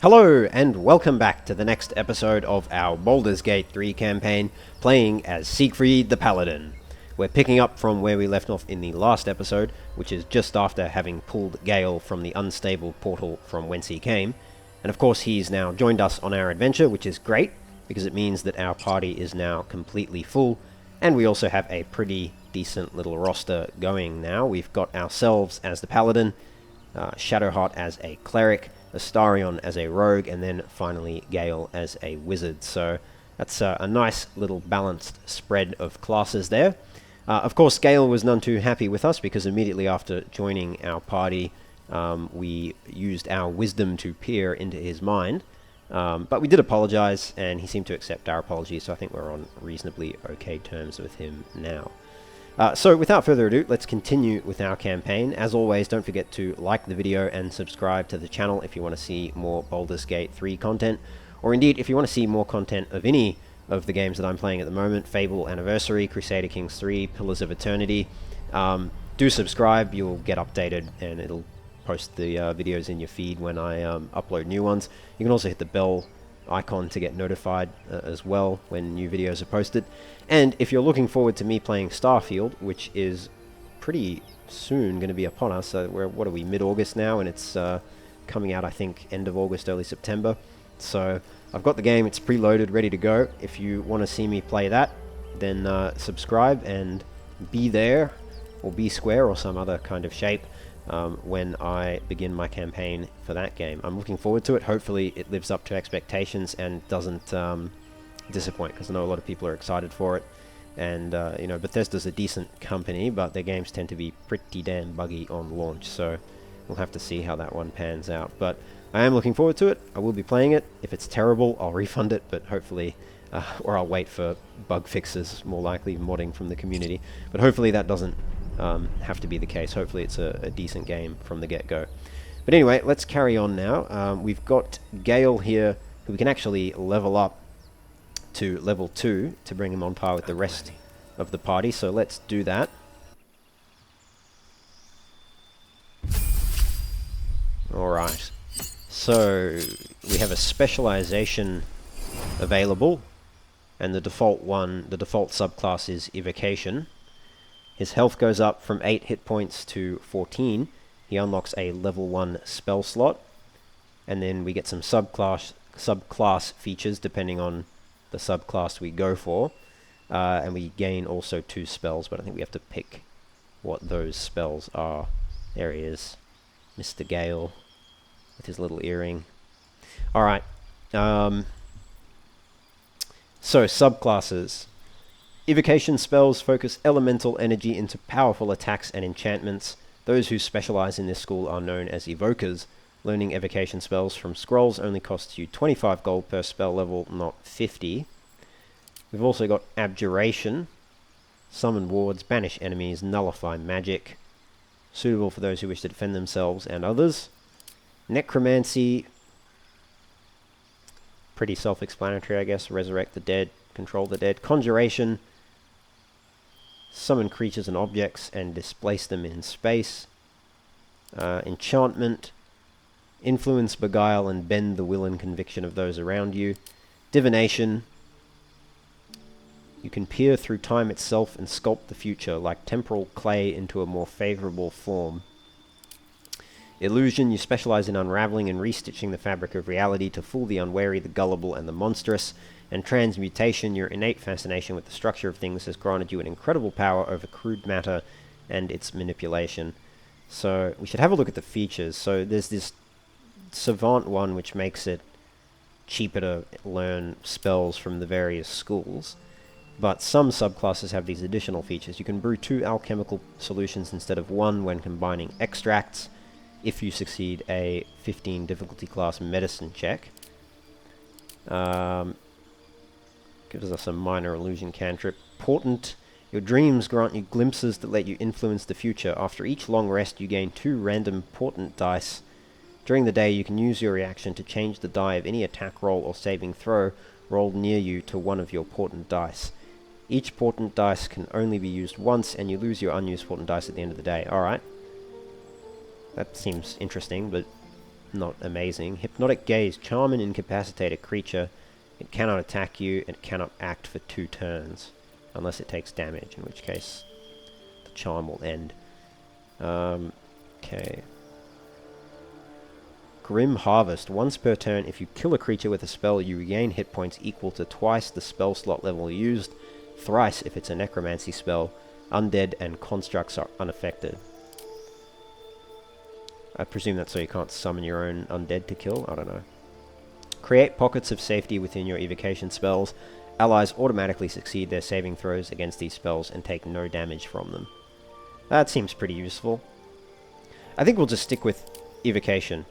Hello, and welcome back to the next episode of our Baldur's Gate 3 campaign, playing as Siegfried the Paladin. We're picking up from where we left off in the last episode, which is just after having pulled Gale from the unstable portal from whence he came. And of course he's now joined us on our adventure, which is great, because it means that our party is now completely full, and we also have a pretty decent little roster going now. We've got ourselves as the Paladin, Shadowheart as a Cleric, Astarion as a rogue, and then finally Gale as a wizard. So that's a nice little balanced spread of classes there. Of course, Gale was none too happy with us because immediately after joining our party, we used our wisdom to peer into his mind. But we did apologize, and he seemed to accept our apology, so I think we're on reasonably okay terms with him now. So without further ado, let's continue with our campaign. As always, don't forget to like the video and subscribe to the channel if you want to see more Baldur's Gate 3 content, or indeed if you want to see more content of any of the games that I'm playing at the moment: Fable Anniversary, Crusader Kings 3, Pillars of Eternity. Do subscribe, you'll get updated and it'll post the videos in your feed when I upload new ones. You can also hit the bell icon to get notified as well when new videos are posted. And if you're looking forward to me playing Starfield, which is pretty soon going to be upon us, so what are we, mid-August now, and it's coming out I think end of August, early September. So I've got the game, it's preloaded, ready to go. If you want to see me play that, then subscribe and be there, or be square, or some other kind of shape, when I begin my campaign for that game. I'm looking forward to it. Hopefully it lives up to expectations and doesn't disappoint, because I know a lot of people are excited for it. And you know, Bethesda's a decent company, but their games tend to be pretty damn buggy on launch, so we'll have to see how that one pans out. But I am looking forward to it. I will be playing it. If it's terrible, I'll refund it, but hopefully, or I'll wait for bug fixes, more likely modding from the community. But hopefully that doesn't have to be the case. Hopefully it's a decent game from the get-go. But anyway, let's carry on now. We've got Gale here, who we can actually level up to level 2 to bring him on par with the rest of the party, so let's do that. Alright, so we have a specialization available, and the default subclass is Evocation. His health goes up from 8 hit points to 14. He unlocks a level 1 spell slot, and then we get some subclass features depending on the subclass we go for, and we gain also 2 spells, but I think we have to pick what those spells are. There he is, Mr. Gale, with his little earring. Alright, so subclasses. Evocation spells focus elemental energy into powerful attacks and enchantments. Those who specialize in this school are known as evokers. Learning evocation spells from scrolls only costs you 25 gold per spell level, not 50. We've also got Abjuration. Summon wards, banish enemies, nullify magic. Suitable for those who wish to defend themselves and others. Necromancy. Pretty self-explanatory, I guess. Resurrect the dead, control the dead. Conjuration. Summon creatures and objects and displace them in space. Enchantment. Influence, beguile, and bend the will and conviction of those around you. Divination. You can peer through time itself and sculpt the future, like temporal clay, into a more favorable form. Illusion. You specialize in unraveling and restitching the fabric of reality to fool the unwary, the gullible, and the monstrous. And transmutation. Your innate fascination with the structure of things has granted you an incredible power over crude matter and its manipulation. So we should have a look at the features. So there's this Savant one, which makes it cheaper to learn spells from the various schools, but some subclasses have these additional features. You can brew 2 alchemical solutions instead of 1 when combining extracts, if you succeed a 15 difficulty class medicine check. Gives us a minor illusion cantrip. Portent. Your dreams grant you glimpses that let you influence the future. After each long rest, you gain 2 random portent dice. During the day, you can use your reaction to change the die of any attack roll or saving throw rolled near you to one of your portent dice. Each portent dice can only be used once, and you lose your unused portent dice at the end of the day. Alright. That seems interesting, but not amazing. Hypnotic Gaze. Charm and incapacitate a creature. It cannot attack you. It cannot act for 2 turns. Unless it takes damage, in which case the charm will end. Okay. Grim Harvest. Once per turn, if you kill a creature with a spell, you regain hit points equal to twice the spell slot level used, thrice if it's a necromancy spell. Undead and constructs are unaffected. I presume that's so you can't summon your own undead to kill? I don't know. Create pockets of safety within your evocation spells. Allies automatically succeed their saving throws against these spells and take no damage from them. That seems pretty useful. I think we'll just stick with evocation.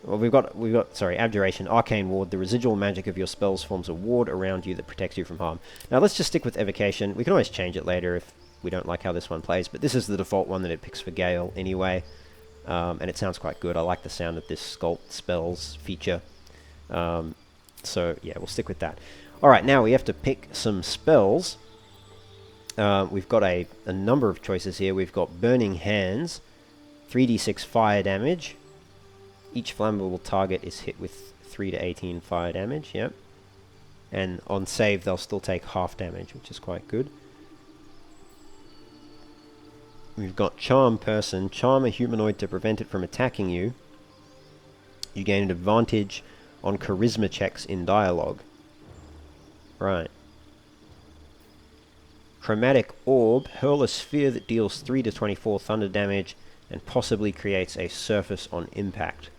Well, we've got, Abjuration, Arcane Ward. The residual magic of your spells forms a ward around you that protects you from harm. Now let's just stick with evocation. We can always change it later if we don't like how this one plays, but this is the default one that it picks for Gale anyway. And it sounds quite good. I like the sound of this Sculpt Spells feature. So yeah, we'll stick with that. Alright, now we have to pick some spells. We've got a number of choices here. We've got Burning Hands, 3d6 fire damage. Each flammable target is hit with 3 to 18 fire damage, yep. And on save, they'll still take half damage, which is quite good. We've got Charm Person. Charm a humanoid to prevent it from attacking you. You gain an advantage on charisma checks in dialogue. Right. Chromatic Orb. Hurl a sphere that deals 3 to 24 thunder damage and possibly creates a surface on impact.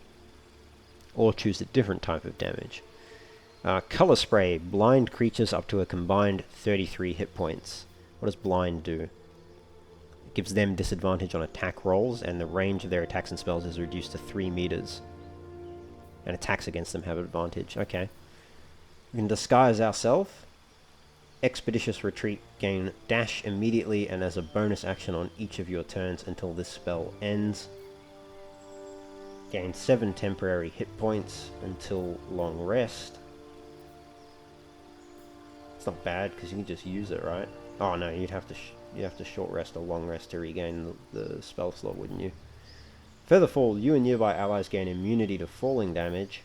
Or choose a different type of damage. Color Spray. Blind creatures up to a combined 33 hit points. What does blind do? It gives them disadvantage on attack rolls, and the range of their attacks and spells is reduced to 3 meters. And attacks against them have advantage. Okay. We can disguise ourselves. Expeditious Retreat. Gain dash immediately and as a bonus action on each of your turns until this spell ends. Gain 7 temporary hit points until long rest. It's not bad because you can just use it, right? Oh no, you'd have to short rest or long rest to regain the spell slot, wouldn't you? Featherfall. You and nearby allies gain immunity to falling damage.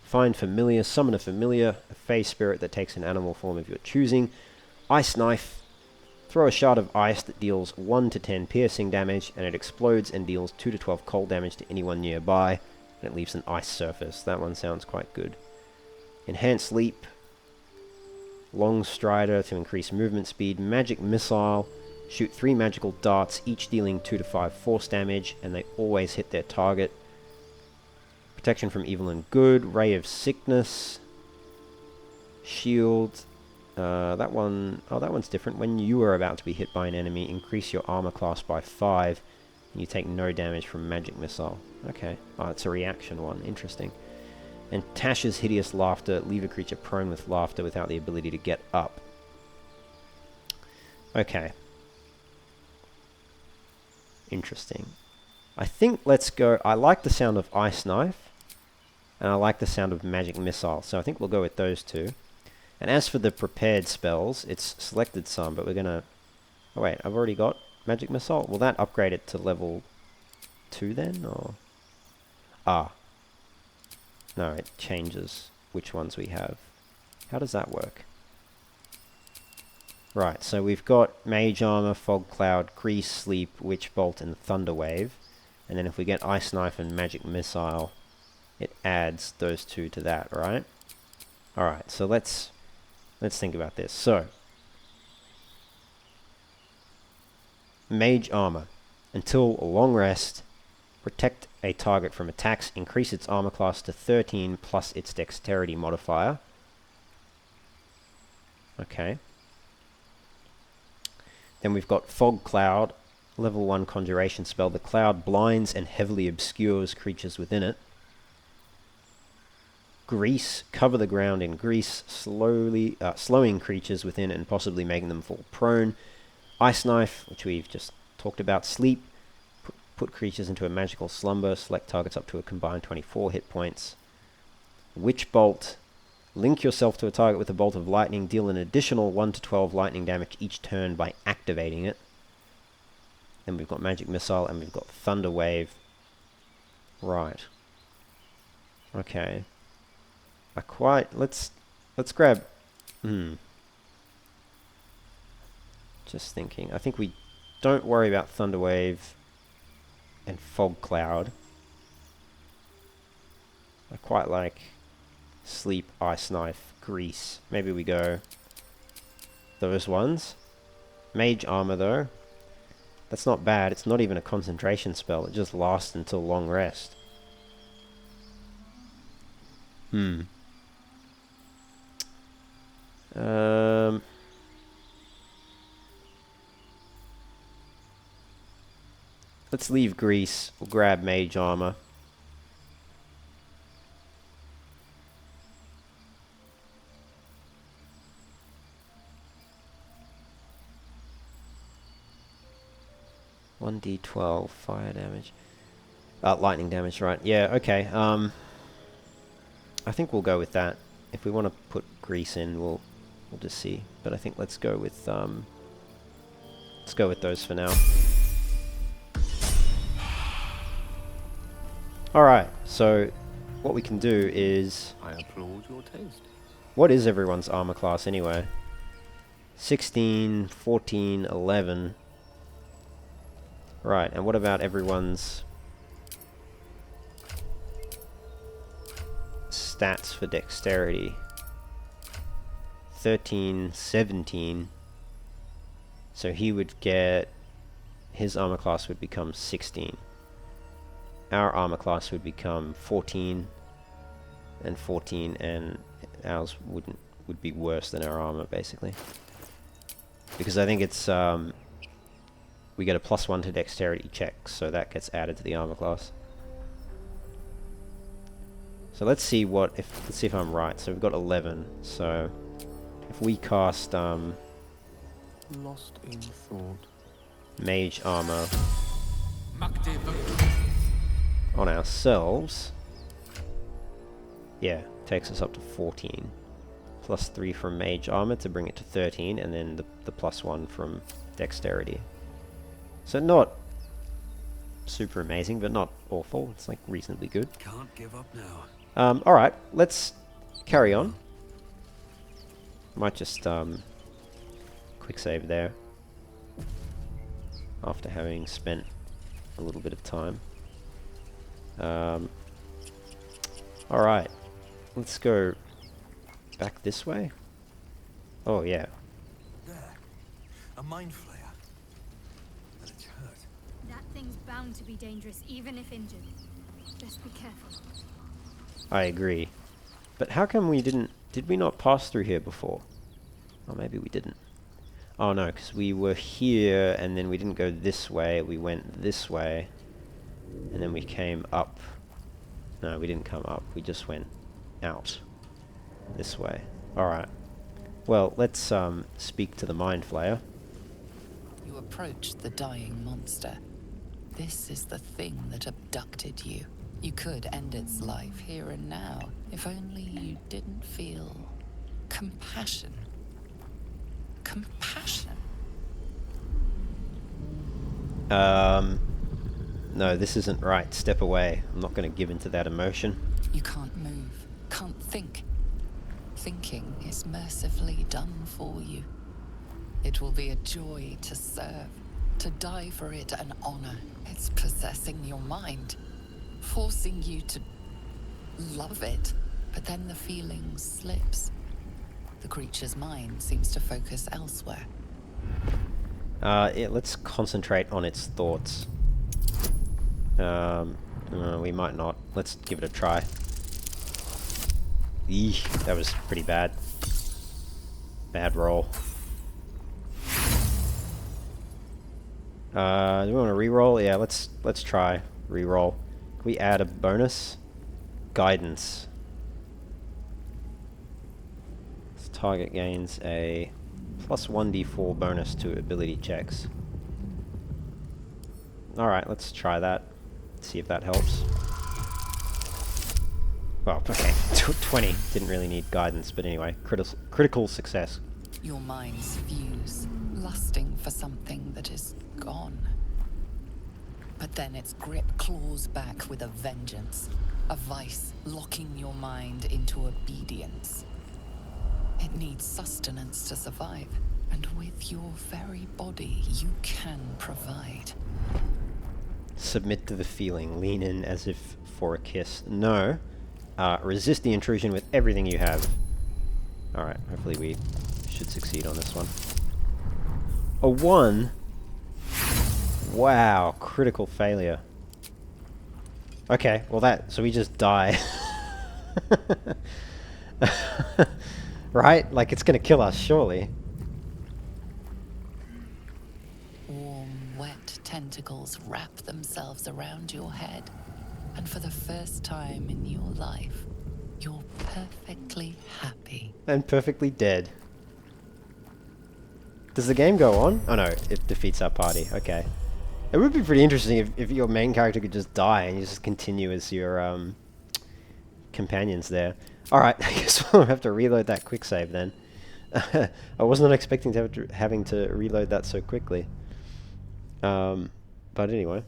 Find Familiar. Summon a Familiar, a Fey Spirit that takes an animal form of your choosing. Ice Knife. Throw a shard of ice that deals 1 to 10 piercing damage, and it explodes and deals 2 to 12 cold damage to anyone nearby, and it leaves an ice surface. That one sounds quite good. Enhanced Leap. Long Strider to increase movement speed. Magic Missile. Shoot 3 magical darts, each dealing 2 to 5 force damage, and they always hit their target. Protection from Evil and Good. Ray of Sickness. Shield. That one's different. When you are about to be hit by an enemy, increase your armor class by 5, and you take no damage from Magic Missile. Okay. Oh, it's a reaction one. Interesting. And Tasha's Hideous Laughter. Leave a creature prone with laughter without the ability to get up. Okay. Interesting. I think let's go... I like the sound of Ice Knife, and I like the sound of Magic Missile, so I think we'll go with those two. And as for the prepared spells, it's selected some, but we're gonna... Oh wait, I've already got Magic Missile. Will that upgrade it to level 2 then, or...? Ah. No, it changes which ones we have. How does that work? Right, so we've got Mage Armor, Fog Cloud, Grease, Sleep, Witch Bolt, and Thunder Wave. And then if we get Ice Knife and Magic Missile, it adds those two to that, right? Alright, so let's think about this. So, Mage Armor. Until a long rest, protect a target from attacks, increase its armor class to 13 plus its dexterity modifier. Okay. Then we've got Fog Cloud, level 1 conjuration spell. The cloud blinds and heavily obscures creatures within it. Grease, cover the ground in grease, slowing creatures within and possibly making them fall prone. Ice Knife, which we've just talked about. Sleep, put creatures into a magical slumber, select targets up to a combined 24 hit points. Witch Bolt, link yourself to a target with a bolt of lightning, deal an additional 1 to 12 lightning damage each turn by activating it. Then we've got Magic Missile and we've got Thunder Wave. Right. Okay. Let's grab... Just thinking. I think we don't worry about Thunderwave and Fog Cloud. I quite like Sleep, Ice Knife, Grease. Maybe we go those ones. Mage Armor though. That's not bad. It's not even a concentration spell. It just lasts until long rest. Let's leave Grease. We'll grab Mage Armor. $1d12 fire damage. Lightning damage, right. Yeah, okay. I think we'll go with that. If we want to put Grease in, we'll just see. But I think let's go with those for now. Alright, so what we can do is... I applaud your taste. What is everyone's armor class anyway? 16, 14, 11. Right, and what about everyone's stats for dexterity? 13, 17. So he would get... his armor class would become 16. Our armor class would become 14 and 14, and ours would be worse than our armor, basically. Because I think it's... we get a +1 to dexterity checks, so that gets added to the armor class. So let's see let's see if I'm right. So we've got 11. So if we cast Lost in thought. Mage Armor on ourselves, yeah, takes us up to 14. +3 from Mage Armor to bring it to 13, and then the +1 from dexterity. So not super amazing, but not awful. It's like reasonably good. Can't give up now. Alright, let's carry on. Might just quick save there after having spent a little bit of time. Alright, let's go back this way. Oh yeah. There. A mind flayer. But it's hurt. That thing's bound to be dangerous even if injured. Just be careful. I agree. But how come we did we not pass through here before? Or maybe we didn't. Oh no, because we were here and then we didn't go this way, we went this way. And then we came up. No, we didn't come up, we just went out. This way. Alright. Well, let's speak to the Mind Flayer. You approach the dying monster. This is the thing that abducted you. You could end its life here and now, if only you didn't feel compassion. Compassion? No, this isn't right. Step away. I'm not going to give into that emotion. You can't move, can't think. Thinking is mercifully done for you. It will be a joy to serve, to die for it an honor. It's possessing your mind, forcing you to love it, but then the feeling slips. The creature's mind seems to focus elsewhere. Yeah, let's concentrate on its thoughts. We might not. Let's give it a try. Eesh, that was pretty bad. Bad roll. Do we want to re-roll? Yeah, let's try re-roll. Can we add a bonus? Guidance. This target gains a +1d4 bonus to ability checks. Alright, let's try that. See if that helps. Well, okay, 20. Didn't really need guidance, but anyway, critical success. Your minds fuse, lusting for something that is gone. But then its grip claws back with a vengeance, a vice locking your mind into obedience. It needs sustenance to survive, and with your very body, you can provide. Submit to the feeling. Lean in as if for a kiss. No. Resist the intrusion with everything you have. Alright, hopefully we should succeed on this one. A 1? Wow, critical failure. Okay, well so we just die. Right? Like, it's gonna kill us, surely. Warm, wet tentacles wrap themselves around your head, and for the first time in your life, you're perfectly happy. And perfectly dead. Does the game go on? Oh no, it defeats our party. Okay. It would be pretty interesting if your main character could just die and you just continue as your companions there. Alright, I guess we'll have to reload that quick save then. I was not expecting to having to reload that so quickly. But anyway.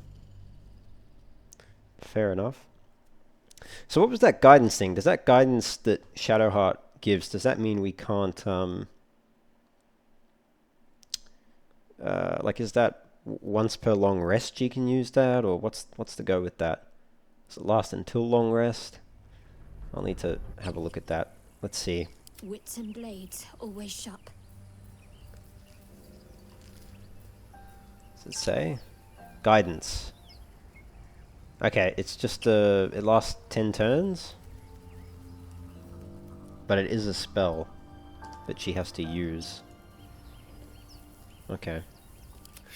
Fair enough. So what was that guidance thing? Does that guidance that Shadowheart gives, does that mean we can't, like, is that once per long rest you can use that, or what's the go with that? Does it last until long rest? I'll need to have a look at that. Let's see. Wits and blades, always sharp. Does it say? Guidance. Okay, it's just it lasts 10 turns. But it is a spell that she has to use. Okay.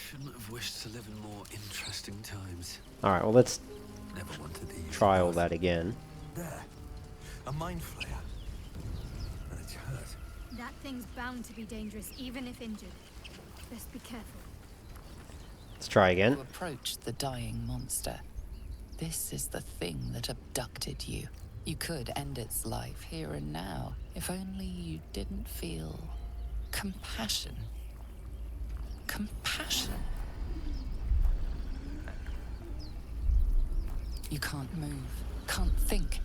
Shouldn't have wished to live in more interesting times. Alright, well let's Never wanted the try all that again. There. A mind flayer. And it's hurt. That thing's bound to be dangerous, even if injured. Best be careful. Let's try again. You approach the dying monster. This is the thing that abducted you. You could end its life here and now, if only you didn't feel compassion. Compassion. You can't move, can't think.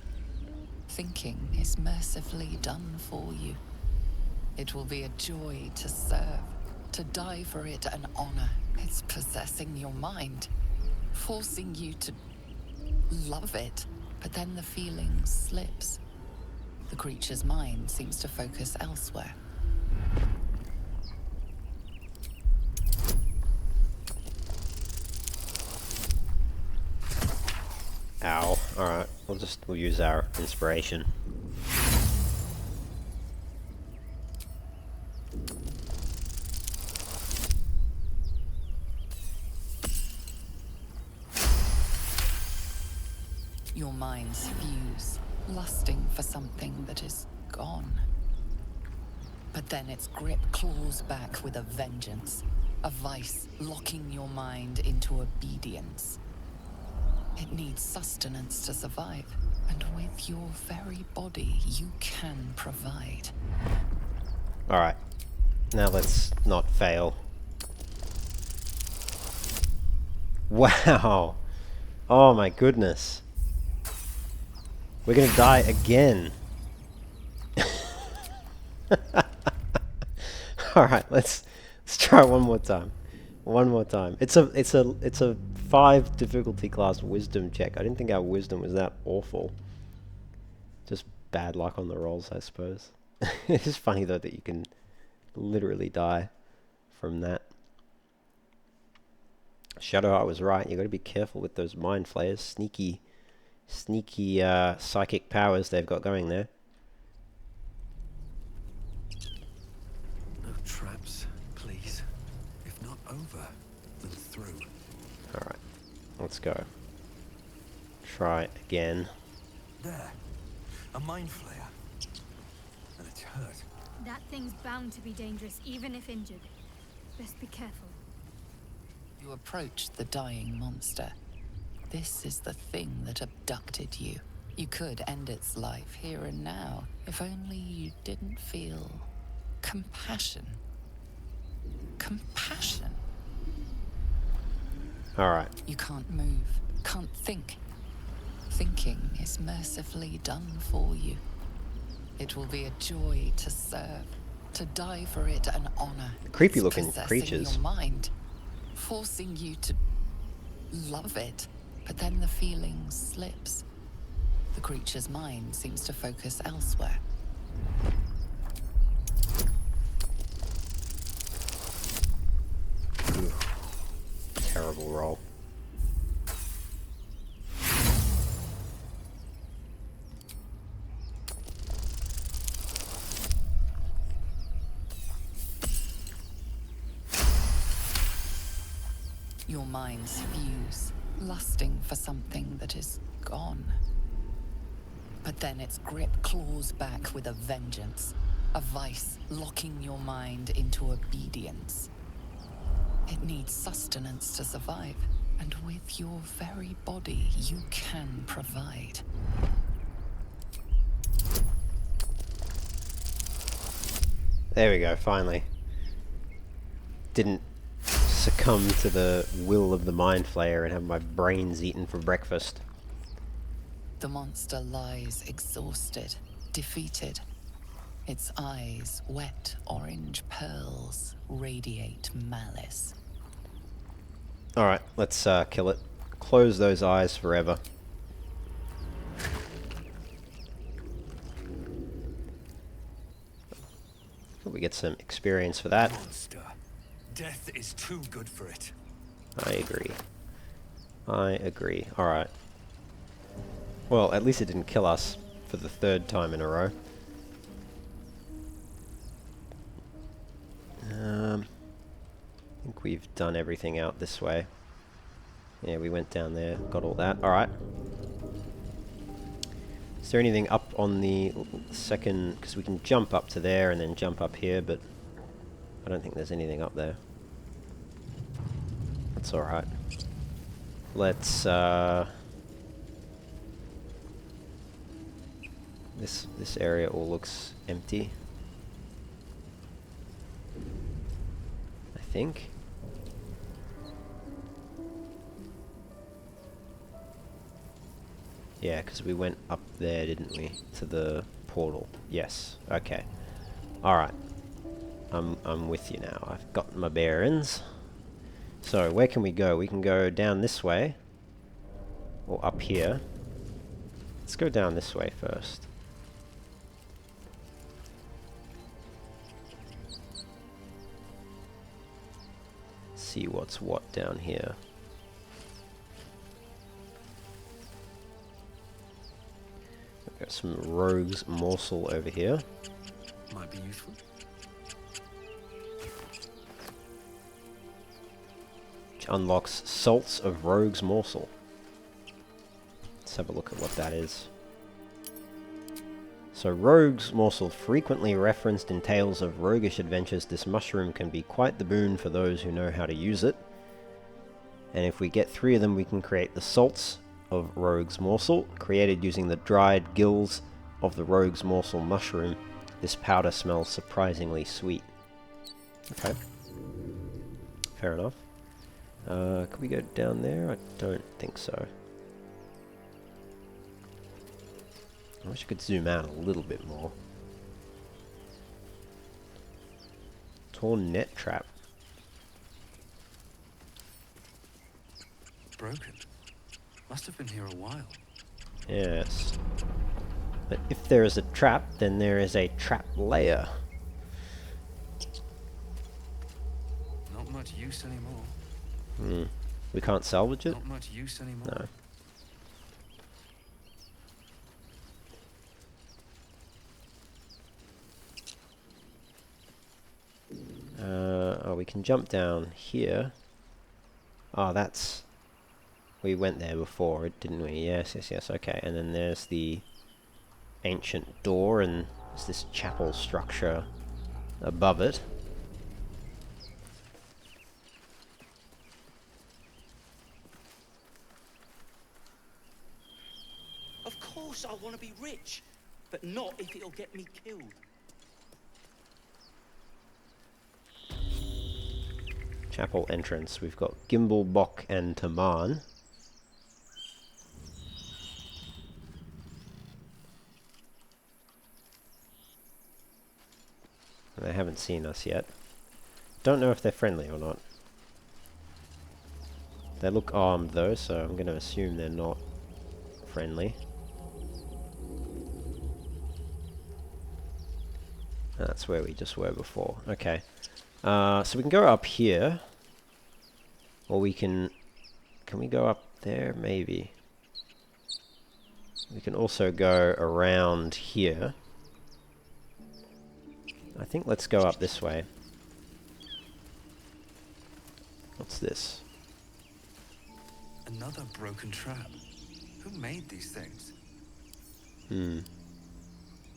Thinking is mercifully done for you. It will be a joy to serve, to die for it an honor. It's possessing your mind, forcing you to love it, but then the feeling slips. The creature's mind seems to focus elsewhere. Ow. Alright, we'll use our inspiration. Your minds fuse, lusting for something that is gone. But then its grip claws back with a vengeance, a vice locking your mind into obedience. It needs sustenance to survive, and with your very body, you can provide. Alright. Now let's not fail. Wow! Oh my goodness. We're gonna die again. Alright, let's try one more time. One more time. It's a 5 difficulty class wisdom check. I didn't think our wisdom was that awful. Just bad luck on the rolls, I suppose. It is funny though that you can literally die from that. Shadowheart was right. You got to be careful with those mind flayers. Sneaky psychic powers they've got going there. No traps, please. If not over, then through. Alright, let's go. Try again. There. A mind flayer. And it's hurt. That thing's bound to be dangerous, even if injured. Best be careful. You approach the dying monster. This is the thing that abducted you. You could end its life here and now, if only you didn't feel compassion. Compassion. Alright. You can't move, can't think. Thinking is mercifully done for you. It will be a joy to serve, to die for it an honor. Creepy It's looking possessing creatures. your mind, forcing you to love it, but then the feeling slips. The creature's mind seems to focus elsewhere. Terrible roll. Your minds fuse, lusting for something that is gone. But then its grip claws back with a vengeance, a vice locking your mind into obedience. It needs sustenance to survive, and with your very body you can provide. There we go, finally. Didn't succumb to the will of the mind flayer and have my brains eaten for breakfast. The monster lies exhausted, defeated. Its eyes, wet orange pearls, radiate malice. Alright, let's kill it. Close those eyes forever. Hope we get some experience for that. Monster. Death is too good for it. I agree. I agree. Alright. Well, at least it didn't kill us for the third time in a row. I think we've done everything out this way. Yeah, we went down there, got all that. Alright. Is there anything up on the second... because we can jump up to there and then jump up here, but I don't think there's anything up there. That's alright. Let's, This area all looks empty. I think. Yeah, because we went up there, didn't we? To the portal. Yes. Okay. Alright. I'm with you now. I've got my bearings. So, where can we go? We can go down this way. Or up here. Let's go down this way first. See what's what down here. We've got some rogue's morsel over here. Might be useful. Which unlocks salts of rogue's morsel. Let's have a look at what that is. So rogue's morsel, frequently referenced in tales of roguish adventures, this mushroom can be quite the boon for those who know how to use it. And if we get 3 of them, we can create the salts of rogue's morsel, created using the dried gills of the rogue's morsel mushroom. This powder smells surprisingly sweet. Okay. Fair enough. Can we go down there? I don't think so. I wish I could zoom out a little bit more. Torn net trap. Broken. Must have been here a while. Yes. But if there is a trap, then there is a trap layer. Not much use anymore. Hmm. We can't salvage it? Not much use anymore. No. Oh, we can jump down here. Oh, that's... We went there before, didn't we? Yes, yes, yes, okay. And then there's the ancient door, and there's this chapel structure above it. Of course I want to be rich, but not if it'll get me killed. Chapel entrance. We've got Gimbal, Bok, and Taman. They haven't seen us yet. Don't know if they're friendly or not. They look armed though, so I'm going to assume they're not friendly. That's where we just were before. Okay. So we can go up here. Or we can... Can we go up there? Maybe. We can also go around here. I think let's go up this way. What's this? Another broken trap. Who made these things?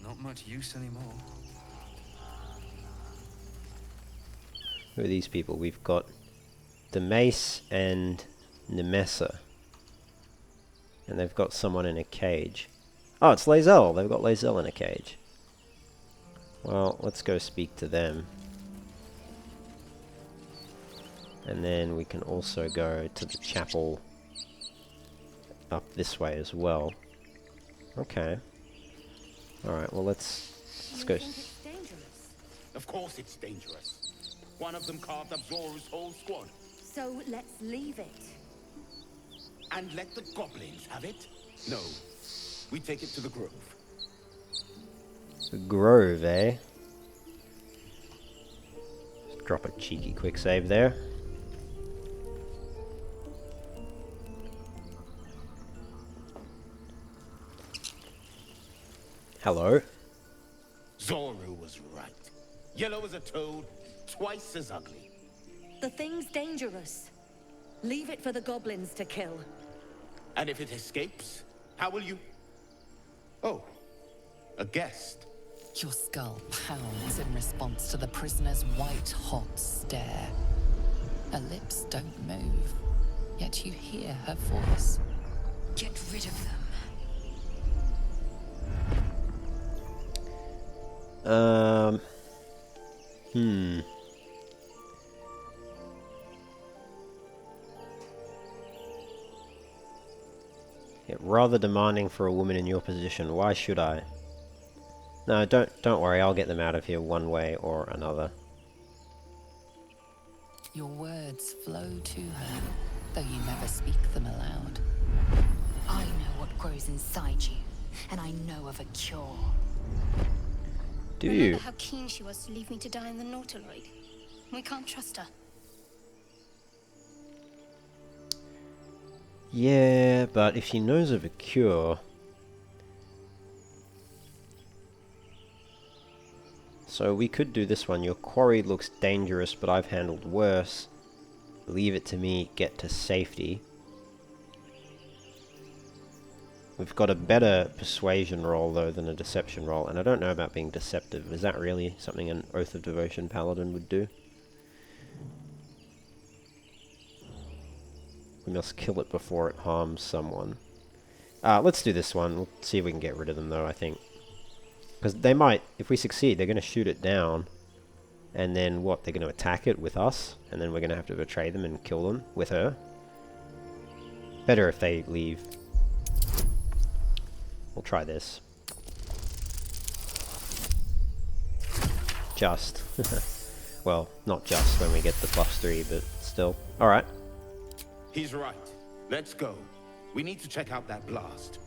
Not much use anymore. Who are these people? We've got the Mace and Nemessa. And they've got someone in a cage. Oh, it's Lae'zel. They've got Lae'zel in a cage. Well, let's go speak to them. And then we can also go to the chapel up this way as well. Okay. Alright, well let's go. It's dangerous. Of course it's dangerous. One of them carved up Zoru's whole squad. So let's leave it. And let the goblins have it? No. We take it to the grove. The grove, eh? Drop a cheeky quick save there. Hello. Zoru was right. Yellow as a toad, twice as ugly. The thing's dangerous. Leave it for the goblins to kill. And if it escapes, how will you... Oh, a guest. Your skull pounds in response to the prisoner's white-hot stare. Her lips don't move, yet you hear her voice. Get rid of them. Yeah, rather demanding for a woman in your position. Why should I? No, don't worry. I'll get them out of here one way or another. Your words flow to her, though you never speak them aloud. I know what grows inside you, and I know of a cure. Do Remember you? how keen she was to leave me to die in the Nautiloid? We can't trust her. Yeah, but if she knows of a cure... So we could do this one. Your quarry looks dangerous, but I've handled worse. Leave it to me, get to safety. We've got a better persuasion roll, though, than a deception roll, and I don't know about being deceptive. Is that really something an Oath of Devotion Paladin would do? We must kill it before it harms someone. Let's do this one. We'll see if we can get rid of them, though, I think. Because they might, if we succeed, they're going to shoot it down. And then what? They're going to attack it with us, and then we're going to have to betray them and kill them with her. Better if they leave. We'll try this. Just. Well, not just when we get the +3, but still. Alright. He's right. Let's go. We need to check out that blast.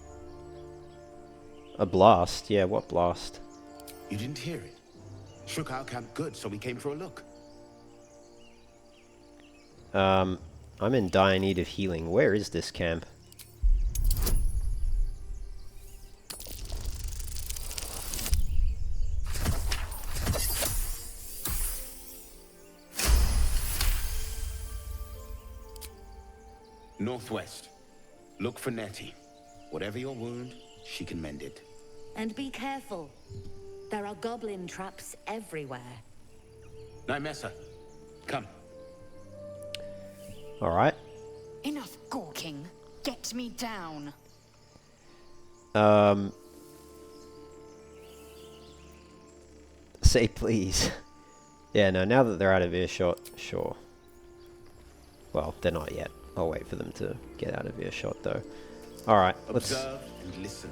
A blast? Yeah, what blast? You didn't hear it. Shook our camp good, so we came for a look. I'm in dire need of healing. Where is this camp? Northwest. Look for Nettie. Whatever your wound, she can mend it. And be careful. There are goblin traps everywhere. Nymessa, come. Alright. Enough gawking. Get me down. Say please. Yeah, no, now that they're out of earshot, sure. Well, they're not yet. I'll wait for them to get out of earshot, though. Alright, let's... Observe and listen.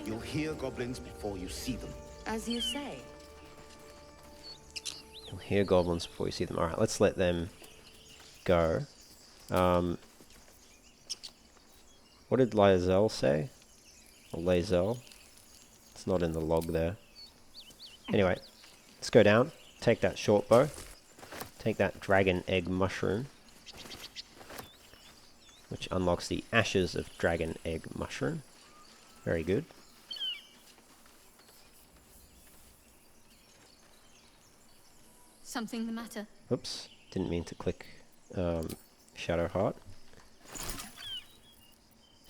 You'll hear goblins before you see them. As you say. You'll hear goblins before you see them. Alright, let's let them go. What did Lae'zel say? Or Lae'zel? It's not in the log there. Anyway, let's go down. Take that short bow. Take that dragon egg mushroom, which unlocks the ashes of dragon egg mushroom. Very good. Something the matter? Oops, didn't mean to click Shadow Heart.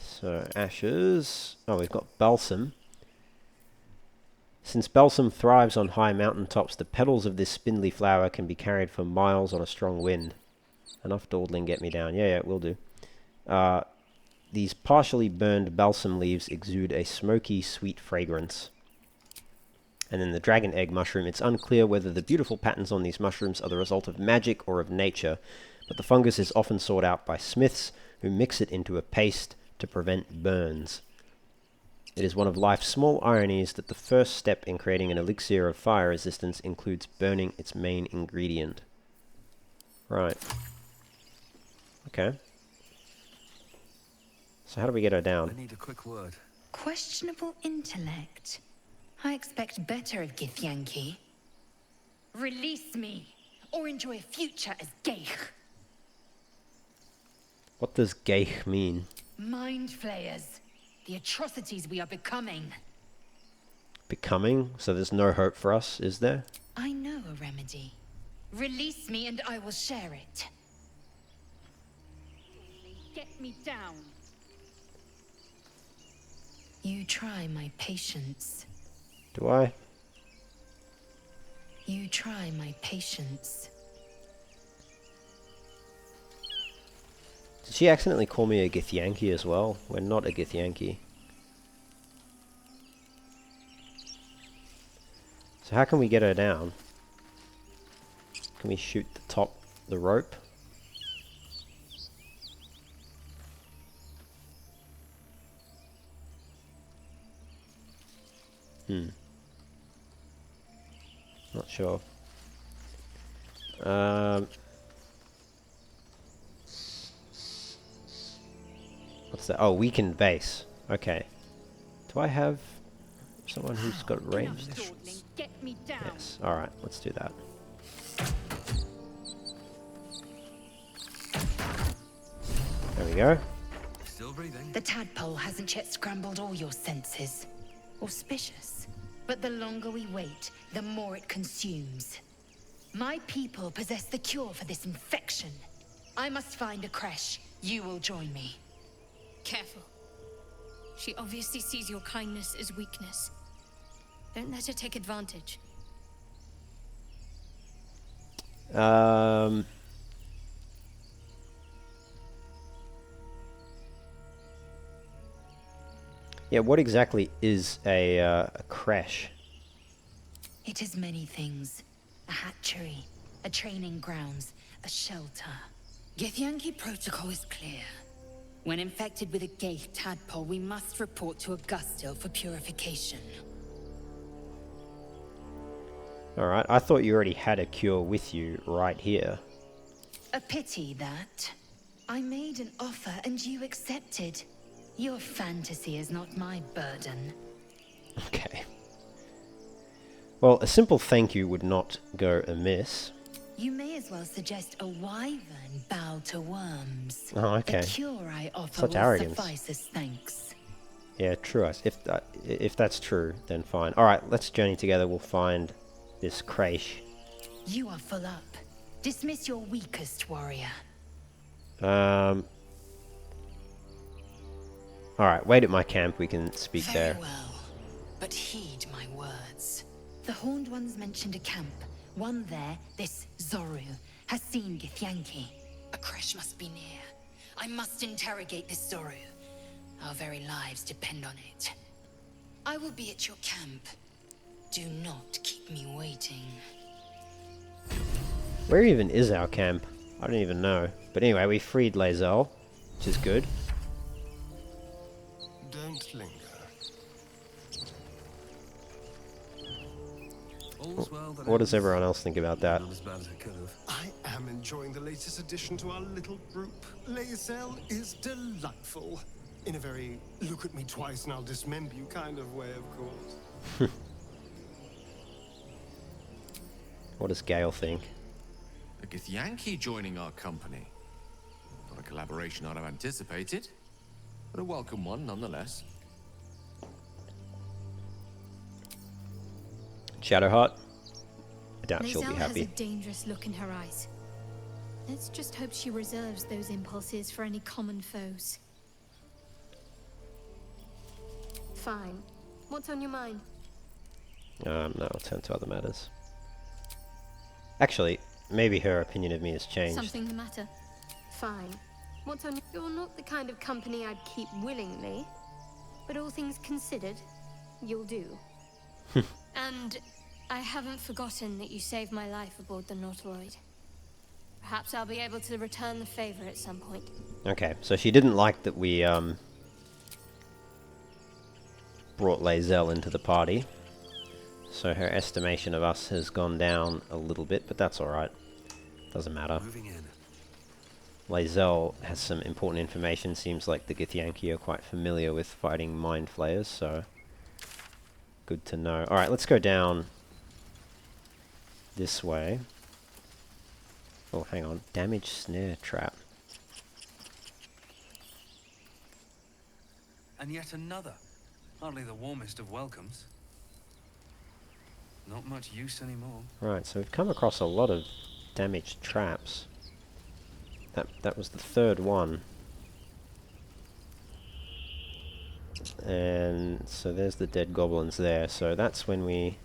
So, ashes. Oh, we've got balsam. Since balsam thrives on high mountain tops, the petals of this spindly flower can be carried for miles on a strong wind. Enough dawdling, get me down. Yeah, it will do. These partially burned balsam leaves exude a smoky, sweet fragrance. And then the dragon egg mushroom. It's unclear whether the beautiful patterns on these mushrooms are the result of magic or of nature, but the fungus is often sought out by smiths who mix it into a paste to prevent burns. It is one of life's small ironies that the first step in creating an elixir of fire resistance includes burning its main ingredient. Right. Okay. So how do we get her down? I need a quick word. Questionable intellect. I expect better of Githyanki. Release me, or enjoy a future as Geich. What does Geich mean? Mind flayers. The atrocities we are becoming. Becoming? So there's no hope for us, is there? I know a remedy. Release me and I will share it. Get me down. You try my patience. Do I? You try my patience. Did she accidentally call me a Githyanki as well? We're not a Githyanki. So how can we get her down? Can we shoot the rope? Not sure. What's that? Oh, weakened base. Okay. Do I have someone who's got ranged? Dawdling, get me down. Yes. Alright, let's do that. There we go. Still breathing. The tadpole hasn't yet scrambled all your senses. Auspicious. But the longer we wait, the more it consumes. My people possess the cure for this infection. I must find a creche. You will join me. Careful. She obviously sees your kindness as weakness. Don't let her take advantage. Yeah, what exactly is a creche? It is many things. A hatchery, a training grounds, a shelter. Githyanki protocol is clear. When infected with a Geich tadpole, we must report to Augustil for purification. Alright, I thought you already had a cure with you right here. A pity that. I made an offer and you accepted. Your fantasy is not my burden. Okay. Well, a simple thank you would not go amiss. You may as well suggest a wyvern bow to worms. Oh, okay. The cure I offer Such will arrogance. suffice as thanks. Yeah, true. If that's true, then fine. Alright, let's journey together. We'll find this creche. You are full up. Dismiss your weakest warrior. Alright, wait at my camp. We can speak Very there. well, but heed my words. The Horned Ones mentioned a camp. One there, this Zoru, has seen Githyanki. A creche must be near. I must interrogate this Zoru. Our very lives depend on it. I will be at your camp. Do not keep me waiting. Where even is our camp? I don't even know. But anyway, we freed Lae'zel, which is good. Don't linger. What does everyone else think about that? I am enjoying the latest addition to our little group. Lae'zel is delightful. In a very look at me twice and I'll dismember you kind of way, of course. What does Gale think? A Githyanki joining our company. Not a collaboration I'd have anticipated, but a welcome one nonetheless. Shadowheart? I doubt she'll be Lae'zel happy. has a dangerous look in her eyes. Let's just hope she reserves those impulses for any common foes. Fine. What's on your mind? No, I'll turn to other matters. Actually, maybe her opinion of me has changed. Something the matter? Fine. What's on your... You're not the kind of company I'd keep willingly. But all things considered, you'll do. And I haven't forgotten that you saved my life aboard the Nautiloid. Perhaps I'll be able to return the favor at some point. Okay, so she didn't like that we brought Lae'zel into the party. So her estimation of us has gone down a little bit, but that's alright. Doesn't matter. Moving in. Lae'zel has some important information. Seems like the Githyanki are quite familiar with fighting mind flayers, so good to know. Alright, let's go down this way. Oh, hang on. Damage snare trap. And yet another. Hardly the warmest of welcomes. Not much use anymore. Right, so we've come across a lot of damaged traps. That was the third one. And so there's the dead goblins there. So that's when we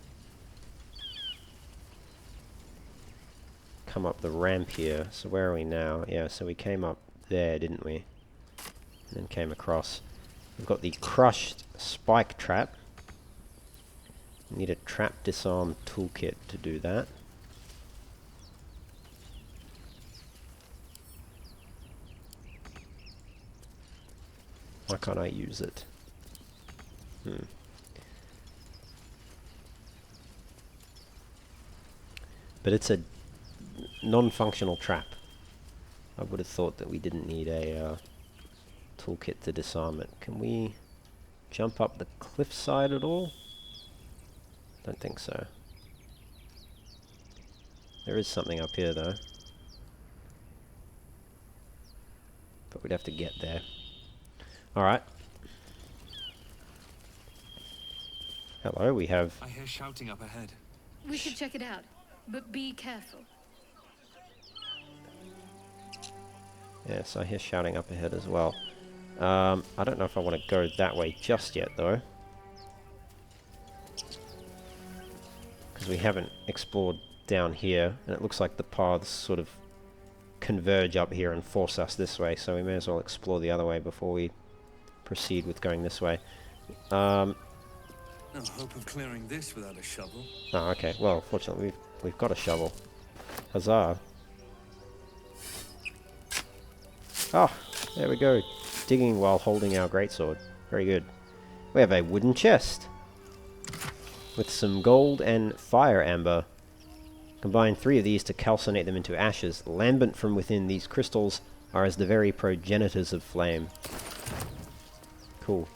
come up the ramp here. So where are we now? Yeah, so we came up there, didn't we? And then came across. We've got the crushed spike trap. Need a trap disarm toolkit to do that. Why can't I use it? But it's a non-functional trap. I would have thought that we didn't need a toolkit to disarm it. Can we jump up the cliffside at all? Don't think so. There is something up here though. But we'd have to get there. Alright. Hello, we have... I hear shouting up ahead. We should check it out, but be careful. Yes, I hear shouting up ahead as well. I don't know if I want to go that way just yet though. Because we haven't explored down here, and it looks like the paths sort of converge up here and force us this way, so we may as well explore the other way before we proceed with going this way. No hope of clearing this without a shovel. Oh, okay. Well, fortunately, we've got a shovel. Huzzah. Oh, there we go. Digging while holding our greatsword. Very good. We have a wooden chest with some gold and fire amber. Combine 3 of these to calcinate them into ashes. Lambent from within, these crystals are as the very progenitors of flame. Cool.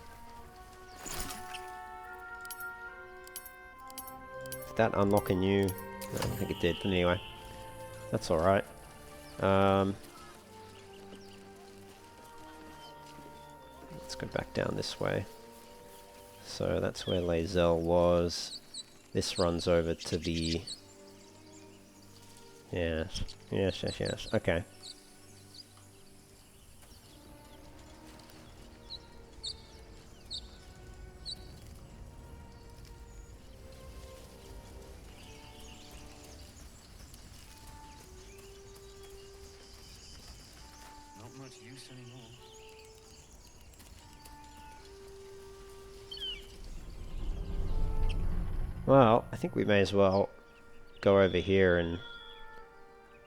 Did that unlock a new... No, I don't think it did, but anyway. That's alright. Let's go back down this way. So that's where Lae'zel was. This runs over to the... Yes. Yes, yes, yes. Okay. Not much use anymore. Well, I think we may as well go over here and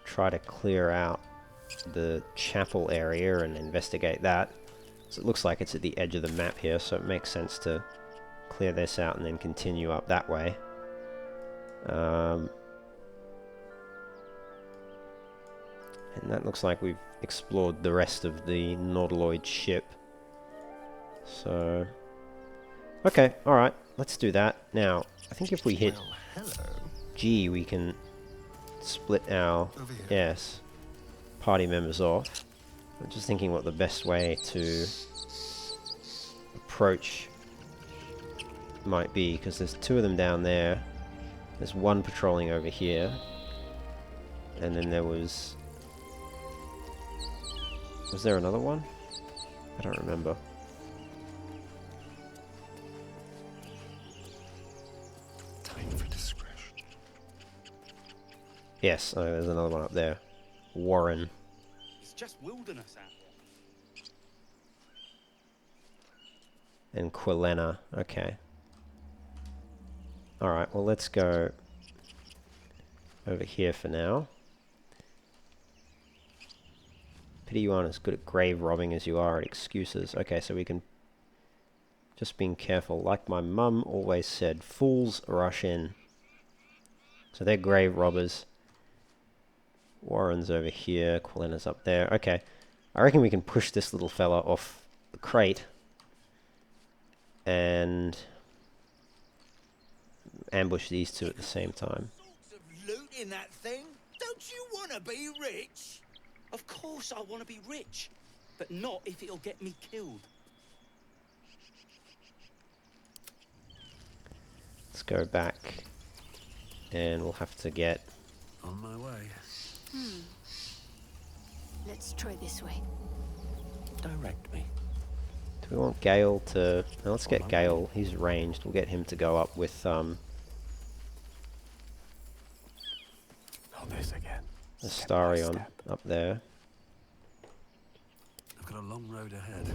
try to clear out the chapel area and investigate that. So it looks like it's at the edge of the map here, so it makes sense to clear this out and then continue up that way. And that looks like we've explored the rest of the Nautiloid ship. So, okay, alright, let's do that. Now, I think if we hit G, we can split our, yes, party members off. I'm just thinking what the best way to approach might be, because there's two of them down there. There's one patrolling over here. And then there was... Was there another one? I don't remember. Time for discretion. Yes, oh, there's another one up there. Warren. It's just wilderness out there. And Quilena. Okay. Alright, well let's go over here for now. Pity you aren't as good at grave robbing as you are at excuses. Okay, so we can... Just being careful. Like my mum always said, fools rush in. So they're grave robbers. Warren's over here. Quilena's up there. Okay. I reckon we can push this little fella off the crate. And... ambush these two at the same time. Sorts of loot in that thing. Don't you want to be rich? Of course I want to be rich, but not if it'll get me killed. Let's go back, and we'll have to get... On my way. Let's try this way. Direct me. Do we want Gale to... No, let's get Gale. He's ranged. We'll get him to go up with Not this again. Astarion up there. I've got a long road ahead.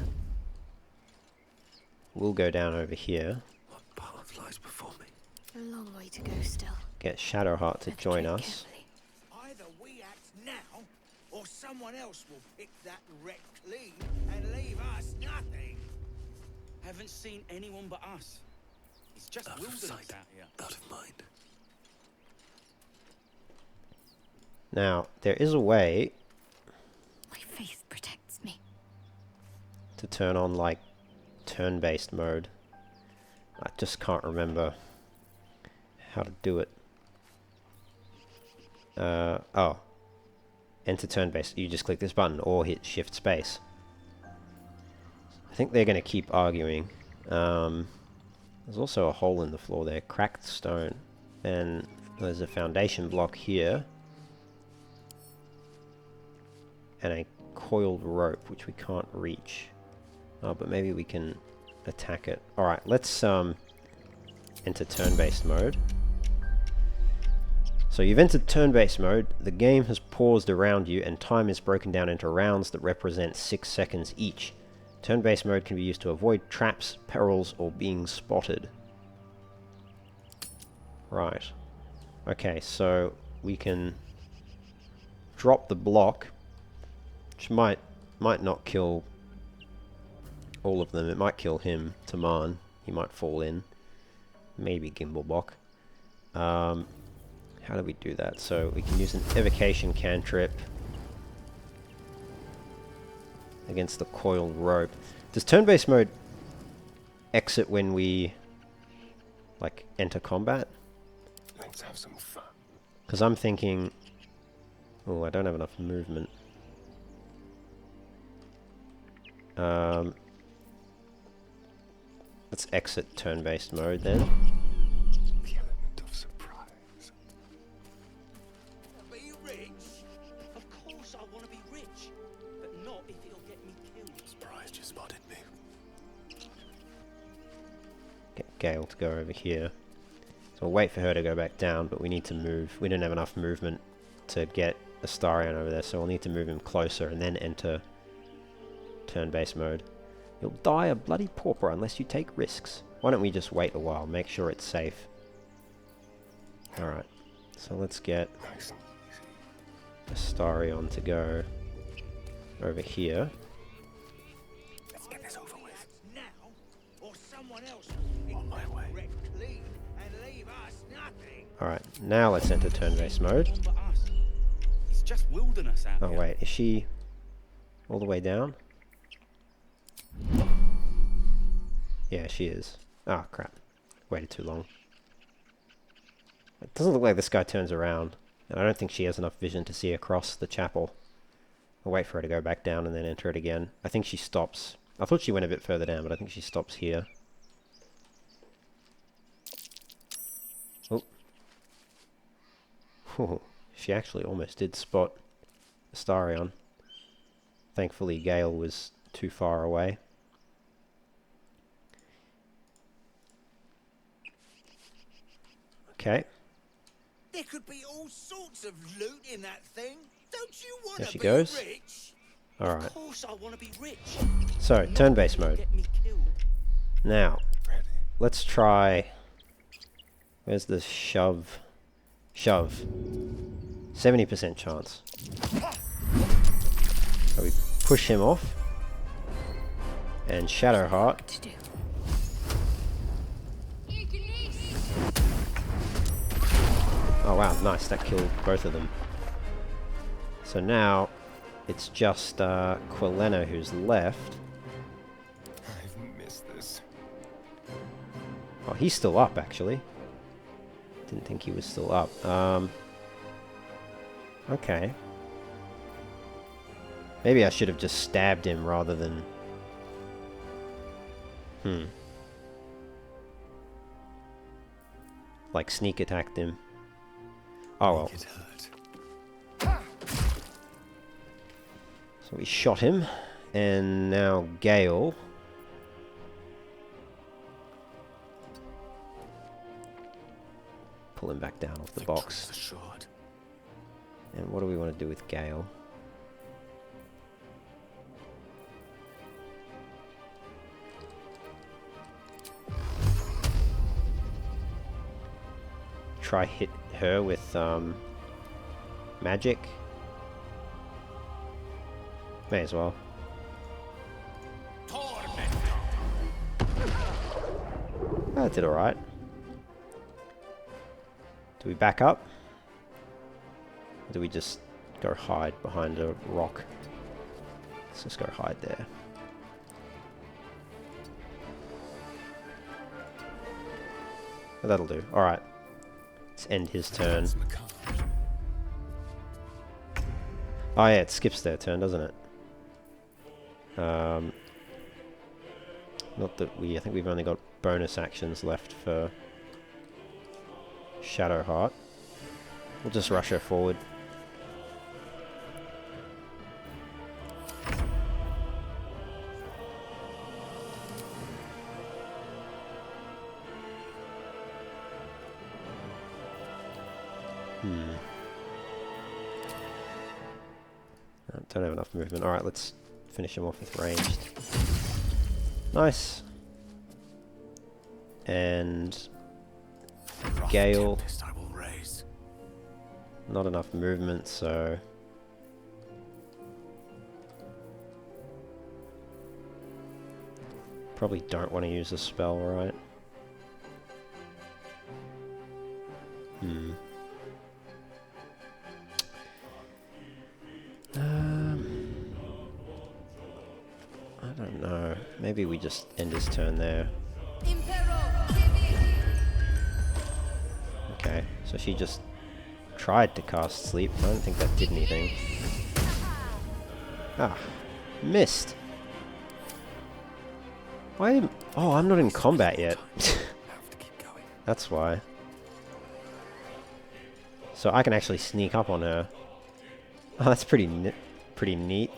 We'll go down over here. What path lies before me? A long way to go still. Get Shadowheart to Let's join tread us. carefully. Either we act now, or someone else will pick that wreck clean and leave us nothing. Haven't seen anyone but us. It's just Out of wilderness sight, out here. out of mind. Now, there is a way My faith protects me. to turn on, like, turn-based mode. I just can't remember how to do it. Oh. Enter turn-based. You just click this button or hit shift space. I think they're going to keep arguing. There's also a hole in the floor there. Cracked stone. And there's a foundation block here. And a coiled rope, which we can't reach. Oh, but maybe we can attack it. Alright, let's enter turn-based mode. So you've entered turn-based mode, the game has paused around you, and time is broken down into rounds that represent 6 seconds each. Turn-based mode can be used to avoid traps, perils, or being spotted. Right. Okay, so we can drop the block, which might not kill all of them. It might kill him, Taman. He might fall in. Maybe Gimblebok. How do we do that? So we can use an evocation cantrip against the coiled rope. Does turn-based mode exit when we, like, enter combat? Let's have some fun. Because I'm thinking... Oh, I don't have enough movement. Let's exit turn-based mode then. The element of surprise. Be rich? Of course I want to be rich, but not if it'll get me killed. Surprised you spotted me. Get Gale to go over here. So we'll wait for her to go back down, but we need to move. We don't have enough movement to get Astarion over there, so we'll need to move him closer and then enter turn-based mode. You'll die a bloody pauper unless you take risks. Why don't we just wait a while, make sure it's safe. Alright, so let's get Nice and easy. Astarion to go over here. Let's get this over with. Now, or someone else On my way. wreck clean and leave us nothing. Alright, now let's enter turn-based mode. But us. It's just wilderness out Oh here. wait, is she all the way down? Yeah, she is. Oh crap. Waited too long. It doesn't look like this guy turns around. And I don't think she has enough vision to see across the chapel. I'll wait for her to go back down and then enter it again. I think she stops. I thought she went a bit further down, but I think she stops here. Oh. Oh, she actually almost did spot Astarion. Thankfully, Gale was too far away. Okay. There could be all sorts of loot in that thing. Don't you want There to she be goes. rich? Alright. Of course I want to be rich. So, turn-based mode. Get me killed. Now, let's try... Where's the shove? Shove. 70% chance. So we push him off. And Shadowheart. To do. Oh wow, nice, that killed both of them. So now, it's just Quilena who's left. I've missed this. Oh, he's still up, actually. Didn't think he was still up. Okay. Maybe I should have just stabbed him rather than... Like sneak attacked him. Oh well. It hurt. So we shot him. And now Gale. Pull him back down off the box. Assured. And what do we want to do with Gale? Try hit her with magic. May as well. That did alright. Do we back up? Or do we just go hide behind a rock? Let's just go hide there. Oh, that'll do. Alright. Let's end his turn. Oh yeah, it skips their turn, doesn't it? Not that I think we've only got bonus actions left for Shadowheart. We'll just rush her forward. Don't have enough movement. Alright, let's finish him off with ranged. Nice. And Gale. Tempest I will raise. Not enough movement, so probably don't want to use a spell, right? I don't know. Maybe we just end his turn there. Okay, so she just tried to cast sleep. I don't think that did anything. Ah, missed. Why? Oh, I'm not in combat yet. That's why. So I can actually sneak up on her. Oh, that's pretty neat.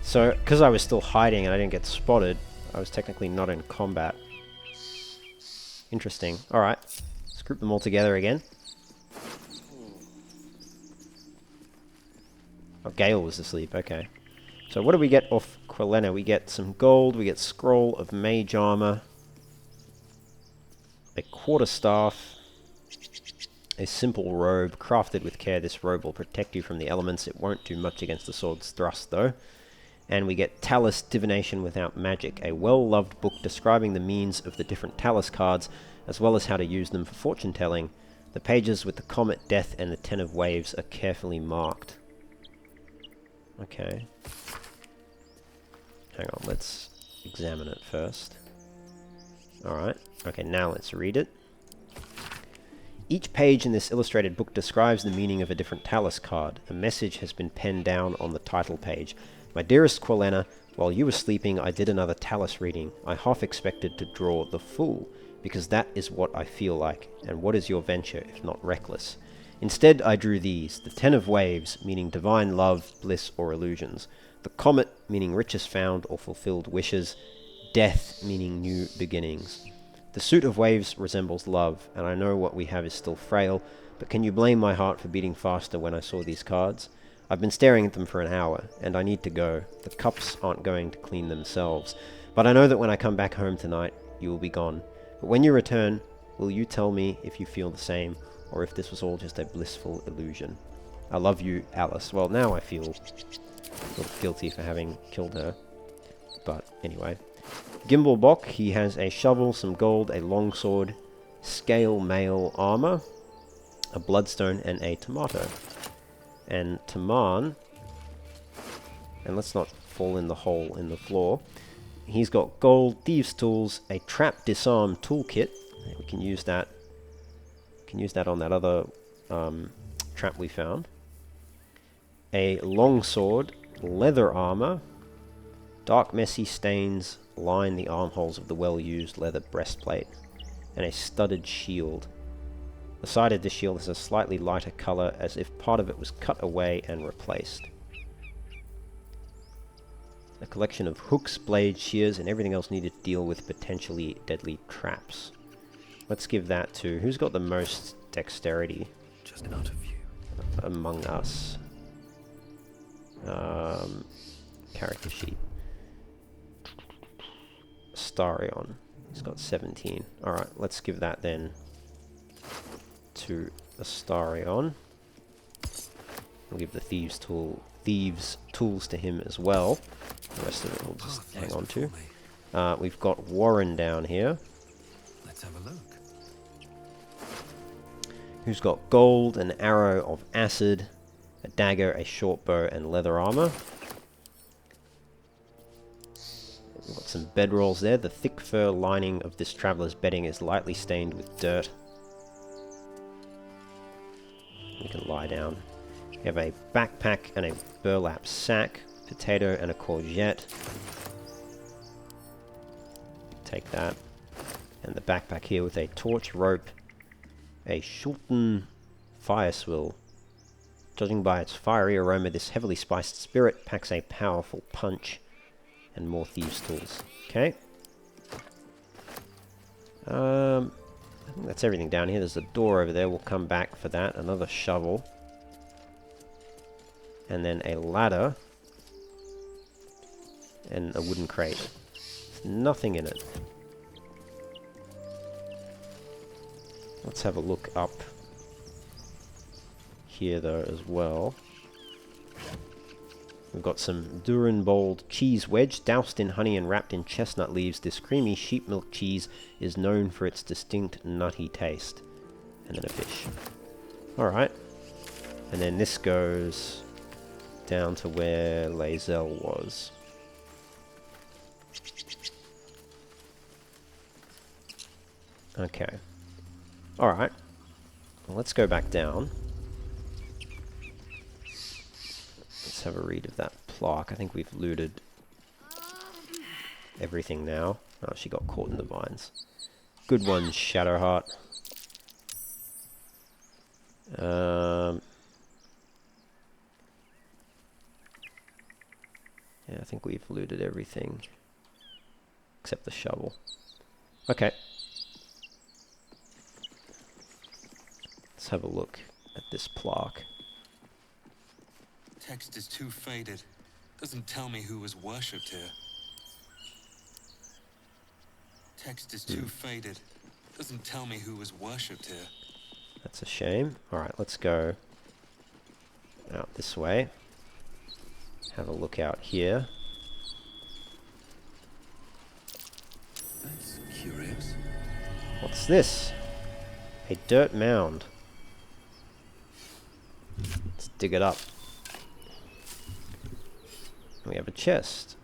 So, because I was still hiding and I didn't get spotted, I was technically not in combat. Interesting. Alright. Let's group them all together again. Oh, Gale was asleep. Okay. So what do we get off Quilena? We get some gold, we get Scroll of Mage Armor, a quarterstaff, A simple robe, crafted with care. This robe will protect you from the elements. It won't do much against the sword's thrust, though. And we get Talus Divination Without Magic, a well-loved book describing the means of the different Talus cards, as well as how to use them for fortune-telling. The pages with the Comet, Death, and the Ten of Waves are carefully marked. Okay. Hang on, let's examine it first. Alright, okay, now let's read it. Each page in this illustrated book describes the meaning of a different Talus card. A message has been penned down on the title page. My dearest Quilena, while you were sleeping, I did another Talus reading. I half expected to draw the Fool, because that is what I feel like, and what is your venture, if not reckless? Instead, I drew these, the Ten of Waves, meaning divine love, bliss, or illusions. The Comet, meaning riches found or fulfilled wishes. Death, meaning new beginnings. The Suit of Waves resembles love, and I know what we have is still frail, but can you blame my heart for beating faster when I saw these cards? I've been staring at them for an hour, and I need to go. The cups aren't going to clean themselves, but I know that when I come back home tonight, you will be gone. But when you return, will you tell me if you feel the same, or if this was all just a blissful illusion? I love you, Alice. Well, now I feel sort of guilty for having killed her, but anyway. Gimblebok, he has a shovel, some gold, a longsword, scale mail armor, a bloodstone, and a tomato. And Taman, and let's not fall in the hole in the floor, he's got gold, thieves' tools, a trap disarm toolkit. We can use that. On that other trap we found. A longsword, leather armor, dark messy stains line the armholes of the well-used leather breastplate, and a studded shield. The side of the shield has a slightly lighter color, as if part of it was cut away and replaced. A collection of hooks, blades, shears, and everything else needed to deal with potentially deadly traps. Let's give that to... who's got the most dexterity? Just out of view. Among us. Character sheet. Starion. He's got 17. Alright, let's give that then to Astarion. We'll give the thieves tools to him as well. The rest of it we'll just hang on to. We've got Warren down here. Let's have a look. Who's got gold, an arrow of acid, a dagger, a short bow, and leather armor. We've got some bedrolls there. The thick fur lining of this traveler's bedding is lightly stained with dirt. You can lie down. We have a backpack and a burlap sack, potato and a courgette. Take that. And the backpack here with a torch, rope, a Schulten fire swill. Judging by its fiery aroma, this heavily spiced spirit packs a powerful punch. And more thieves' tools. Okay. I think that's everything down here. There's a door over there. We'll come back for that. Another shovel. And then a ladder. And a wooden crate. There's nothing in it. Let's have a look up here, though, as well. We've got some Durenbold cheese wedge, doused in honey and wrapped in chestnut leaves. This creamy sheep milk cheese is known for its distinct nutty taste. And then a fish. Alright. And then this goes down to where Lae'zel was. Okay. Alright. Well, let's go back down. Let's have a read of that plaque. I think we've looted everything now. Oh, she got caught in the vines. Good one, Shadowheart. Yeah, I think we've looted everything. Except the shovel. Okay. Let's have a look at this plaque. Text is too faded. Doesn't tell me who was worshipped here. Text is too faded. Doesn't tell me who was worshipped here. That's a shame. Alright, let's go out this way. Have a look out here. That's curious. What's this? A dirt mound. Let's dig it up. We have a chest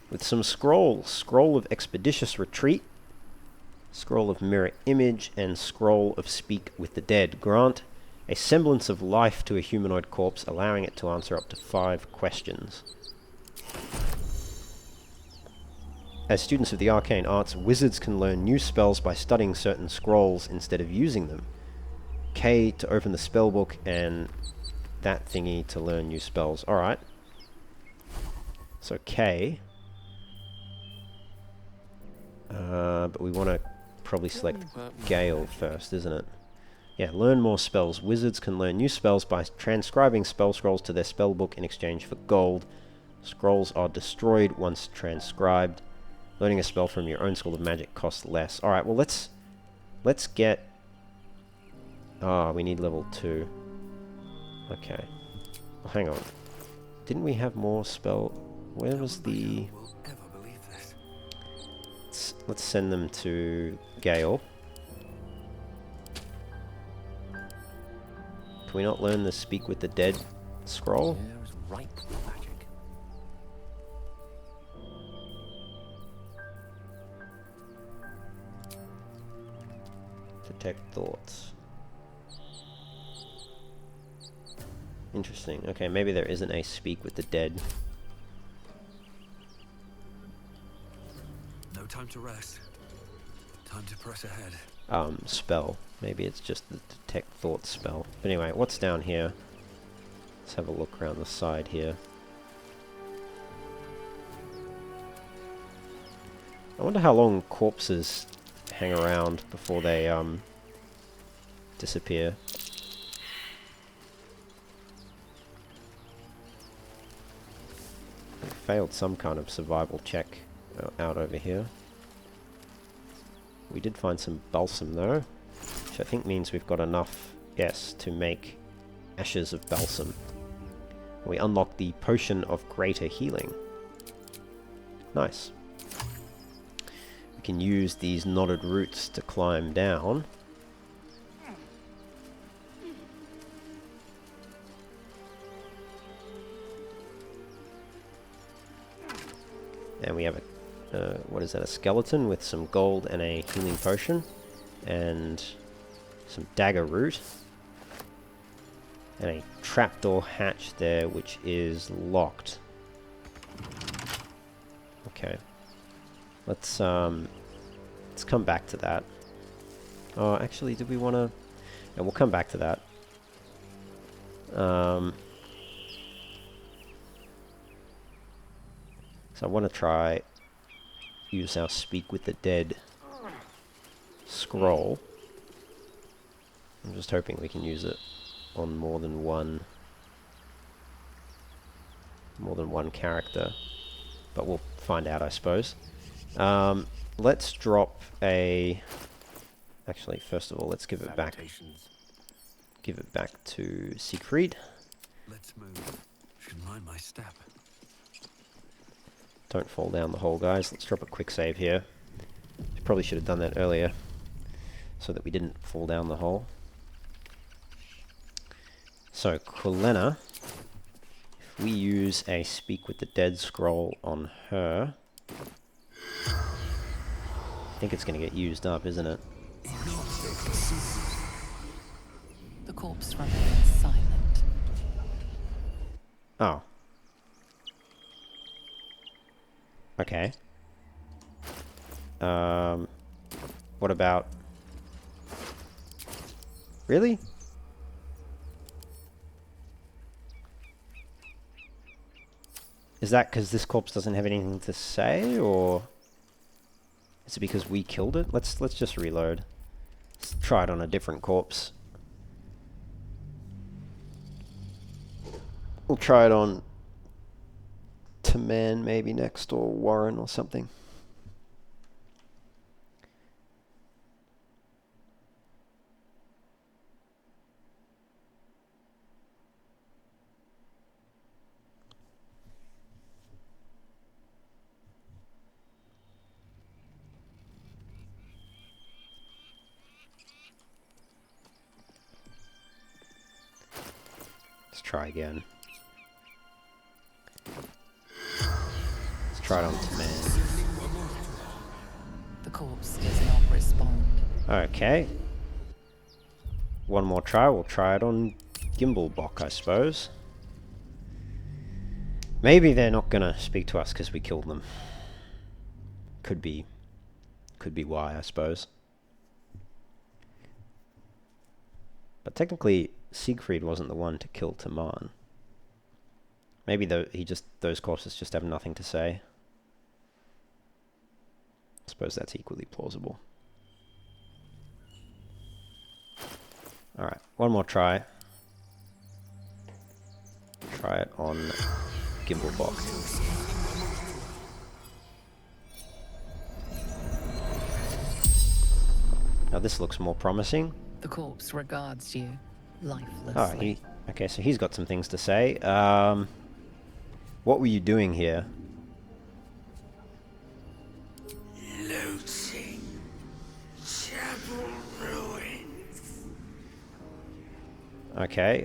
with some scrolls. Scroll of Expeditious Retreat, Scroll of Mirror Image, and Scroll of Speak with the Dead. Grant a semblance of life to a humanoid corpse, allowing it to answer up to 5 questions. As students of the arcane arts, wizards can learn new spells by studying certain scrolls instead of using them. K to open the spellbook, and that thingy to learn new spells. Alright. So K. But we want to probably select Gale first, isn't it? Yeah, learn more spells. Wizards can learn new spells by transcribing spell scrolls to their spellbook in exchange for gold. Scrolls are destroyed once transcribed. Learning a spell from your own school of magic costs less. Alright, well let's get... Ah, we need level 2. Okay. Well, hang on. Didn't we have more spell... Where was the... Let's send them to Gale. Can we not learn the Speak with the Dead scroll? Right magic. Detect thoughts. Interesting. Okay, maybe there isn't a Speak with the Dead. No time to rest. Time to press ahead. Spell. Maybe it's just the Detect Thoughts spell. But anyway, what's down here? Let's have a look around the side here. I wonder how long corpses hang around before they, disappear. I failed some kind of survival check out over here. We did find some balsam though, which I think means we've got enough, yes, to make ashes of balsam. We unlock the Potion of Greater Healing. Nice. We can use these knotted roots to climb down. And we have a what is that, a skeleton with some gold and a healing potion, and some dagger root, and a trapdoor hatch there which is locked. Okay. Let's come back to that. Oh, actually, did we want to... Yeah, we'll come back to that. So I want to try... use our Speak with the Dead scroll. I'm just hoping we can use it on more than one character, but we'll find out, I suppose. Let's drop a... Actually, first of all, let's give it back. Give it back to Siegfried. Let's move. Should mind my step. Don't fall down the hole, guys. Let's drop a quick save here. Probably should have done that earlier, so that we didn't fall down the hole. So, Quilena, if we use a Speak with the Dead scroll on her, I think it's going to get used up, isn't it? The corpse remains silent. Oh. Okay. What about... Really? Is that because this corpse doesn't have anything to say, or is it because we killed it? Let's just reload. Let's try it on a different corpse. We'll try it on Taman maybe next, or Warren or something. try again. Let's try it on command. The corpse does not respond. Okay. One more try. We'll try it on Gimblebok, I suppose. Maybe they're not gonna speak to us because we killed them. Could be why, I suppose. But technically, Siegfried wasn't the one to kill Taman. Maybe those corpses just have nothing to say. I suppose that's equally plausible. Alright, one more try. Try it on Gimblebok. Now this looks more promising. The corpse regards you lifelessly. Oh, okay, so he's got some things to say. What were you doing here? Looting chapel ruins. Okay,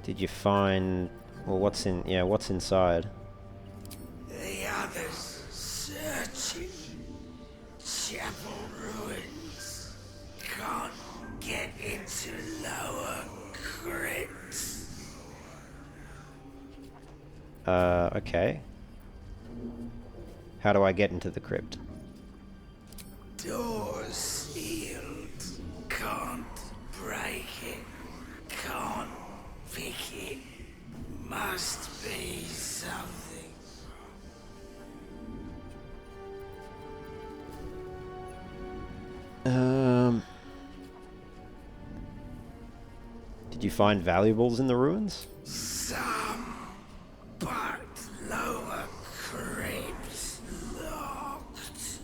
did you find... Well, what's inside? The others searching chapel ruins. Can't get into lower crypts. Okay. How do I get into the crypt? Doors sealed. Can't break it. Can't pick it. Must be something. Did you find valuables in the ruins? Some, but lower crypts locked.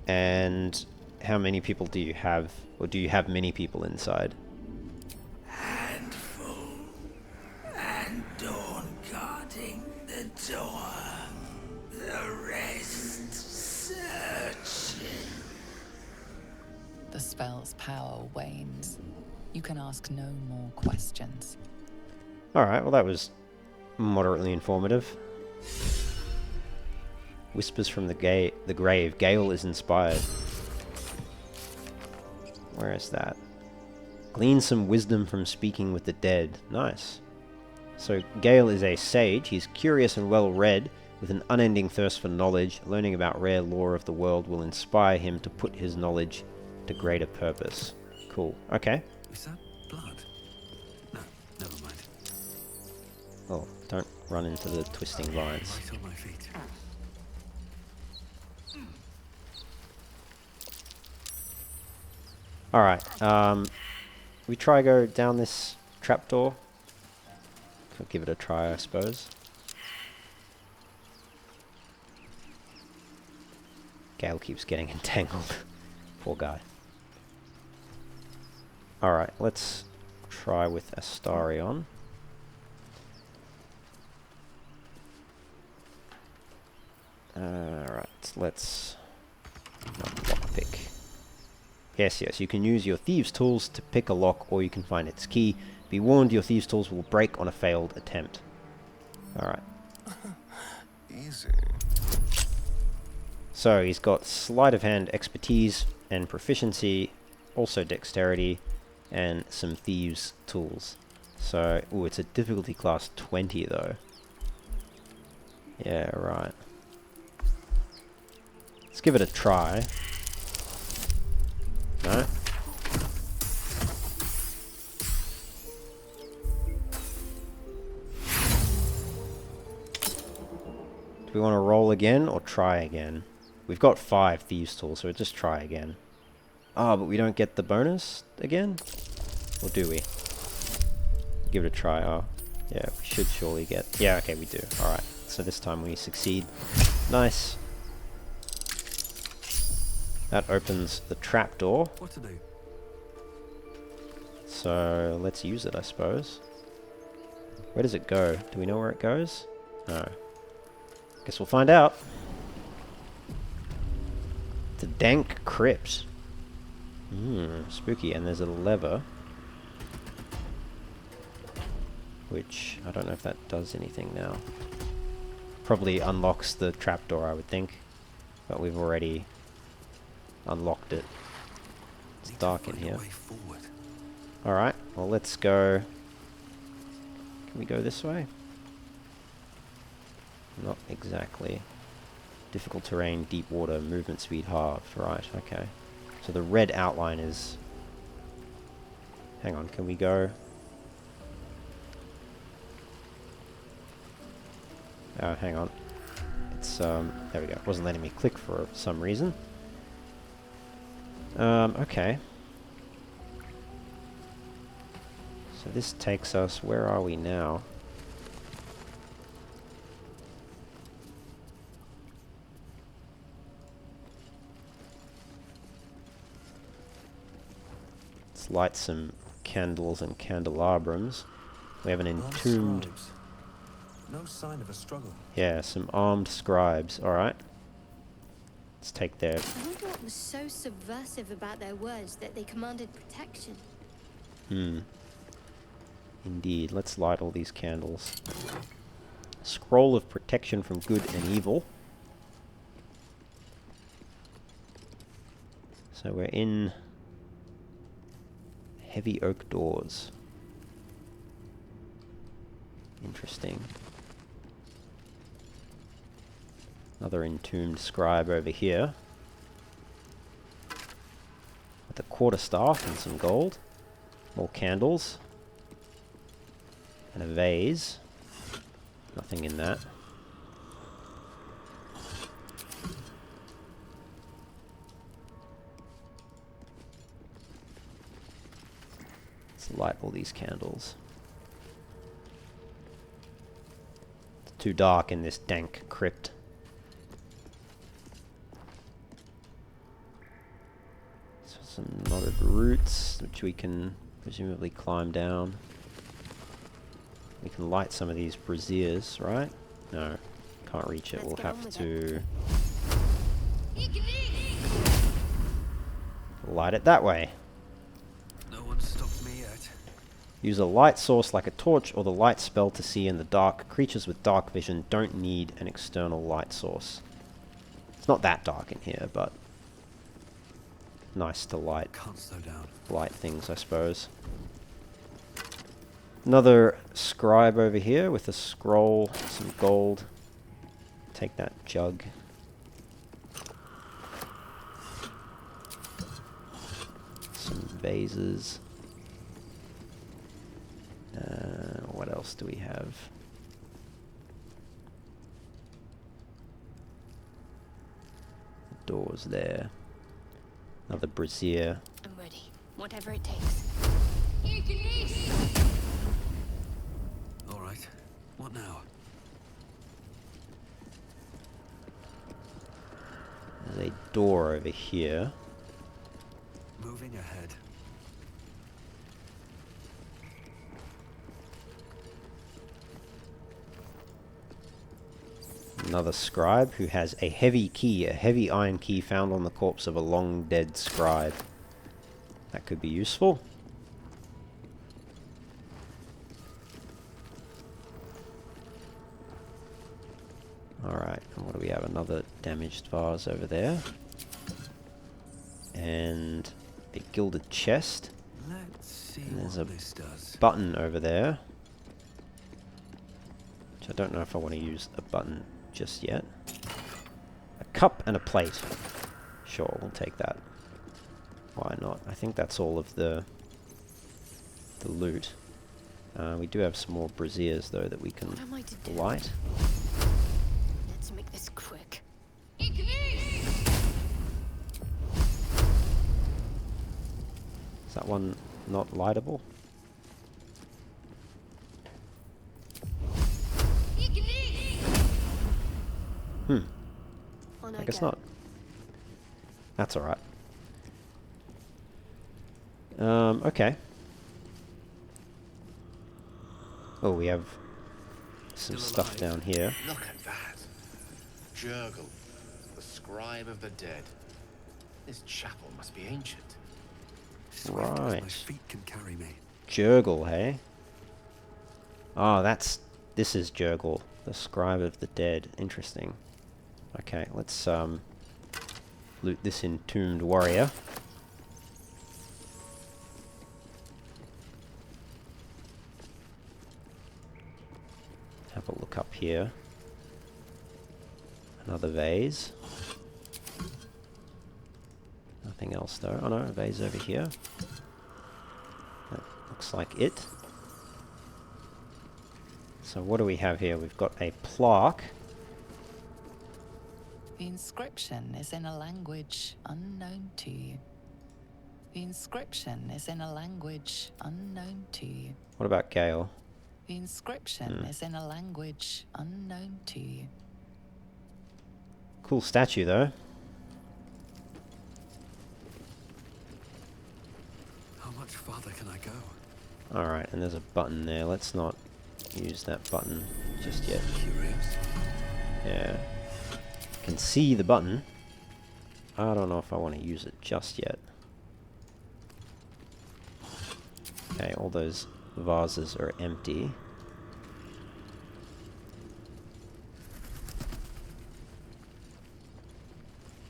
And how many people do you have? Or do you have many people inside? Handful. And Dawn guarding the door. The rest searching. The spell's power wanes. You can ask no more questions. Alright, well that was moderately informative. Whispers from the grave. Gale is inspired. Where is that? Glean some wisdom from speaking with the dead. Nice. So Gale is a sage. He's curious and well-read, with an unending thirst for knowledge. Learning about rare lore of the world will inspire him to put his knowledge to greater purpose. Cool. Okay. Is that blood? No, never mind. Oh, don't run into the twisting vines. Right on my feet. Alright, we try go down this trapdoor. Could give it a try, I suppose. Gale keeps getting entangled. Poor guy. Alright, let's try with Astarion. Alright, let's... not lockpick. Yes, you can use your thieves' tools to pick a lock, or you can find its key. Be warned, your thieves' tools will break on a failed attempt. Alright. Easy. So, he's got sleight of hand expertise and proficiency, also dexterity, and some thieves' tools. So, ooh, it's a difficulty class 20 though. Yeah, right. Let's give it a try. No? Do we want to roll again or try again? We've got 5 thieves tools, so we'll just try again. Ah, but we don't get the bonus again? Or do we? Give it a try. Oh, yeah, we should surely get... Yeah, okay, we do. Alright, so this time we succeed. Nice. That opens the trapdoor. What to do? So, let's use it, I suppose. Where does it go? Do we know where it goes? No. Guess we'll find out. The dank crypt. Spooky. And there's a lever, which I don't know if that does anything now. Probably unlocks the trapdoor, I would think, but we've already unlocked it. It's dark in here. Alright, well let's go. Can we go this way? Not exactly. Difficult terrain, deep water, movement speed halved. Right, okay. So the red outline is... Hang on, can we go... Oh, hang on. It's, there we go. It wasn't letting me click for some reason. Okay. So this takes us... Where are we now? Let's light some candles and candelabrums. We have an entombed... No sign of a struggle. Yeah, some armed scribes. Alright. Let's take their... I wonder what was so subversive about their words that they commanded protection. Indeed. Let's light all these candles. Scroll of protection from good and evil. So we're in heavy oak doors. Interesting. Another entombed scribe over here. With a quarterstaff and some gold. More candles. And a vase. Nothing in that. Let's light all these candles. It's too dark in this dank crypt. So some knotted roots, which we can presumably climb down. We can light some of these braziers, right? No, can't reach it. We'll have to light it that way. No one stopped me yet. Use a light source like a torch or the light spell to see in the dark. Creatures with dark vision don't need an external light source. It's not that dark in here, but nice to light things, I suppose. Another scribe over here with a scroll, some gold. Take that jug. Some vases. What else do we have? Doors there. Another brazier. I'm ready. Whatever it takes. All right. What now? There's a door over here. Moving ahead. Another scribe who has a heavy key, a heavy iron key found on the corpse of a long dead scribe. That could be useful. Alright, and what do we have? Another damaged vase over there. And a gilded chest. Let's see And there's what a this does. button over there. Which I don't know if I want to use a button just yet. A cup and a plate. Sure, we'll take that. Why not? I think that's all of the loot. We do have some more braziers though that we can light. Let's make this quick. Is that one not lightable? I guess not. That's alright. Okay. Oh, we have some stuff down here. Look at that. Jurgle, the scribe of the dead. This chapel must be ancient. Swift as my Right. feet can carry me. Jurgle, hey? Oh, this is Jurgle, the scribe of the dead. Interesting. Okay, let's loot this entombed warrior. Have a look up here. Another vase. Nothing else though. Oh no, a vase over here. That looks like it. So what do we have here? We've got a plaque. The inscription is in a language unknown to you. The inscription is in a language unknown to you. What about Gale? The inscription is in a language unknown to you. Cool statue though. How much farther can I go? Alright, and there's a button there. Let's not use that button just yet. Curious. Yeah. Can see the button. I don't know if I want to use it just yet. Okay, all those vases are empty.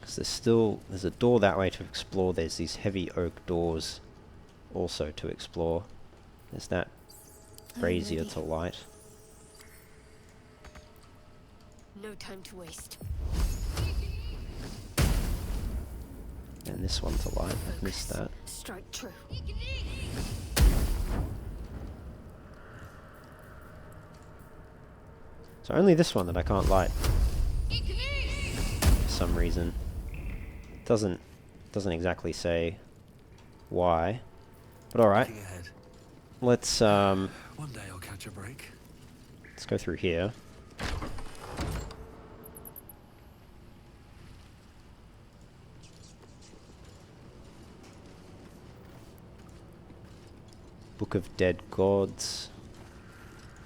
Because there's a door that way to explore. There's these heavy oak doors also to explore. There's that brazier to light. No time to waste. And this one to light. I've missed that. Strike true. So only this one that I can't light. For some reason. Doesn't exactly say why. But alright. Looking ahead. Let's One day I'll catch a break. let's go through here. Book of Dead Gods.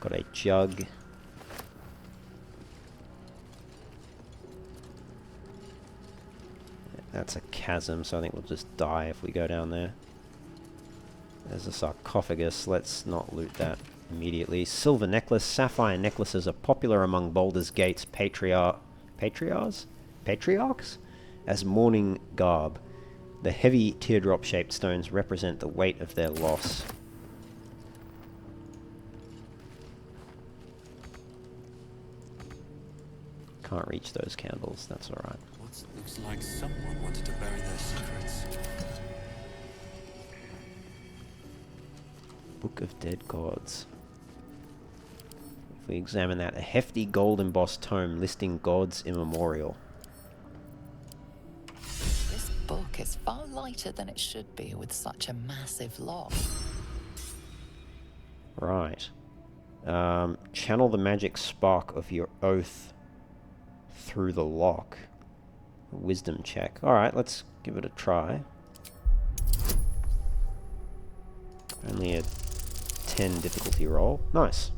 Got a jug. That's a chasm, so I think we'll just die if we go down there. There's a sarcophagus. Let's not loot that immediately. Silver necklace. Sapphire necklaces are popular among Baldur's Gate's patriarchs as mourning garb. The heavy teardrop-shaped stones represent the weight of their loss. Can't reach those candles, that's alright. What looks like someone wanted to bury their secrets. Book of Dead Gods. If we examine that, a hefty gold embossed tome listing gods immemorial. This book is far lighter than it should be with such a massive lock. Right. Channel the magic spark of your oath through the lock. A wisdom check. Alright, let's give it a try. Only a 10 difficulty roll. Nice.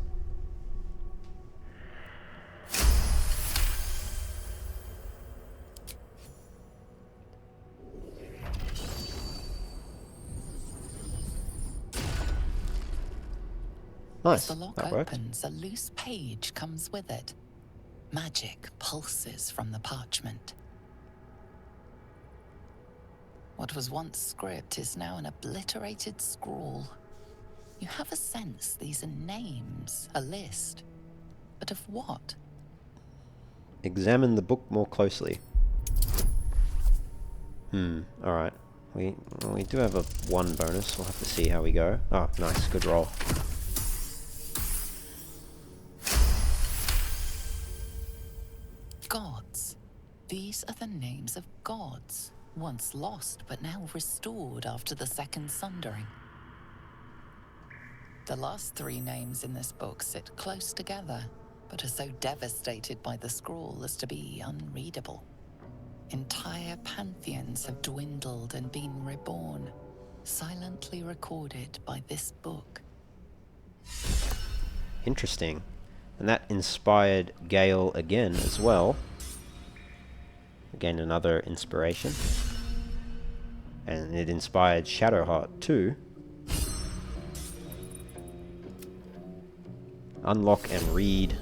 Nice. As the lock That worked. opens, a loose page comes with it. Magic pulses from the parchment. What was once script is now an obliterated scrawl. You have a sense these are names, a list. But of what? Examine the book more closely. Alright. We do have a 1 bonus. We'll have to see how we go. Oh, nice. Good roll. Gods. These are the names of gods, once lost but now restored after the Second Sundering. The last 3 names in this book sit close together, but are so devastated by the scrawl as to be unreadable. Entire pantheons have dwindled and been reborn, silently recorded by this book. Interesting. And that inspired Gale again as well. Again, another inspiration. And it inspired Shadowheart too. Unlock and read.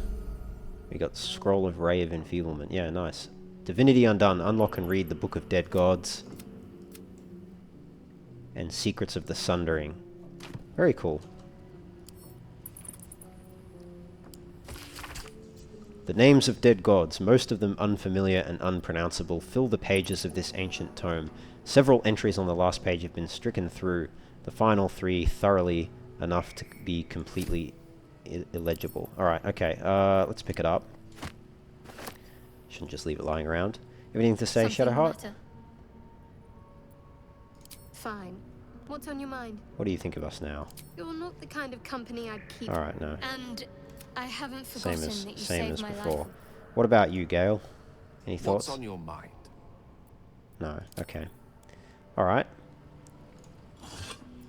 We got Scroll of Ray of Enfeeblement. Yeah, nice. Divinity Undone. Unlock and read the Book of Dead Gods. And Secrets of the Sundering. Very cool. The names of dead gods, most of them unfamiliar and unpronounceable, fill the pages of this ancient tome. Several entries on the last page have been stricken through, the final 3 thoroughly enough to be completely illegible. Alright, okay, let's pick it up. Shouldn't just leave it lying around. You have anything to say, Shadowheart? Fine. What's on your mind? What do you think of us now? You're not the kind of company I'd keep. Alright, no. And I haven't forgotten that you Same saved as my before. life. What about you, Gale? Any thoughts? What's on your mind? No, okay. Alright.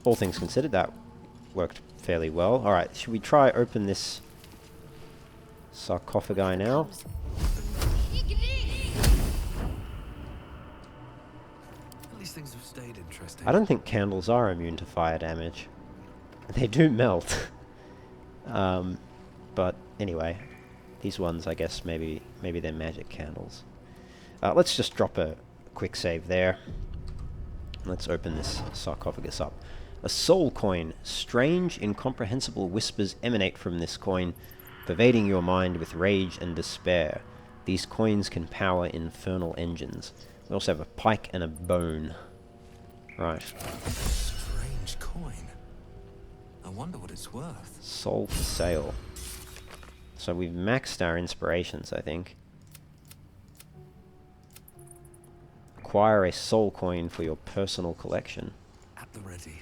All things considered, that worked fairly well. Alright, should we try open this sarcophagi now? These things have stayed interesting. I don't think candles are immune to fire damage. They do melt. But anyway, these ones, I guess, maybe they're magic candles. Let's just drop a quick save there. Let's open this sarcophagus up. A soul coin. Strange, incomprehensible whispers emanate from this coin, pervading your mind with rage and despair. These coins can power infernal engines. We also have a pike and a bone. Right. Strange coin. I wonder what it's worth. Soul for sale. So we've maxed our inspirations, I think. Acquire a soul coin for your personal collection. At the ready.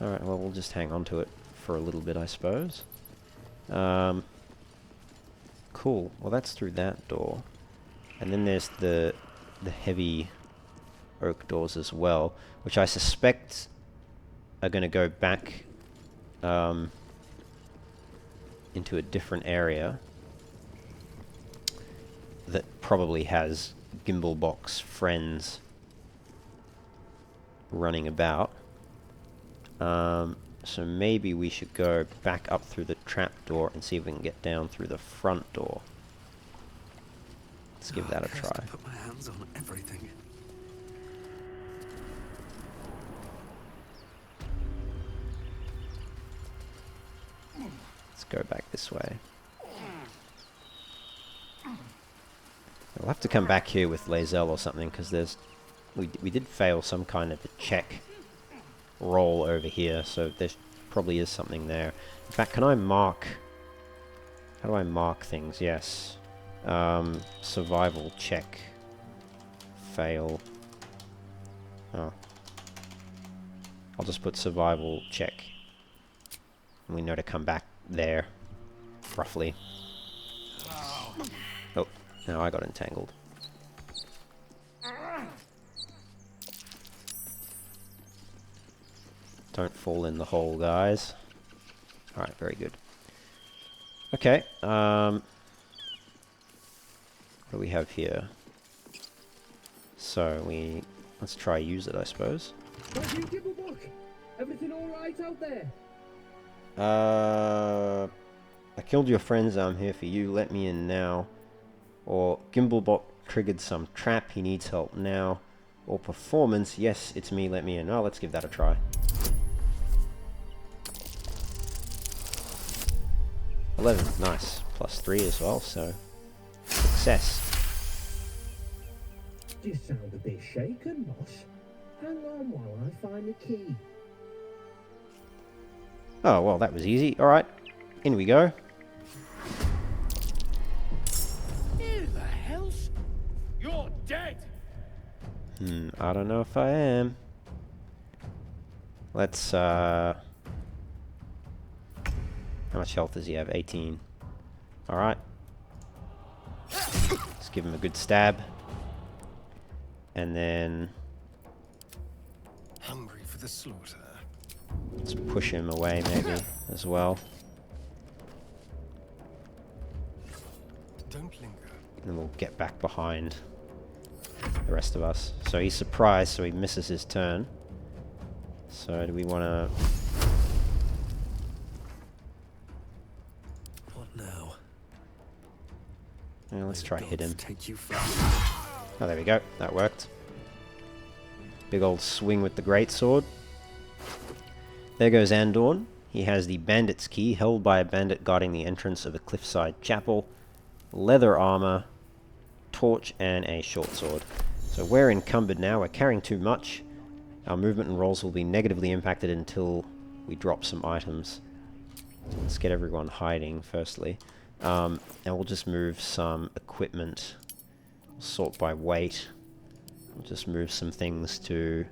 Alright, well, we'll just hang on to it for a little bit, I suppose. Cool. Well, that's through that door. And then there's the heavy oak doors as well, which I suspect are going to go back into a different area that probably has Gimblebox friends running about. So maybe we should go back up through the trapdoor and see if we can get down through the front door. Let's give that a try. Put my hands on everything. Let's go back this way. We'll have to come back here with Lae'zel or something, because we did fail some kind of a check roll over here, so there probably is something there. In fact, can I mark... How do I mark things? Yes. Survival check. Fail. Oh. I'll just put survival check. And we know to come back there. Roughly. Oh, now I got entangled. Don't fall in the hole, guys. Alright, very good. Okay, what do we have here? So, let's try use it, I suppose. Everything alright out there? I killed your friends, I'm here for you, let me in now. Or, Gimblebot triggered some trap, he needs help now. Or, performance, yes, it's me, let me in. Oh, let's give that a try. $11, nice. +3 as well, so success. You sound a bit shaken, Moss. Hang on while I find the key. Oh, well, that was easy. Alright, in we go. Who the hell's... You're dead! I don't know if I am. Let's, How much health does he have? 18. Alright. Let's give him a good stab. And then... Hungry for the slaughter. Let's push him away, maybe, as well. Don't linger. And then we'll get back behind the rest of us. So he's surprised, so he misses his turn. So do we want to... What now? Yeah, let's try hit him. Take you first. Oh, there we go. That worked. Big old swing with the greatsword. There goes Andorn. He has the bandit's key, held by a bandit guarding the entrance of a cliffside chapel, leather armor, torch, and a short sword. So we're encumbered now. We're carrying too much. Our movement and rolls will be negatively impacted until we drop some items. Let's get everyone hiding, firstly. And we'll just move some equipment. Sort by weight. We'll just move some things to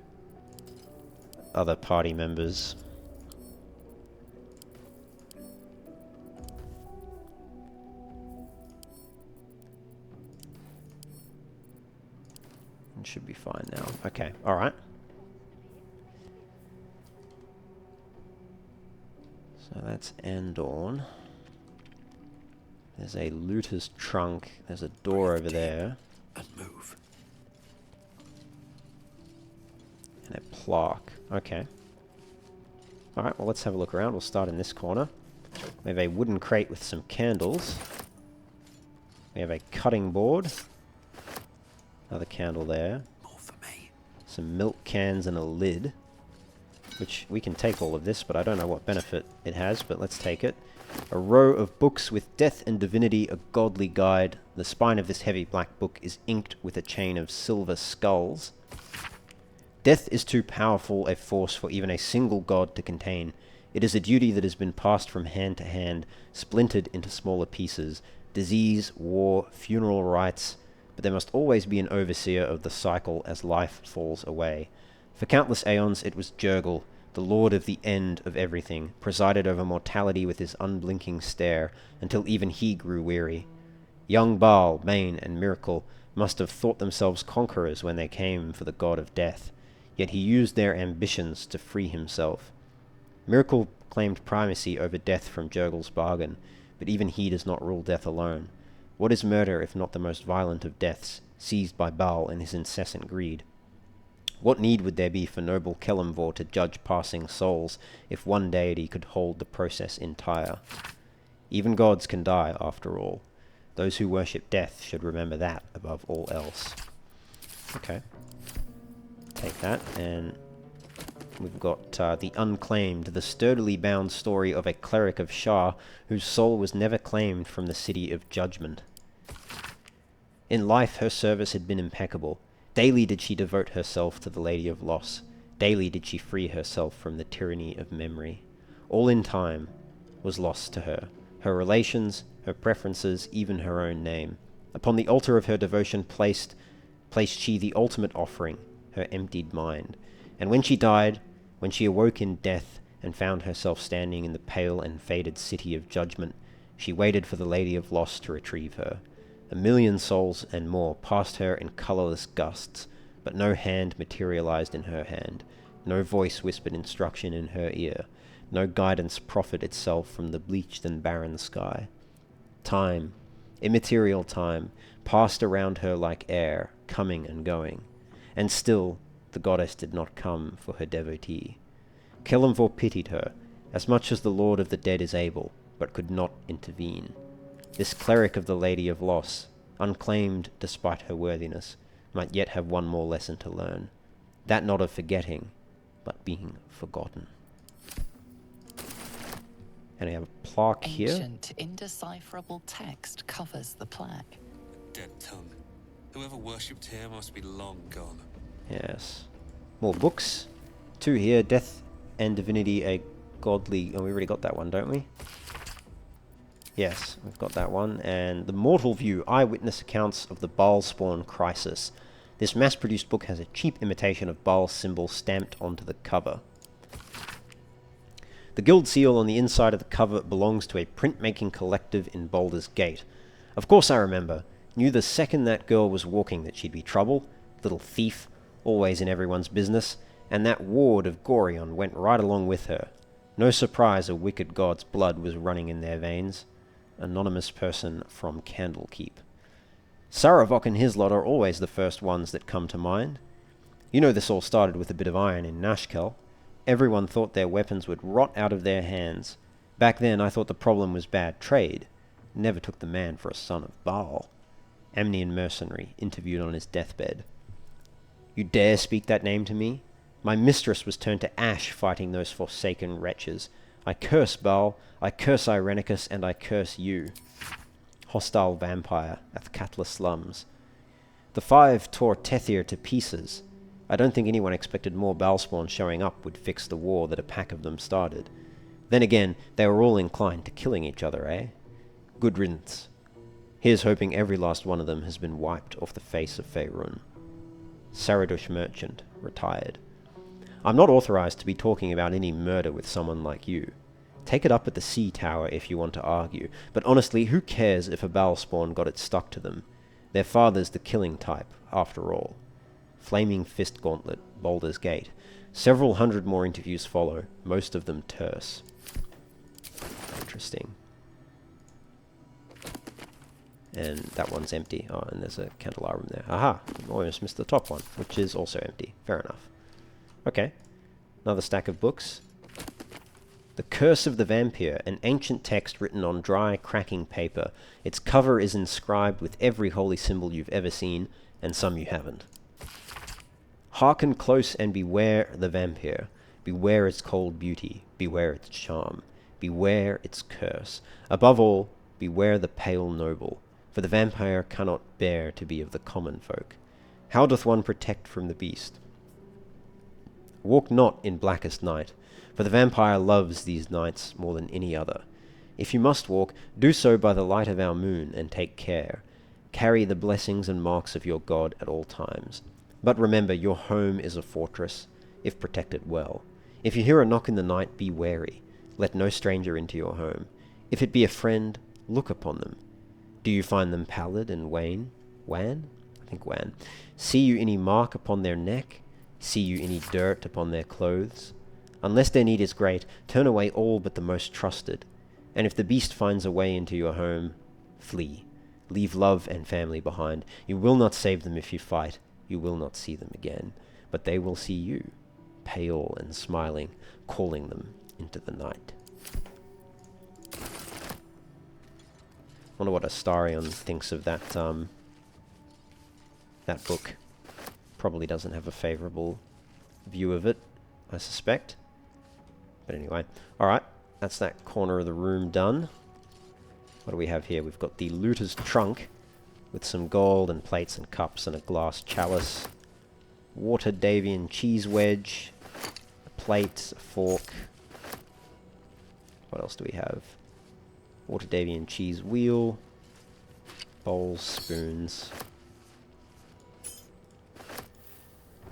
other party members. It should be fine now. Okay, alright. So that's Andorn. There's a looter's trunk. There's a door over there. And move. And a plaque. Okay. Alright, well let's have a look around. We'll start in this corner. We have a wooden crate with some candles. We have a cutting board. Another candle there. More for me. Some milk cans and a lid. Which, we can take all of this, but I don't know what benefit it has, but let's take it. A row of books with Death and Divinity, a godly guide. The spine of this heavy black book is inked with a chain of silver skulls. Death is too powerful a force for even a single god to contain. It is a duty that has been passed from hand to hand, splintered into smaller pieces. Disease, war, funeral rites, but there must always be an overseer of the cycle as life falls away. For countless aeons it was Jurgle, the lord of the end of everything, presided over mortality with his unblinking stare, until even he grew weary. Young Baal, Bane, and Miracle must have thought themselves conquerors when they came for the god of death, yet he used their ambitions to free himself. Miracle claimed primacy over death from Jurgle's bargain, but even he does not rule death alone. What is murder if not the most violent of deaths, seized by Baal in his incessant greed? What need would there be for noble Kelemvor to judge passing souls, if one deity could hold the process entire? Even gods can die, after all. Those who worship death should remember that above all else. Okay. Take that, and we've got The Unclaimed, the sturdily bound story of a cleric of Shah whose soul was never claimed from the city of judgment. In life her service had been impeccable. Daily did she devote herself to the Lady of Loss. Daily did she free herself from the tyranny of memory. All in time was lost to her. Her relations, her preferences, even her own name. Upon the altar of her devotion placed she the ultimate offering, her emptied mind. And when she died, when she awoke in death and found herself standing in the pale and faded city of judgment, she waited for the Lady of Loss to retrieve her. 1,000,000 souls and more passed her in colourless gusts, but no hand materialized in her hand, no voice whispered instruction in her ear, no guidance proffered itself from the bleached and barren sky. Time, immaterial time, passed around her like air, coming and going, and still the goddess did not come for her devotee. Kelemvor pitied her, as much as the Lord of the Dead is able, but could not intervene. This cleric of the Lady of Loss, unclaimed despite her worthiness, might yet have one more lesson to learn. That not of forgetting, but being forgotten. And I have a plaque here. Ancient, indecipherable text covers the plaque. Dead tongue. Whoever worshipped here must be long gone. Yes. More books. 2 here. Death and Divinity, a godly... Oh, we already got that one, don't we? Yes, we've got that one. And The Mortal View, Eyewitness Accounts of the Baal Spawn Crisis. This mass-produced book has a cheap imitation of Baal's symbol stamped onto the cover. The guild seal on the inside of the cover belongs to a printmaking collective in Baldur's Gate. Of course I remember. Knew the second that girl was walking that she'd be trouble. Little thief, always in everyone's business. And that ward of Gorion went right along with her. No surprise a wicked god's blood was running in their veins. Anonymous person from Candlekeep. Saravok and his lot are always the first ones that come to mind. You know this all started with a bit of iron in Nashkel. Everyone thought their weapons would rot out of their hands. Back then I thought the problem was bad trade. Never took the man for a son of Baal. Amnian mercenary, interviewed on his deathbed. You dare speak that name to me? My mistress was turned to ash fighting those forsaken wretches. I curse Baal, I curse Irenicus, and I curse you. Hostile vampire, Athkatla slums. The five tore Tethir to pieces. I don't think anyone expected more Balspawn showing up would fix the war that a pack of them started. Then again, they were all inclined to killing each other, eh? Good riddance. Here's hoping every last one of them has been wiped off the face of Faerun. Saradush Merchant, retired. I'm not authorized to be talking about any murder with someone like you. Take it up at the Sea Tower if you want to argue, but honestly, who cares if a Balspawn got it stuck to them? Their father's the killing type, after all. Flaming Fist Gauntlet, Baldur's Gate. Several hundred more interviews follow, most of them terse. Interesting. And that one's empty. Oh, and there's a candelabrum there. Aha! Almost missed the top one, which is also empty. Fair enough. Okay. Another stack of books. The Curse of the Vampire, an ancient text written on dry, cracking paper. Its cover is inscribed with every holy symbol you've ever seen, and some you haven't. Hearken close and beware the vampire. Beware its cold beauty. Beware its charm. Beware its curse. Above all, beware the pale noble, for the vampire cannot bear to be of the common folk. How doth one protect from the beast? Walk not in blackest night, for the vampire loves these nights more than any other. If you must walk, do so by the light of our moon, and take care. Carry the blessings and marks of your god at all times. But remember, your home is a fortress, if protected well. If you hear a knock in the night, be wary. Let no stranger into your home. If it be a friend, look upon them. Do you find them pallid and wan? I think wan. See you any mark upon their neck? See you any dirt upon their clothes? Unless their need is great, turn away all but the most trusted. And if the beast finds a way into your home, flee. Leave love and family behind. You will not save them if you fight. You will not see them again. But they will see you, pale and smiling, calling them into the night. Wonder what Astarion thinks of that, that book. Probably doesn't have a favourable view of it, I suspect. But anyway, alright, that's that corner of the room done. What do we have here? We've got the looter's trunk, with some gold and plates and cups and a glass chalice. Water Davian cheese wedge, a plate, a fork. What else do we have? Water Davian cheese wheel, bowls, spoons.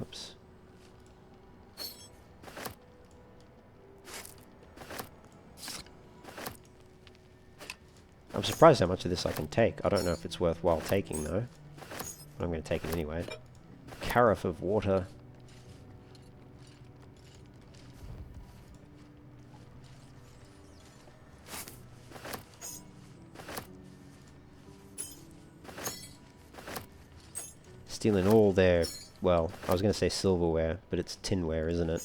Oops. I'm surprised how much of this I can take. I don't know if it's worthwhile taking though. But I'm going to take it anyway. Carafe of water. Stealing all their, well, I was going to say silverware, but it's tinware, isn't it?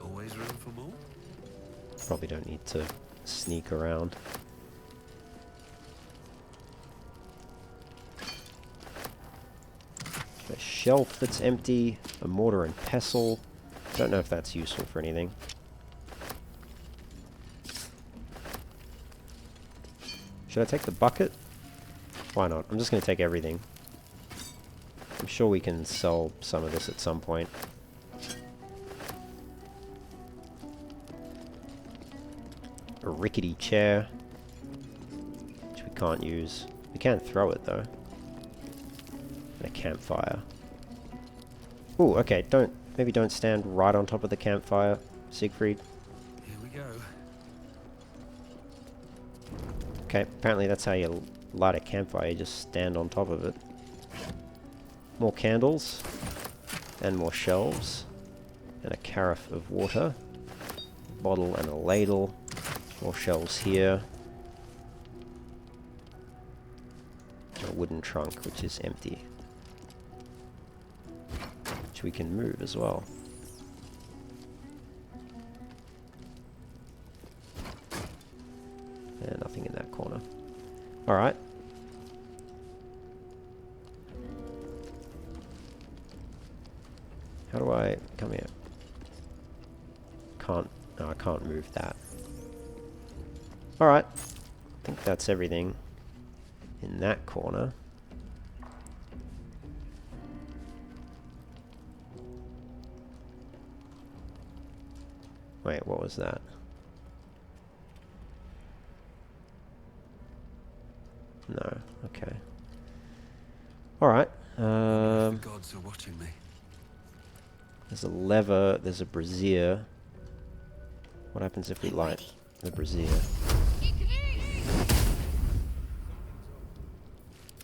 Always room for more? Probably don't need to sneak around. A shelf that's empty, a mortar and pestle. Don't know if that's useful for anything. Should I take the bucket? Why not? I'm just going to take everything. I'm sure we can sell some of this at some point. A rickety chair, which we can't use. We can throw it though. And a campfire. Ooh, okay, maybe don't stand right on top of the campfire, Siegfried. Here we go. Okay, apparently that's how you light a campfire, you just stand on top of it. more candles. And more shelves. And a carafe of water. Bottle and a ladle. More shelves here. A wooden trunk, which is empty. Which we can move as well. And nothing in that corner. Alright. How do I come here? Can't. No, I can't move that. Alright. I think that's everything in that corner. Wait, what was that? No, okay. Alright. The gods are watching me. There's a lever, there's a brazier. What happens if we light the brazier?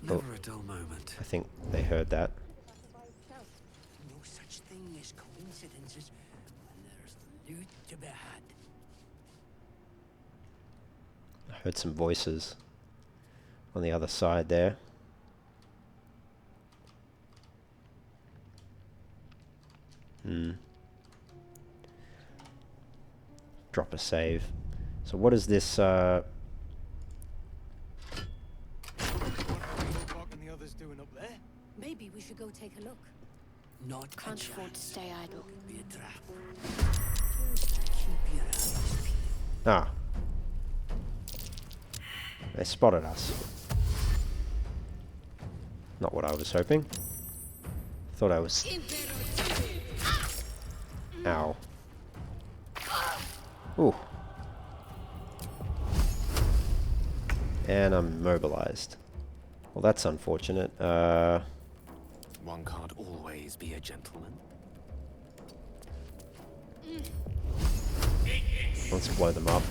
Never a dull moment. I think they heard that. No such thing as coincidences when there's loot to be had. I heard some voices on the other side there. Drop a save. So what is this, What are the others doing up there? Maybe we should go take a look. Not Can't afford to stay idle. be a trap. Keep your eyes peeled. Ah. They spotted us. Not what I was hoping. Thought I was... Ow. Ooh. And I'm mobilized. Well, that's unfortunate. One can't always be a gentleman. Let's blow them up.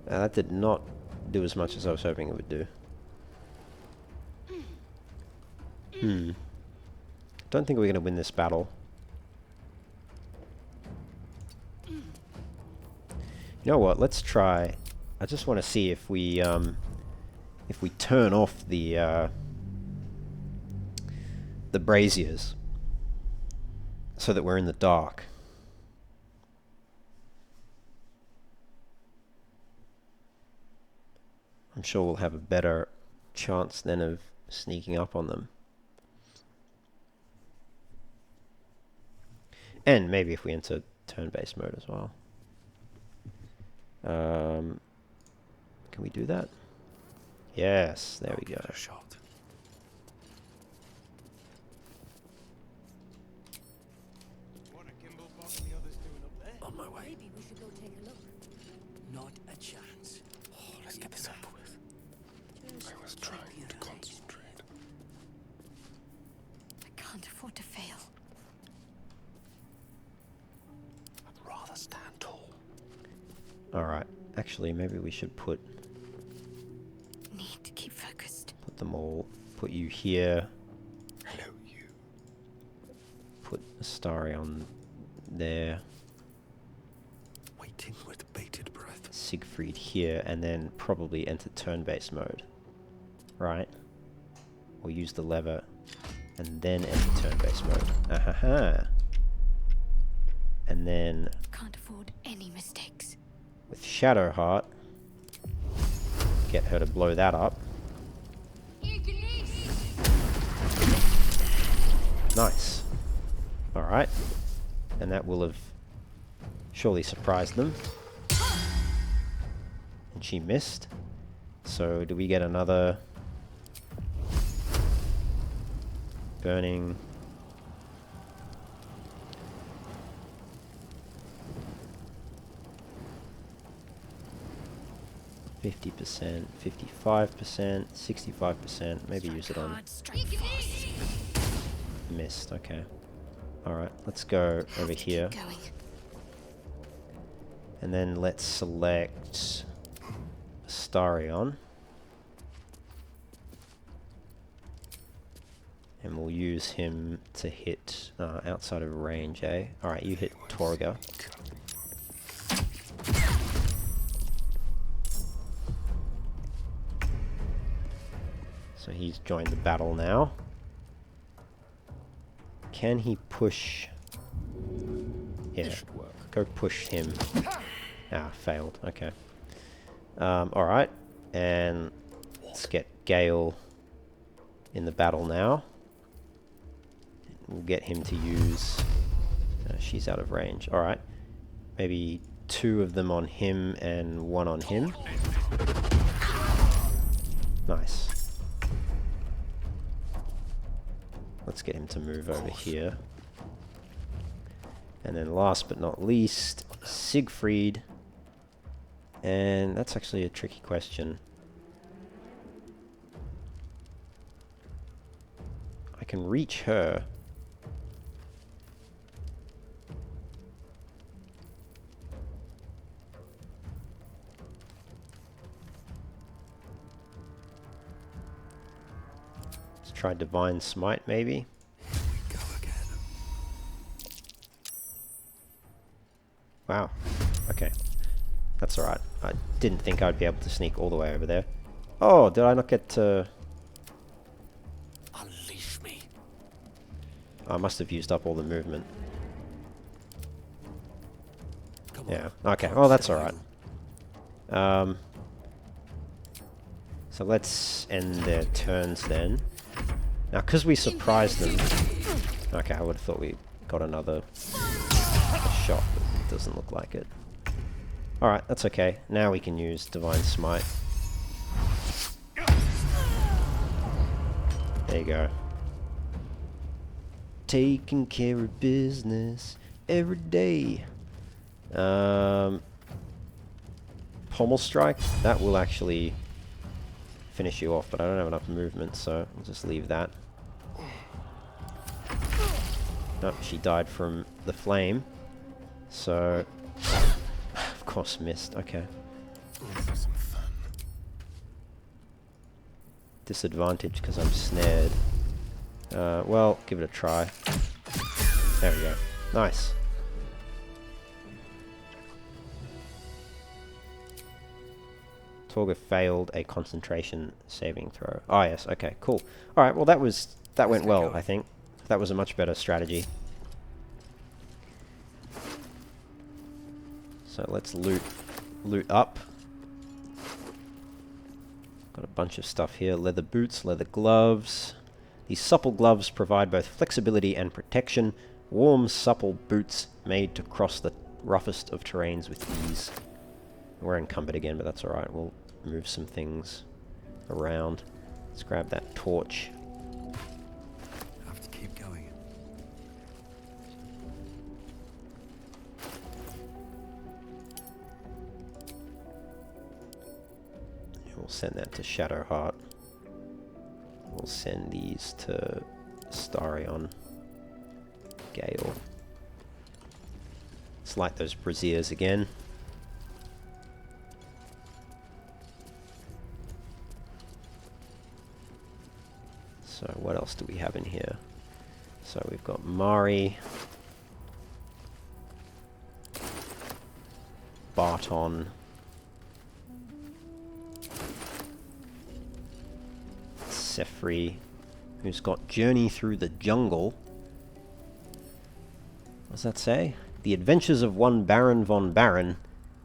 That did not do as much as I was hoping it would do. Don't think we're going to win this battle. You know what? Let's try. I just want to see if we turn off the braziers so that we're in the dark. I'm sure we'll have a better chance then of sneaking up on them. And maybe if we enter turn-based mode as well. Can we do that? Yes, there we go. A shot. What are Kimblebot and the others doing up there? On my way. Maybe we should go take a look. Not a chance. Oh, let's get this over with. I was trying to concentrate. I can't afford to fail. I'd rather stand tall. Alright, actually maybe we should put Need to keep focused. them all, put you here, Hello, you. put Astarion there, Waiting with bated breath. Siegfried here, and then probably enter turn-based mode. Right? Or use the lever, and then enter turn-based mode. Ahaha! And then, Can't afford any mistakes. with Shadowheart, get her to blow that up. Nice. Alright. And that will have surely surprised them. And she missed. So do we get another burning? %, 55%, 65%. Maybe use it on. Missed. Okay. All right. Let's go over here, Going. and then let's select Astarion. And we'll use him to hit outside of range, eh? Alright, you hit Torga. So he's joined the battle now. Can he push? Yeah, go push him. Ah, failed. Okay. Alright, and let's get Gale in the battle now. We'll get him to use... she's out of range. Alright. Maybe 2 of them on him and 1 on him. Nice. Let's get him to move over here. And then last but not least, Siegfried. And that's actually a tricky question. I can reach her. Let's try Divine Smite, maybe. Go again. Wow. Okay. That's alright. I didn't think I'd be able to sneak all the way over there. Oh, did I not get to... Unleash me. I must have used up all the movement. Come Yeah. on. Okay. Oh, that's alright. So let's end their turns then. Now, because we surprised them... Okay, I would have thought we got another shot, but it doesn't look like it. Alright, that's okay. Now we can use Divine Smite. There you go. Taking care of business every day. Pommel Strike, that will actually finish you off, but I don't have enough movement, so I'll just leave that. Nope, she died from the flame. So, of course missed, okay. Disadvantage because I'm snared. Well, give it a try. There we go. Nice. Torga failed a concentration saving throw. Oh yes, okay, cool. Alright, well that went well, I think. That was a much better strategy. So let's loot up. Got a bunch of stuff here. Leather boots, leather gloves. These supple gloves provide both flexibility and protection. Warm, supple boots made to cross the roughest of terrains with ease. We're encumbered again, but that's alright. We'll move some things around. Let's grab that torch. I have to keep going. We'll send that to Shadowheart. We'll send these to Starion. Gale. Let's light those braziers again. So what else do we have in here? So we've got Mari. Barton. Sefri, who's got Journey Through the Jungle. What does that say? The adventures of one Baron von Baron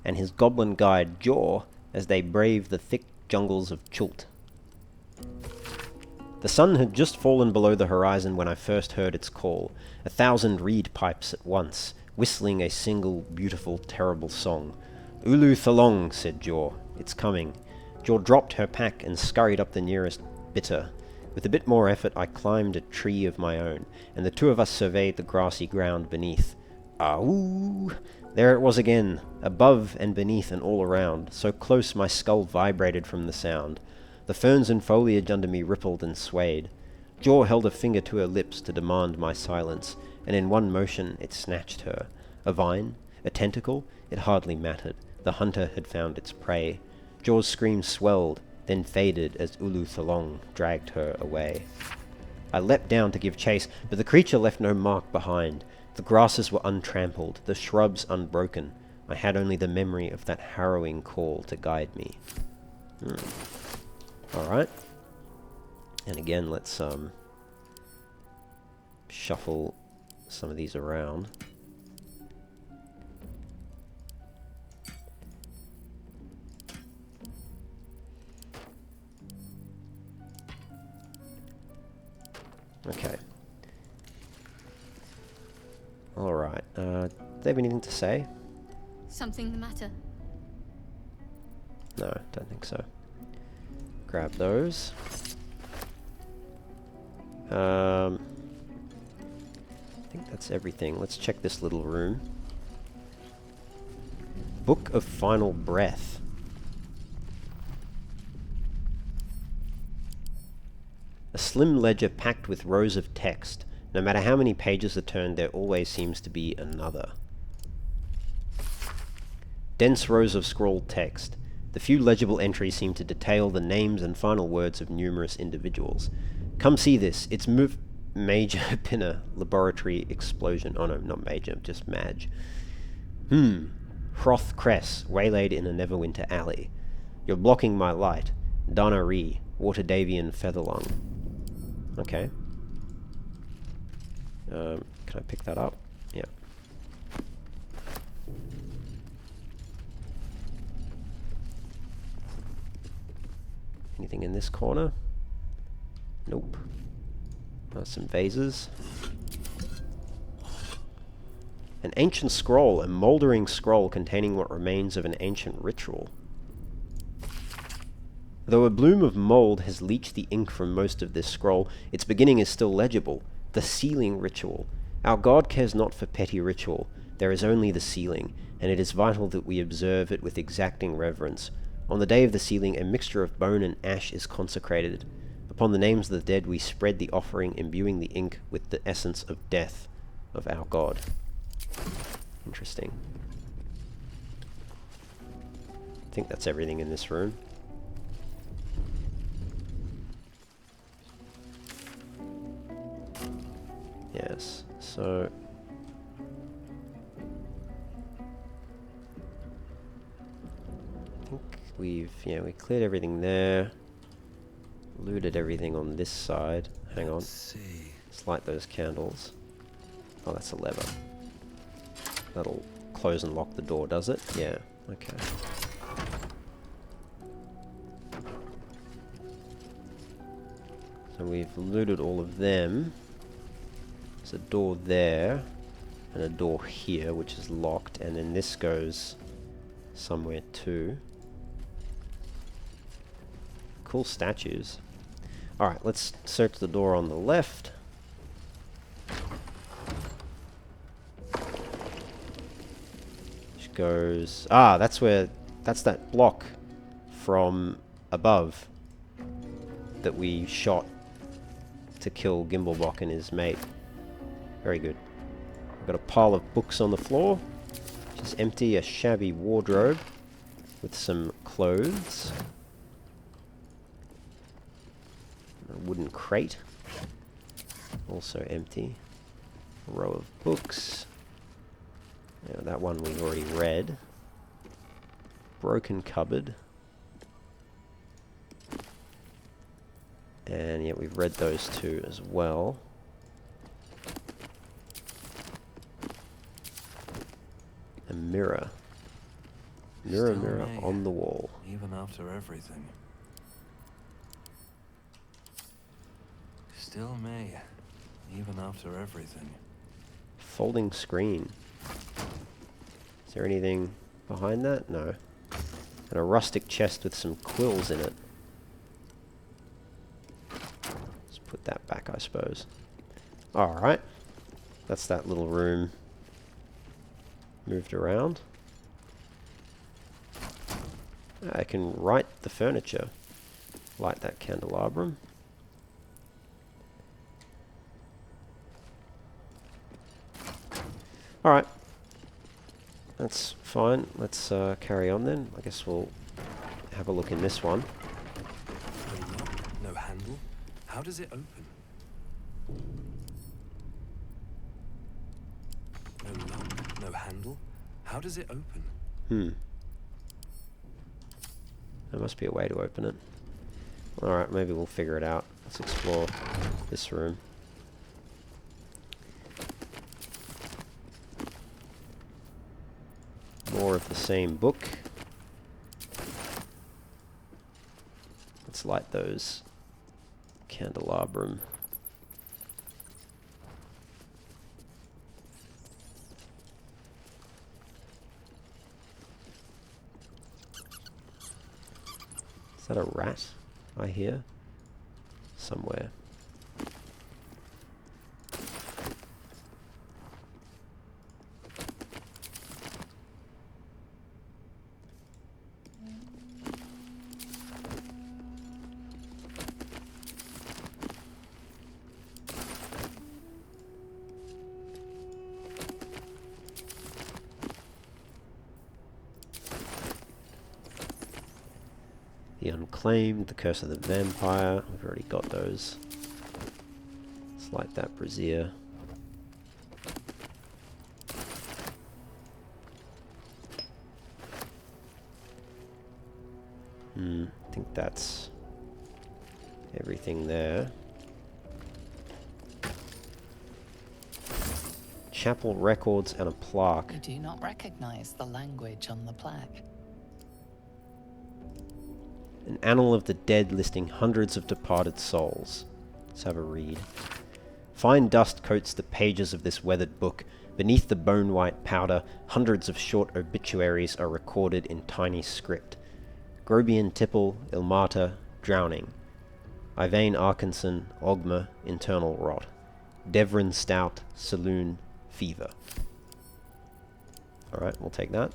and his goblin guide Jor as they brave the thick jungles of Chult. The sun had just fallen below the horizon when I first heard its call, 1,000 reed pipes at once, whistling a single beautiful, terrible song. Ulu Thalong, said Jor. It's coming. Jor dropped her pack and scurried up the nearest bitter. With a bit more effort, I climbed a tree of my own, and the two of us surveyed the grassy ground beneath. Ah-ooh! There it was again, above and beneath and all around, so close my skull vibrated from the sound. The ferns and foliage under me rippled and swayed. Jor held a finger to her lips to demand my silence, and in one motion it snatched her. A vine? A tentacle? It hardly mattered. The hunter had found its prey. Jor's scream swelled, then faded as Ulu Thalong dragged her away. I leapt down to give chase, but the creature left no mark behind. The grasses were untrampled, the shrubs unbroken. I had only the memory of that harrowing call to guide me. Alright. And again, let's shuffle some of these around. Okay. Alright. Do they have anything to say? Something the matter? No, don't think so. Grab those. I think that's everything. Let's check this little room. Book of Final Breath. A slim ledger packed with rows of text. No matter how many pages are turned, there always seems to be another. Dense rows of scrawled text. The few legible entries seem to detail the names and final words of numerous individuals. Come see this. It's Major Pinner Laboratory Explosion. Oh no, not Major, just Madge. Hroth Cress, waylaid in a Neverwinter alley. You're blocking my light. Dana Ree, Waterdavian Featherlung. Okay. Can I pick that up? Yeah. Anything in this corner? Nope. Some vases. An ancient scroll, a mouldering scroll containing what remains of an ancient ritual. Though a bloom of mould has leached the ink from most of this scroll, its beginning is still legible. The sealing ritual. Our God cares not for petty ritual. There is only the sealing, and it is vital that we observe it with exacting reverence. On the day of the sealing, a mixture of bone and ash is consecrated. Upon the names of the dead, we spread the offering, imbuing the ink with the essence of death of our God. Interesting. I think that's everything in this room. Yes, so... I think we cleared everything there. Looted everything on this side. Hang on. Let's light those candles. Oh, that's a lever. That'll close and lock the door, does it? Yeah, okay. So we've looted all of them. There's a door there, and a door here, which is locked, and then this goes somewhere too. Cool statues. Alright, let's search the door on the left. Which goes... Ah, that's where... That's that block from above that we shot to kill Gimblebok and his mate. Very good. We've got a pile of books on the floor, which is empty, a shabby wardrobe with some clothes. A wooden crate, also empty. A row of books. Yeah, that one we've already read. Broken cupboard. And yeah, we've read those two as well. A mirror. Mirror, Still mirror me, on the wall. Even after everything. Still me, even after everything. Folding screen. Is there anything behind that? No. And a rustic chest with some quills in it. Let's put that back, I suppose. Alright. That's that little room moved around. I can light the furniture. Light that candelabrum. Alright. That's fine. Let's carry on then. I guess we'll have a look in this one. No handle? How does it open? No lock, no handle. How does it open? There must be a way to open it. Alright, maybe we'll figure it out. Let's explore this room. More of the same book. Let's light those candelabrum. Is that a rat I hear? Somewhere. The Unclaimed, the Curse of the Vampire. We've already got those. Let's light that brazier. I think that's everything there. Chapel records and a plaque. You do not recognize the language on the plaque. An annal of the dead listing hundreds of departed souls. Let's have a read. Fine dust coats the pages of this weathered book. Beneath the bone-white powder, hundreds of short obituaries are recorded in tiny script. Grobian Tipple, Ilmata, drowning. Ivane Arkinson, Ogma, internal rot. Devrin Stout, saloon, fever. Alright, we'll take that.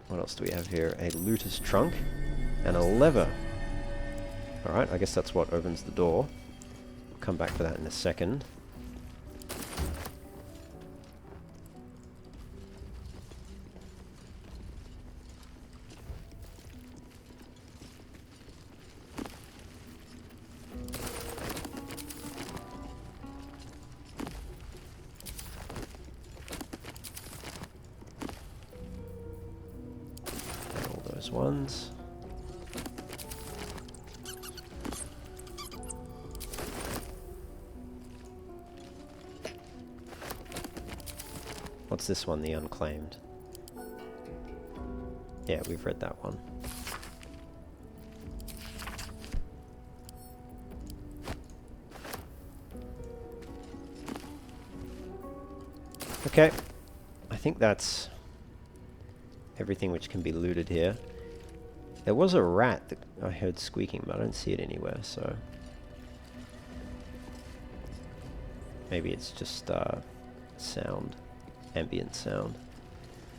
What else do we have here? A looter's trunk and a lever. Alright, I guess that's what opens the door. I'll come back to that in a second. Ones. What's this one, the Unclaimed? Yeah, we've read that one. Okay, I think that's everything which can be looted here. There was a rat that I heard squeaking, but I don't see it anywhere, so... maybe it's just sound. Ambient sound.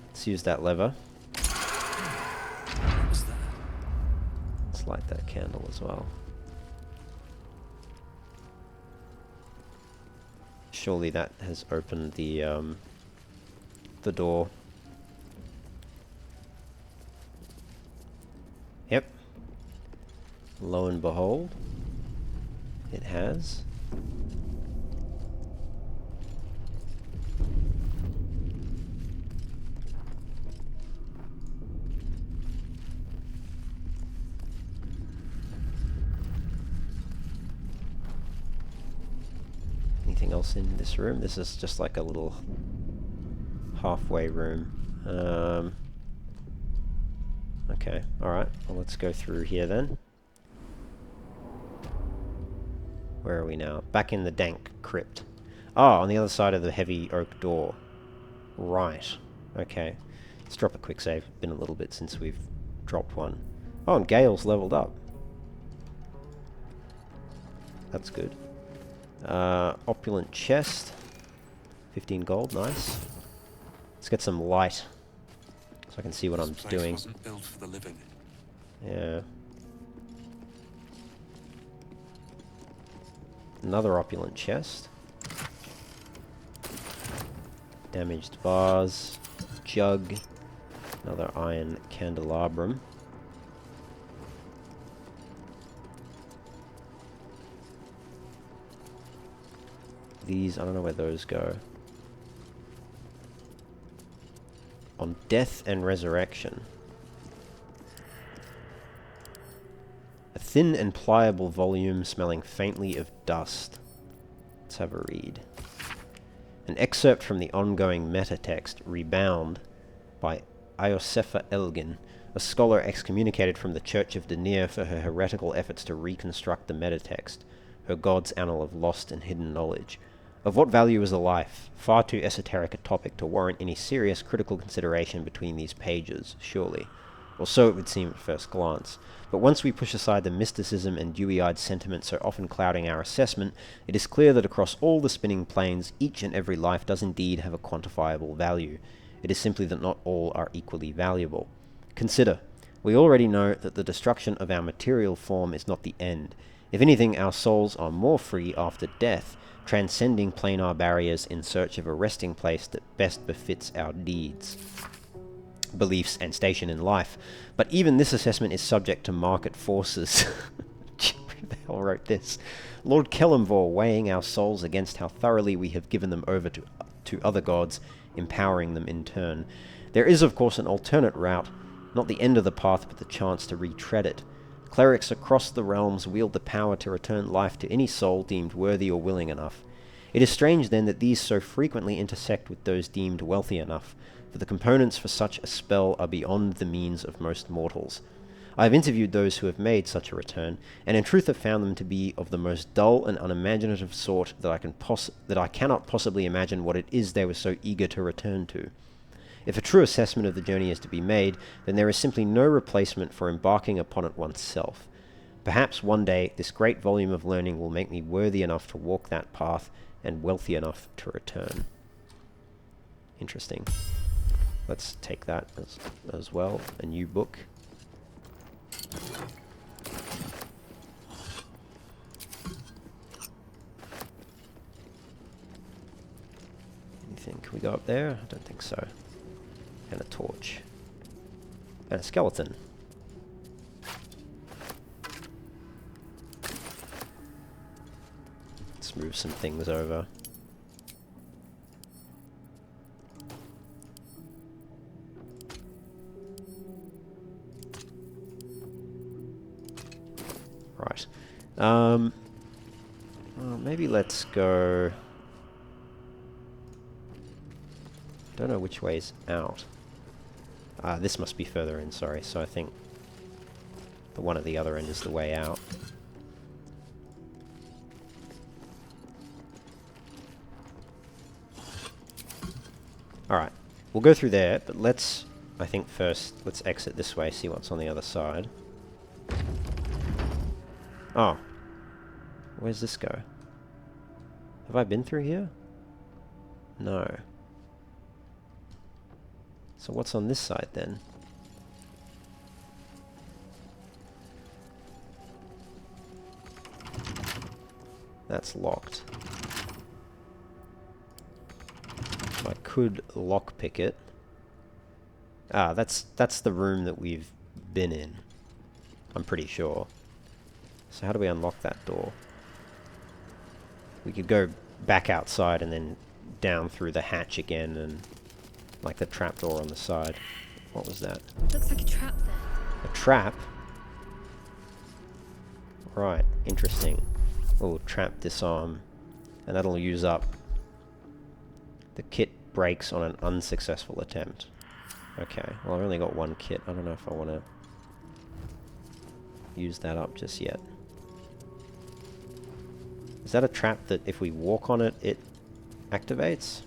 Let's use that lever. What was that? Let's light that candle as well. Surely that has opened the door. Yep. Lo and behold, it has. Anything else in this room? This is just like a little halfway room. Okay, alright. Well, let's go through here then. Where are we now? Back in the dank crypt. Oh, on the other side of the heavy oak door. Right. Okay. Let's drop a quick save. Been a little bit since we've dropped one. Oh, and Gale's leveled up. That's good. Opulent chest. 15 gold, nice. Let's get some light. So I can see what I'm doing. Wasn't built for the living. Yeah. Another opulent chest. Damaged vase. Jug. Another iron candelabrum. these, I don't know where those go. On death and resurrection. A thin and pliable volume smelling faintly of dust. Let's have a read. An excerpt from the ongoing meta-text, Rebound, by Iosefa Elgin, a scholar excommunicated from the Church of Denier for her heretical efforts to reconstruct the metatext, her god's annal of lost and hidden knowledge. Of what value is a life? Far too esoteric a topic to warrant any serious critical consideration between these pages, surely. Or so it would seem at first glance. But once we push aside the mysticism and dewy-eyed sentiment so often clouding our assessment, it is clear that across all the spinning planes, each and every life does indeed have a quantifiable value. It is simply that not all are equally valuable. Consider, we already know that the destruction of our material form is not the end. If anything, our souls are more free after death, transcending planar barriers in search of a resting place that best befits our deeds, beliefs, and station in life. But even this assessment is subject to market forces. Who the hell wrote this? Lord Kellamvor weighing our souls against how thoroughly we have given them over to other gods, empowering them in turn. There is, of course, an alternate route, not the end of the path, but the chance to retread it. Clerics across the realms wield the power to return life to any soul deemed worthy or willing enough. It is strange, then, that these so frequently intersect with those deemed wealthy enough, for the components for such a spell are beyond the means of most mortals. I have interviewed those who have made such a return, and in truth have found them to be of the most dull and unimaginative sort that I cannot possibly imagine what it is they were so eager to return to. If a true assessment of the journey is to be made, then there is simply no replacement for embarking upon it oneself. Perhaps one day this great volume of learning will make me worthy enough to walk that path, and wealthy enough to return. Interesting. Let's take that as well. A new book. Anything? Can we go up there? I don't think so. And a torch. And a skeleton. Let's move some things over. Right. Well, maybe let's go... Don't know which way's out. This must be further in, sorry. So I think the one at the other end is the way out. Alright. We'll go through there, but let's... I think first, let's exit this way, see what's on the other side. Oh. Where's this go? Have I been through here? No. So what's on this side then? That's locked. I could lockpick it. Ah, that's the room that we've been in. I'm pretty sure. So how do we unlock that door? We could go back outside and then down through the hatch again, and like the trapdoor on the side. What was that? Looks like a trap there. A trap? Right, interesting. Oh, trap disarm. And that'll use up. The kit breaks on an unsuccessful attempt. Okay, well I've only got one kit. I don't know if I want to use that up just yet. Is that a trap that if we walk on it, it activates?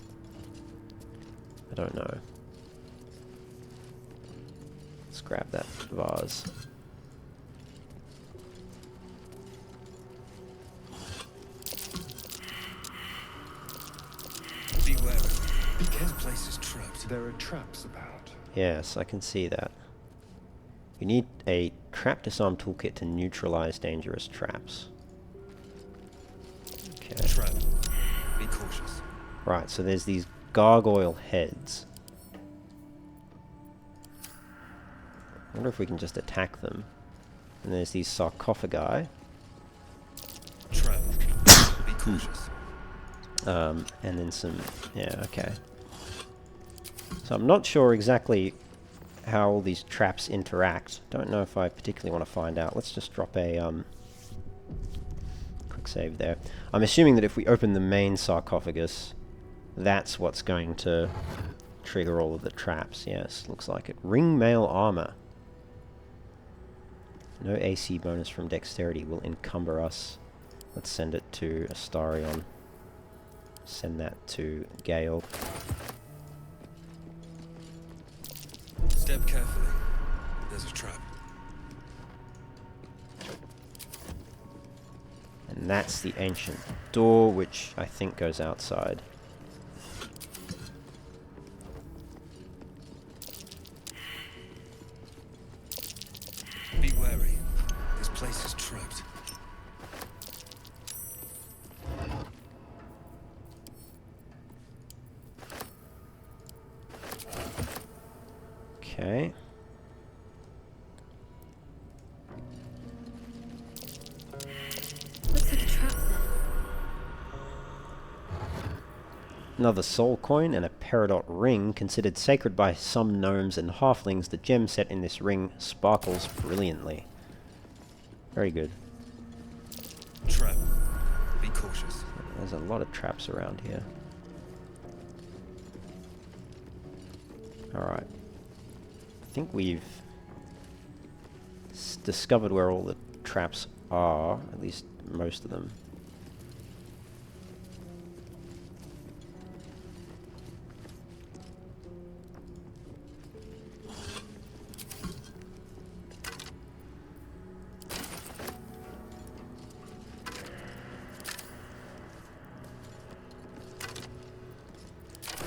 I don't know. Let's grab that vase. Beware. Because the place is trapped. There are traps about. Yes, I can see that. You need a trap disarm toolkit to neutralize dangerous traps. Okay. Trap. Be cautious. Right, so there's these gargoyle heads. I wonder if we can just attack them. And there's these sarcophagi. Trap. Be cautious. And then some... yeah, okay. So I'm not sure exactly how all these traps interact. Don't know if I particularly want to find out. Let's just drop a quick save there. I'm assuming that if we open the main sarcophagus, that's what's going to trigger all of the traps. Yes, looks like it. Ring mail armor. No AC bonus from dexterity will encumber us. Let's send it to Astarion. Send that to Gale. Step carefully. There's a trap. And that's the ancient door, which I think goes outside. Be wary. This place is trapped. Okay. Looks like a trap there. Another soul coin and a peridot ring. Considered sacred by some gnomes and halflings, the gem set in this ring sparkles brilliantly. Very good. Trap. Be cautious. There's a lot of traps around here. Alright. I think we've discovered where all the traps are, at least most of them.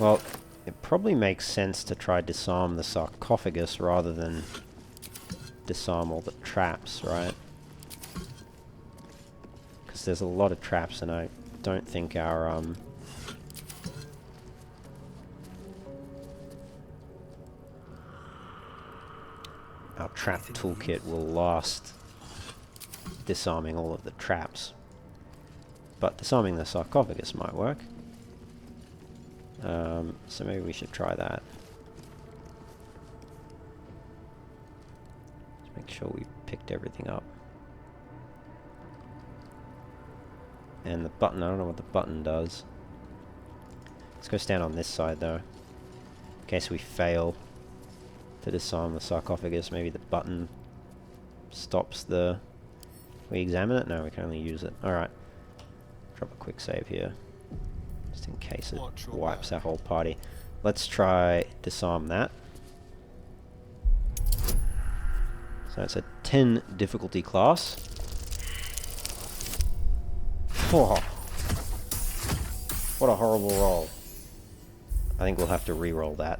Well, it probably makes sense to try disarm the sarcophagus rather than disarm all the traps, right? Because there's a lot of traps and I don't think our trap toolkit will last disarming all of the traps. But disarming the sarcophagus might work. So maybe we should try that. Let's make sure we picked everything up. And the button, I don't know what the button does. Let's go stand on this side though. In case we fail to disarm the sarcophagus, maybe the button stops the... Can we examine it? No, we can only use it. Alright. Drop a quick save here. Just in case it wipes our whole party. Let's try disarm that. So it's a 10 difficulty class. Oh, what a horrible roll. I think we'll have to re-roll that.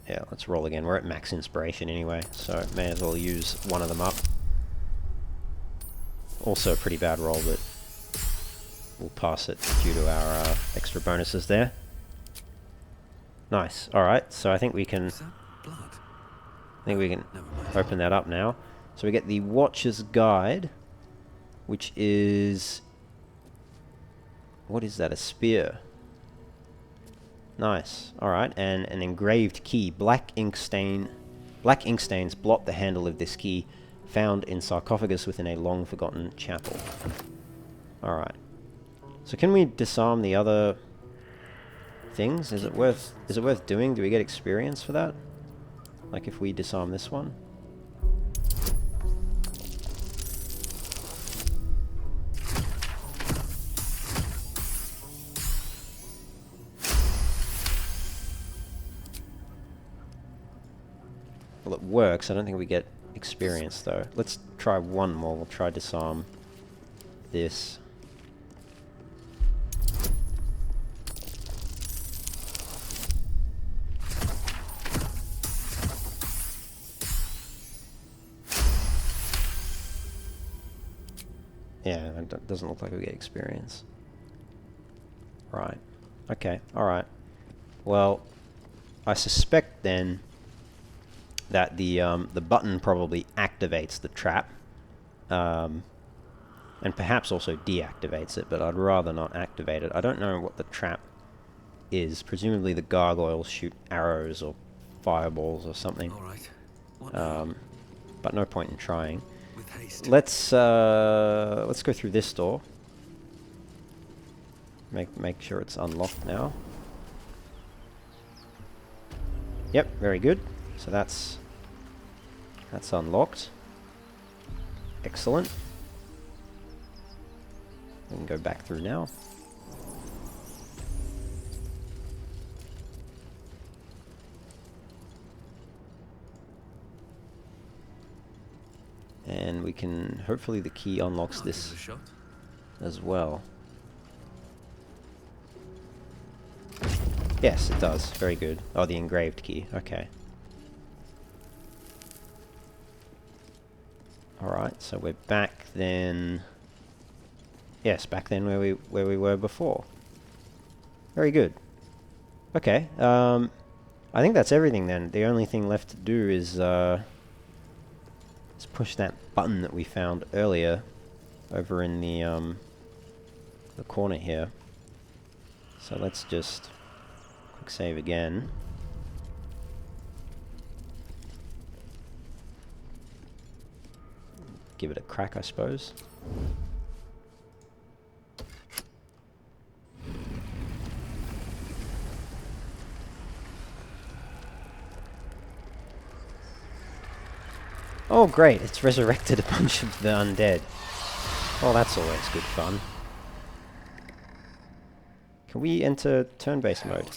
Yeah, let's roll again. We're at max inspiration anyway, so may as well use one of them up. Also a pretty bad roll, but we'll pass it due to our extra bonuses there. Nice. Alright, so I think we can... open that up now. So we get the Watcher's Guide, which is... What is that? A spear. Nice. Alright, and an engraved key. Black ink stains blot the handle of this key, found in sarcophagus within a long-forgotten chapel. Alright. So can we disarm the other things? Is it worth doing? Do we get experience for that? Like if we disarm this one? Well, it works. I don't think we get experience though. Let's try one more. We'll try disarm this. Yeah, it doesn't look like we get experience. Right. Okay, alright. Well, I suspect then that the button probably activates the trap. And perhaps also deactivates it, but I'd rather not activate it. I don't know what the trap is. Presumably the gargoyles shoot arrows or fireballs or something. All right. What now? But no point in trying. With haste. Let's go through this door. Make sure it's unlocked now. Yep, very good. So that's unlocked. Excellent. We can go back through now. And we can, hopefully the key unlocks I'll this give it a shot. as well. Yes, it does. Very good. Oh, the engraved key. Okay. Alright, so we're back then. Yes, back then where we were before. Very good. Okay, I think that's everything then. The only thing left to do is push that button that we found earlier over in the corner here. So let's just quick save again. Give it a crack, I suppose. Oh great, it's resurrected a bunch of the undead. Oh, that's always good fun. Can we enter turn-based mode?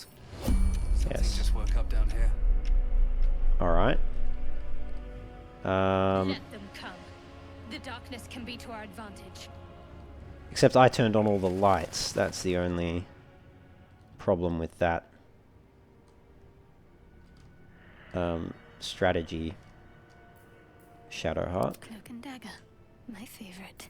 Yes. Just woke up down here. Alright. Let them come. The darkness can be to our advantage. Except I turned on all the lights. That's the only problem with that strategy. Shadowheart. Cloak and dagger. My favorite.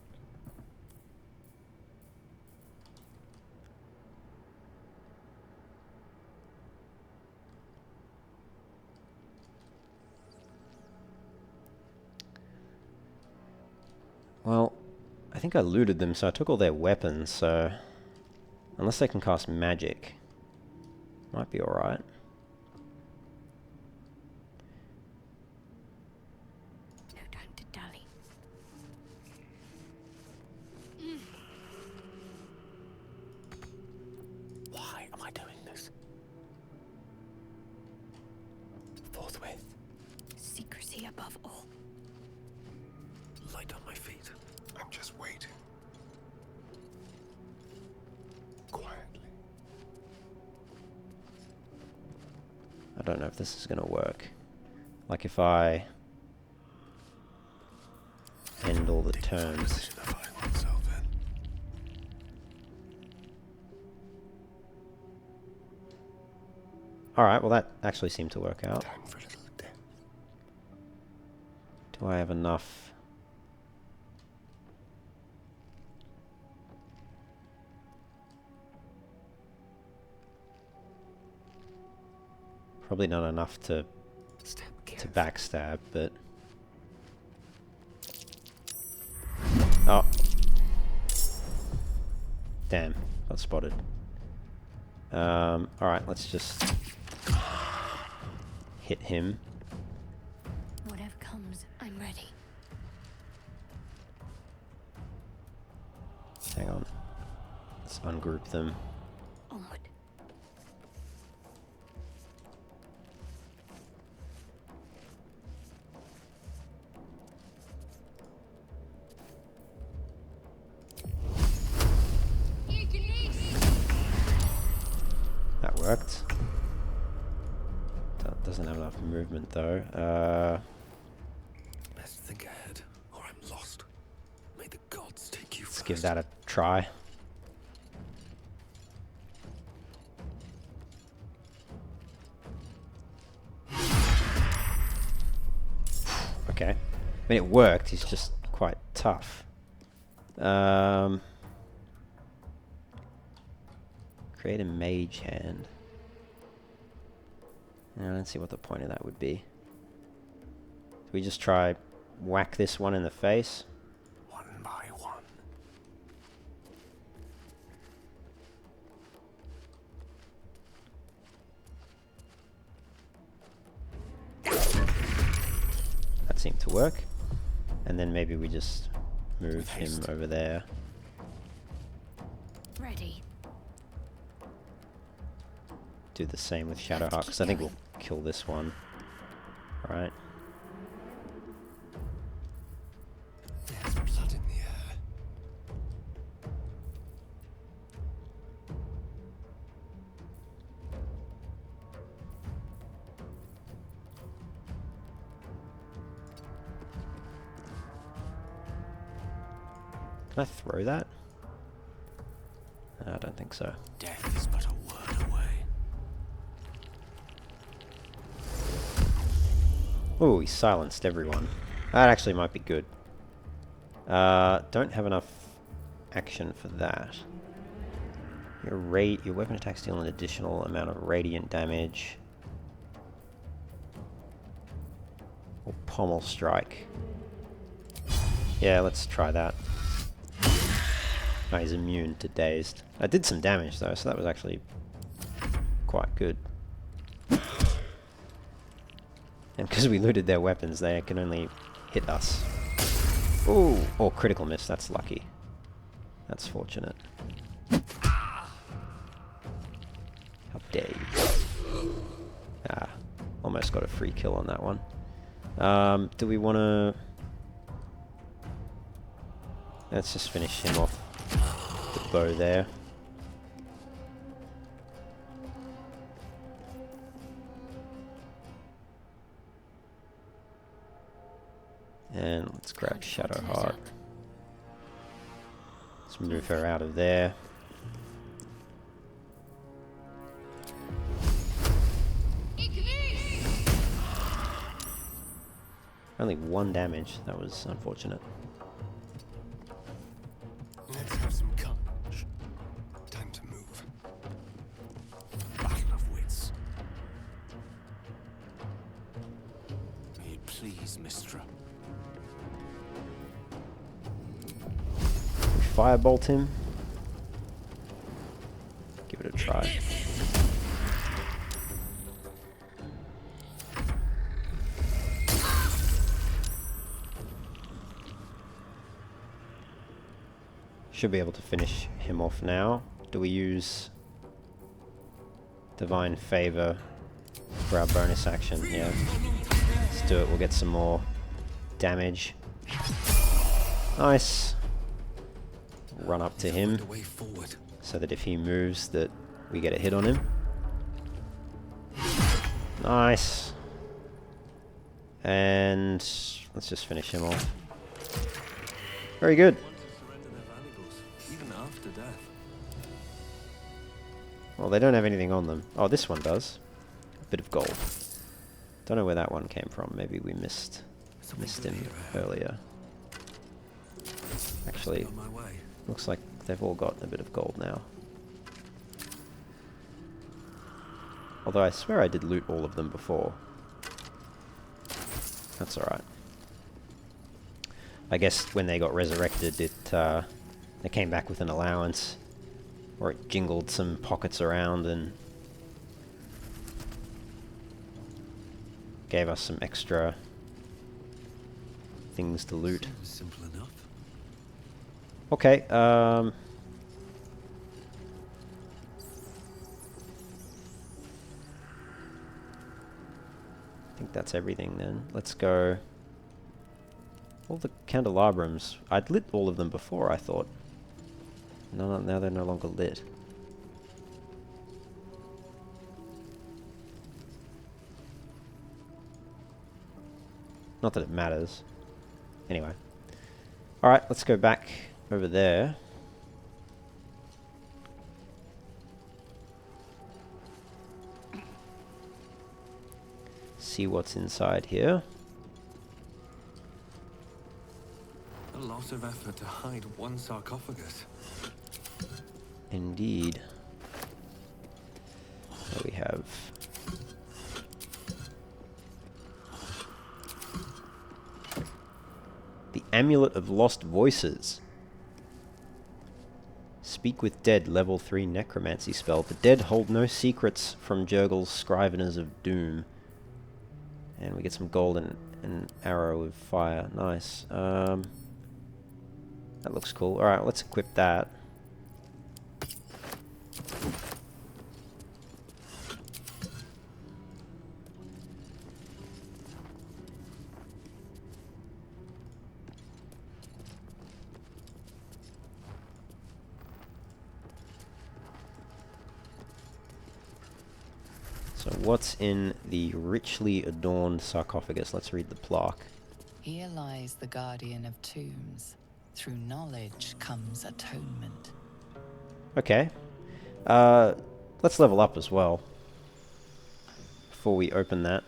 Well, I think I looted them, so I took all their weapons, so unless they can cast magic, might be alright. No time to dally. Why am I doing this? Forthwith. Secrecy above all. Light on my feet. I'm just waiting. Quietly. I don't know if this is gonna work. Like if I end all the turns. Alright, well that actually seemed to work out. Time for a little death. Do I have enough? Probably not enough to backstab, but oh, damn, got spotted. All right, let's just hit him. Whatever comes, I'm ready. Hang on, let's ungroup them. Onward. That worked. Doesn't have enough movement though. Best think ahead, or I'm lost. May the gods take you Let's first. give that a try. Okay. I mean, it worked. He's just quite tough. Create a mage hand. I don't see what the point of that would be. Do we just try whack this one in the face? One by one, to work. And then maybe we just move him over there. Ready. Do the same with Shadowheart, because I think we'll kill this one. Right. There's blood in the air. Can I throw that? I don't think so. Death is but a word away. Oh, he silenced everyone. That actually might be good. Don't have enough action for that. Your weapon attacks deal an additional amount of radiant damage. Or pommel strike. Yeah, let's try that. Oh, he's immune to dazed. I did some damage though, so that was actually quite good. And because we looted their weapons, they can only hit us. Ooh! Or critical miss, that's lucky. That's fortunate. How dare you. Ah, almost got a free kill on that one. Do we want to... Let's just finish him off. The bow there. And let's grab Shadowheart. Let's move her out of there. Only 1 damage. That was unfortunate. Let's have some courage. Time to move. Battle of wits. May it please, Mistra. Firebolt him. Give it a try. Should be able to finish him off now. Do we use Divine Favor for our bonus action? Yeah. Let's do it. We'll get some more damage. Nice. Run up to him so that if he moves that we get a hit on him. Nice. And let's just finish him off. Very good. Even after death. Well, they don't have anything on them. Oh, this one does. A bit of gold. Don't know where that one came from. Maybe we missed him earlier. Actually, looks like they've all got a bit of gold now. Although I swear I did loot all of them before. That's alright. I guess when they got resurrected, they came back with an allowance. Or it jingled some pockets around and gave us some extra things to loot. Simple enough. Okay, I think that's everything then. Let's go. All the candelabrums. I'd lit all of them before, I thought. No, now they're no longer lit. Not that it matters. Anyway. Alright, let's go back over there. See what's inside here. A lot of effort to hide one sarcophagus. Indeed. So we have the Amulet of Lost Voices. Speak with Dead, level 3 necromancy spell. The dead hold no secrets from Jurgle's Scriveners of Doom. And we get some gold and An arrow with fire. Nice. That looks cool. Alright, let's equip that. So what's in the richly adorned sarcophagus? Let's read the plaque. Here lies the guardian of tombs. Through knowledge comes atonement. Okay. Let's level up as well. Before we open that.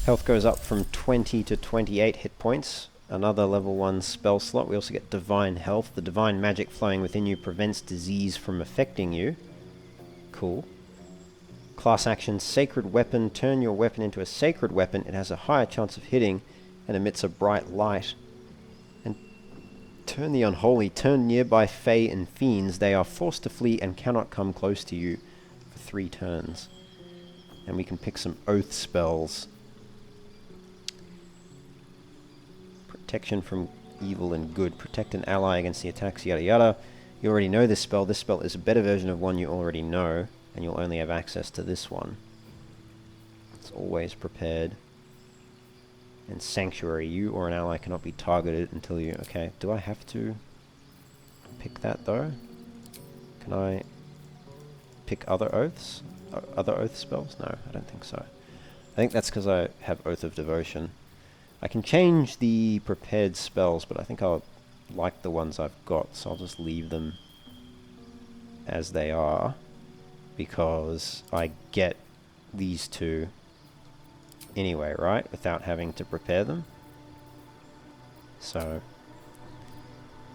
Health goes up from 20 to 28 hit points. Another level 1 spell slot. We also get Divine Health. The divine magic flowing within you prevents disease from affecting you. Cool. Class action, Sacred Weapon. Turn your weapon into a sacred weapon. It has a higher chance of hitting and emits a bright light. And turn the unholy. Turn nearby Fae and Fiends. They are forced to flee and cannot come close to you for 3 turns. And we can pick some oath spells. Protection from evil and good. Protect an ally against the attacks, yada yada. You already know this spell. This spell is a better version of one you already know, and you'll only have access to this one. It's always prepared. And Sanctuary. You or an ally cannot be targeted until you... Okay, do I have to pick that though? Can I pick other oaths? Other oath spells? No, I don't think so. I think that's because I have Oath of Devotion. I can change the prepared spells, but I think I'll like the ones I've got, so I'll just leave them as they are, because I get these two anyway, right? Without having to prepare them. So,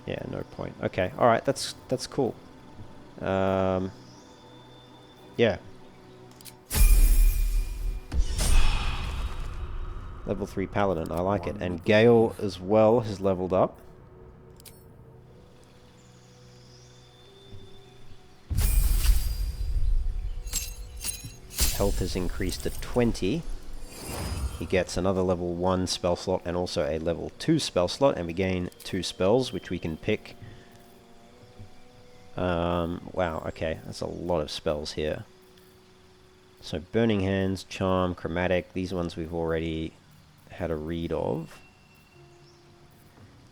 yeah, no point. Okay, alright, that's cool. Yeah. Level 3 Paladin, I like it. And Gale as well has leveled up. Health has increased to 20. He gets another level 1 spell slot and also a level 2 spell slot, and we gain 2 spells, which we can pick. Wow, okay, that's a lot of spells here. So Burning Hands, Charm, Chromatic, these ones we've already had a read of.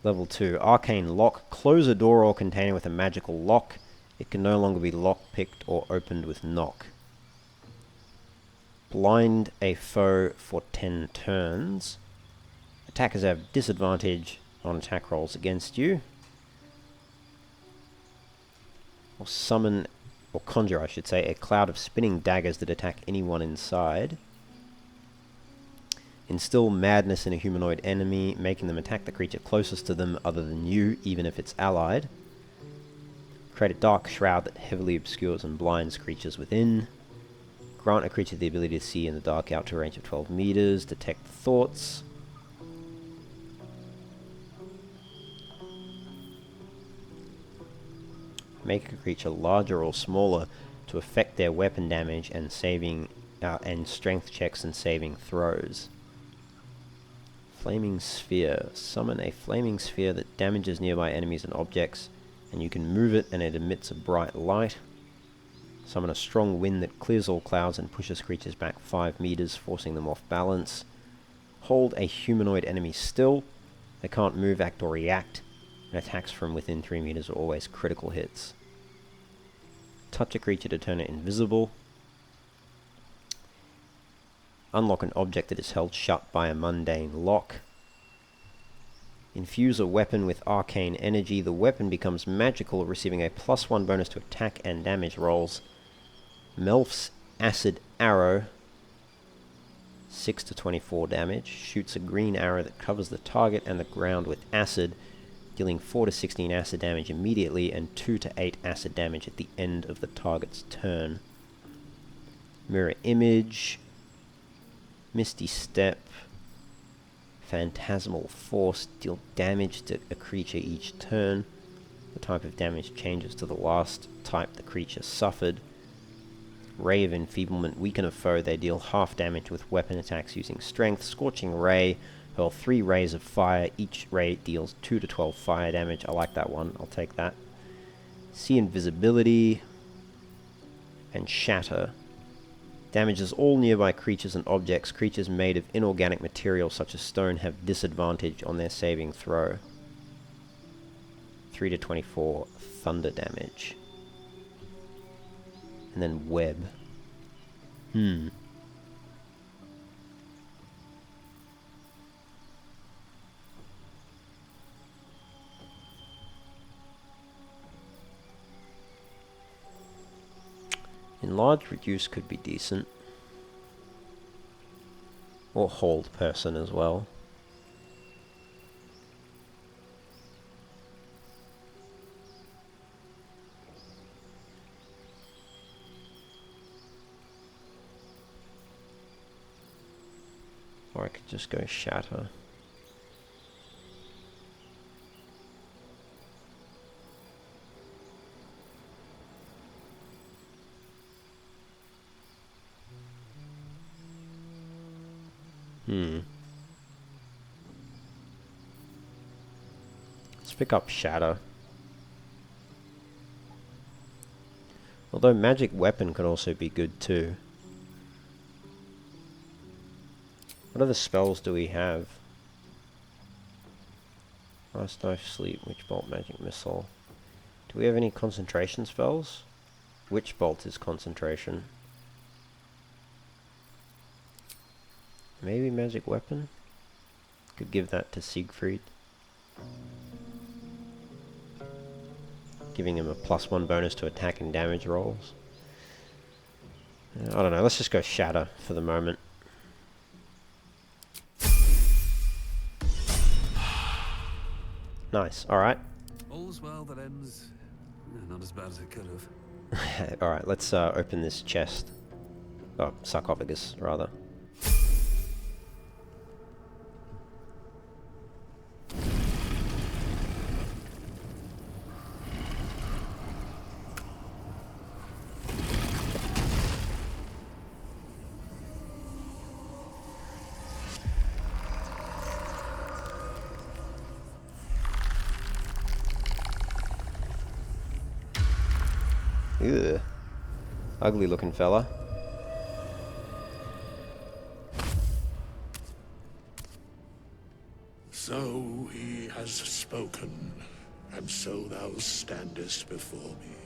Level 2, Arcane Lock. Close a door or container with a magical lock. It can no longer be lock-picked or opened with knock. Blind a foe for 10 turns. Attackers have disadvantage on attack rolls against you. Or summon, or conjure I should say, a cloud of spinning daggers that attack anyone inside. Instill madness in a humanoid enemy, making them attack the creature closest to them other than you, even if it's allied. Create a dark shroud that heavily obscures and blinds creatures within. Grant a creature the ability to see in the dark out to a range of 12 meters. Detect thoughts. Make a creature larger or smaller to affect their weapon damage and and strength checks and saving throws. Flaming Sphere. Summon a flaming sphere that damages nearby enemies and objects, and you can move it and it emits a bright light. Summon a strong wind that clears all clouds and pushes creatures back 5 meters, forcing them off balance. Hold a humanoid enemy still. They can't move, act, or react, and attacks from within 3 meters are always critical hits. Touch a creature to turn it invisible. Unlock an object that is held shut by a mundane lock. Infuse a weapon with arcane energy. The weapon becomes magical, receiving a +1 bonus to attack and damage rolls. Melf's Acid Arrow, 6 to 24 damage. Shoots a green arrow that covers the target and the ground with acid, dealing 4 to 16 acid damage immediately and 2 to 8 acid damage at the end of the target's turn. Mirror Image, Misty Step, Phantasmal Force, deal damage to a creature each turn. The type of damage changes to the last type the creature suffered. Ray of Enfeeblement. Weaken a foe. They deal half damage with weapon attacks using strength. Scorching Ray. Hurl 3 rays of fire. Each ray deals 2 to 12 fire damage. I like that one. I'll take that. See Invisibility. And Shatter. Damages all nearby creatures and objects. Creatures made of inorganic material such as stone have disadvantage on their saving throw. 3 to 24 thunder damage. And then web. Enlarge Reduce could be decent. Or Hold Person as well. Or I could just go Shatter. Let's pick up Shatter. Although Magic Weapon could also be good too. What other spells do we have? Last Knife, Sleep, Witch Bolt, Magic Missile. Do we have any concentration spells? Witch Bolt is concentration. Maybe Magic Weapon? Could give that to Siegfried. Giving him a +1 bonus to attack and damage rolls. I don't know, let's just go Shatter for the moment. Nice, alright. All's well that ends not as bad as it could have. Alright, let's open this chest. Oh, sarcophagus, rather. Ugh. Ugly looking fella. So he has spoken, and so thou standest before me.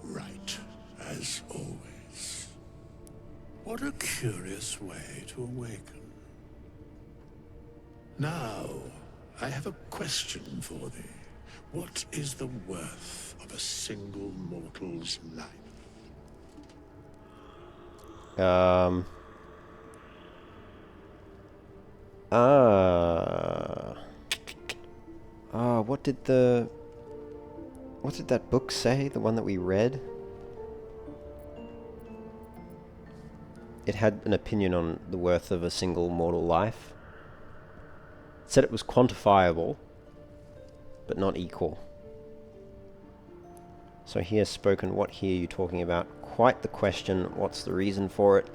Right, as always. What a curious way to awaken. Now, I have a question for thee. What is the worth of a single mortal's life? What did that book say? The one that we read? It had an opinion on the worth of a single mortal life. It said it was quantifiable, but not equal. So here spoken, what here are you talking about? Quite the question, what's the reason for it?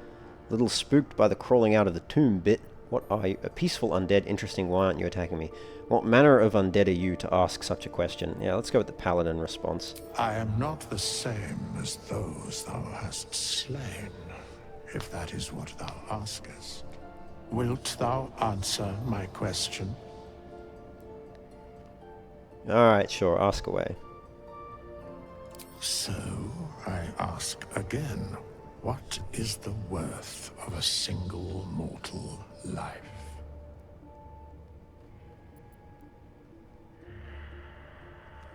Little spooked by the crawling out of the tomb bit. What are you? A peaceful undead, interesting, why aren't you attacking me? What manner of undead are you to ask such a question? Yeah, let's go with the paladin response. I am not the same as those thou hast slain, if that is what thou askest. Wilt thou answer my question? Alright, sure, ask away. So, I ask again, what is the worth of a single mortal life?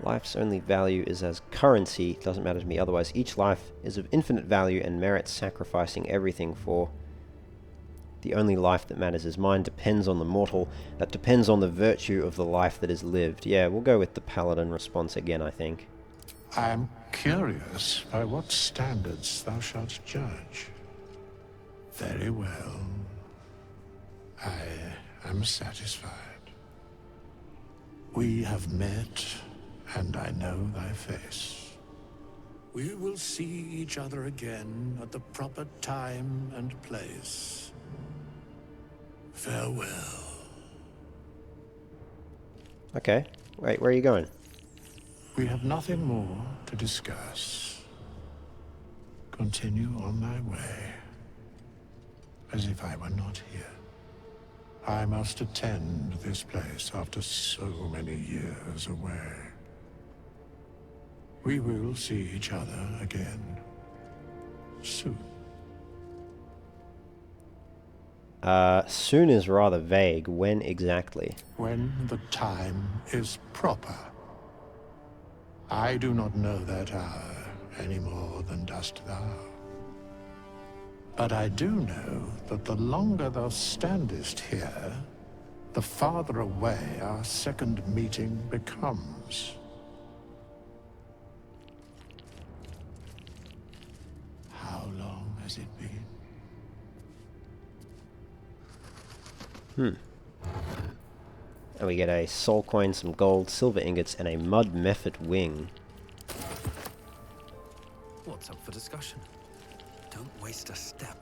Life's only value is as currency, doesn't matter to me otherwise. Each life is of infinite value and merits sacrificing everything for. The only life that matters is mine, depends on the mortal, that depends on the virtue of the life that is lived. Yeah, we'll go with the paladin response again, I think. I am curious by what standards thou shalt judge. Very well. I am satisfied. We have met, and I know thy face. We will see each other again at the proper time and place. Farewell. Okay. Wait, where are you going? We have nothing more to discuss. Continue on thy way, as if I were not here. I must attend this place after so many years away. We will see each other again soon. Soon is rather vague. When exactly? When the time is proper. I do not know that hour any more than dost thou. But I do know that the longer thou standest here, the farther away our second meeting becomes. How long has it been? And we get a soul coin, some gold, silver ingots, and a mud mephit wing. What's up for discussion? Don't waste a step.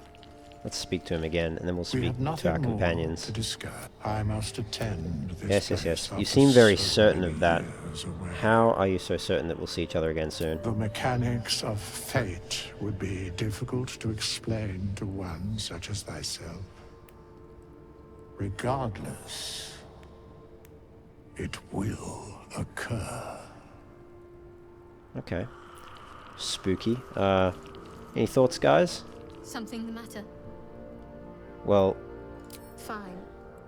Let's speak to him again, and then we'll We speak have to nothing our more companions. to discuss. I must attend this Yes. place You after seem very so certain many of that. years away. How are you so certain that we'll see each other again soon? The mechanics of fate would be difficult to explain to one such as thyself. Regardless, it will occur. Okay. Spooky. Any thoughts, guys? Something the matter? Well, Fine.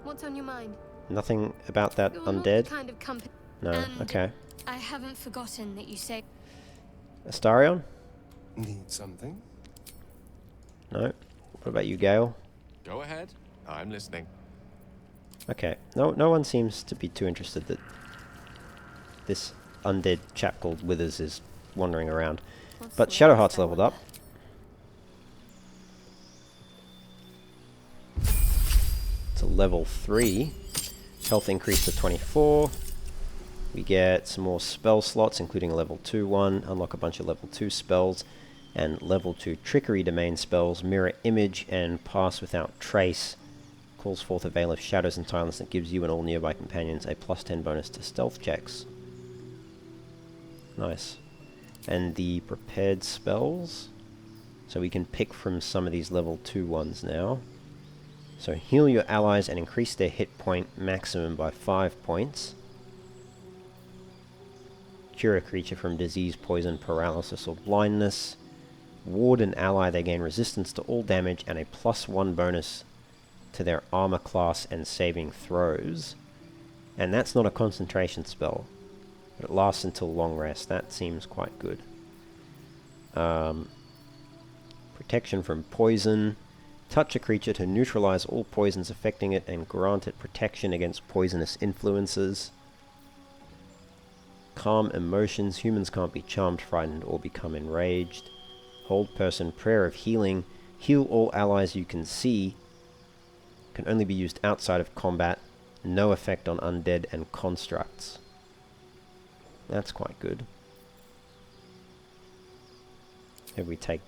What's on your mind? nothing about that You're not undead? the kind of company. No, And okay. I haven't forgotten that you say. Astarion? Need something? No. What about you, Gale? Go ahead. I'm listening. Okay. No one seems to be too interested that this undead chap called Withers is wandering around. What's But the Shadowheart's spell leveled up. To level 3. Health increase to 24. We get some more spell slots, including a level 2 one. Unlock a bunch of level 2 spells. And level 2 trickery domain spells. Mirror image and pass without trace. Calls forth a veil of shadows and silence that gives you and all nearby companions a +10 bonus to stealth checks. Nice. And the prepared spells. So we can pick from some of these level 2 ones now. So heal your allies and increase their hit point maximum by 5 points. Cure a creature from disease, poison, paralysis, or blindness. Ward an ally, they gain resistance to all damage and a +1 bonus to their armor class and saving throws. And that's not a concentration spell. But it lasts until long rest. That seems quite good. Protection from poison. Touch a creature to neutralize all poisons affecting it and grant it protection against poisonous influences. Calm emotions. Humans can't be charmed, frightened, or become enraged. Hold person. Prayer of healing. Heal all allies you can see. Can only be used outside of combat. No effect on undead and constructs. That's quite good. Maybe we take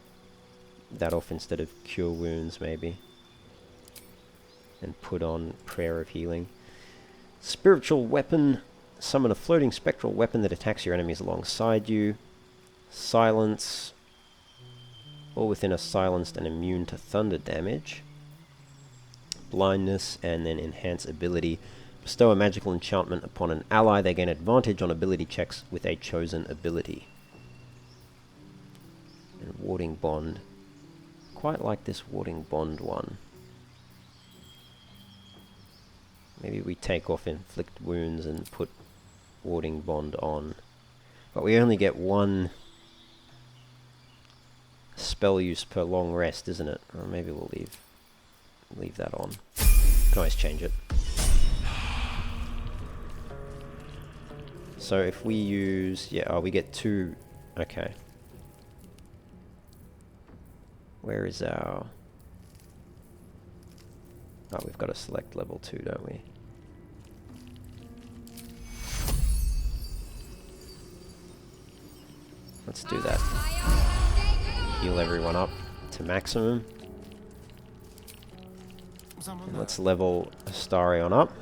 that off instead of cure wounds, maybe. And put on prayer of healing. Spiritual weapon. Summon a floating spectral weapon that attacks your enemies alongside you. Silence. All within are silenced and immune to thunder damage. Blindness, and then enhance ability. Bestow a magical enchantment upon an ally. They gain advantage on ability checks with a chosen ability. And warding bond. Quite like this warding bond one. Maybe we take off inflict wounds and put warding bond on. But we only get one spell use per long rest, isn't it? Or maybe we'll leave that on. Can always change it. So if we use... yeah, oh, we get 2... okay. Where is our... oh, we've got to select level 2, don't we? Let's do that. Heal everyone up to maximum. And let's level Astarion up.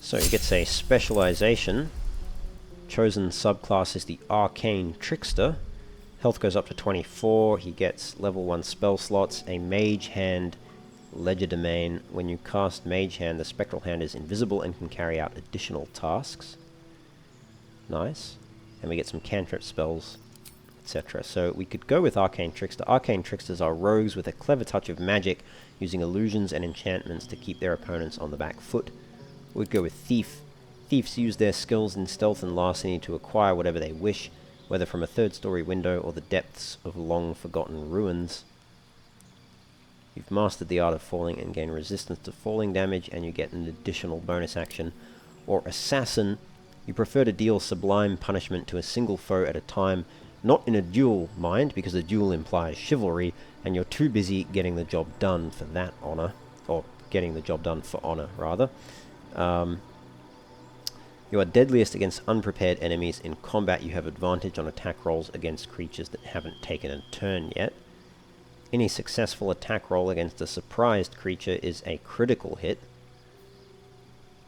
So he gets a specialization. Chosen subclass is the Arcane Trickster. Health goes up to 24. He gets level 1 spell slots, a Mage Hand, Legerdemain. When you cast Mage Hand, the Spectral Hand is invisible and can carry out additional tasks. Nice. And we get some cantrip spells, etc. So we could go with Arcane Trickster. Arcane Tricksters are rogues with a clever touch of magic, using illusions and enchantments to keep their opponents on the back foot. We'd go with Thief. Thieves use their skills in stealth and larceny to acquire whatever they wish, whether from a third-story window or the depths of long-forgotten ruins. You've mastered the art of falling and gain resistance to falling damage, and you get an additional bonus action. Or Assassin. You prefer to deal sublime punishment to a single foe at a time, not in a duel, mind, because a duel implies chivalry, and you're too busy getting the job done for that honor. Or getting the job done for honor, rather. You are deadliest against unprepared enemies. In combat, you have advantage on attack rolls against creatures that haven't taken a turn yet. Any successful attack roll against a surprised creature is a critical hit.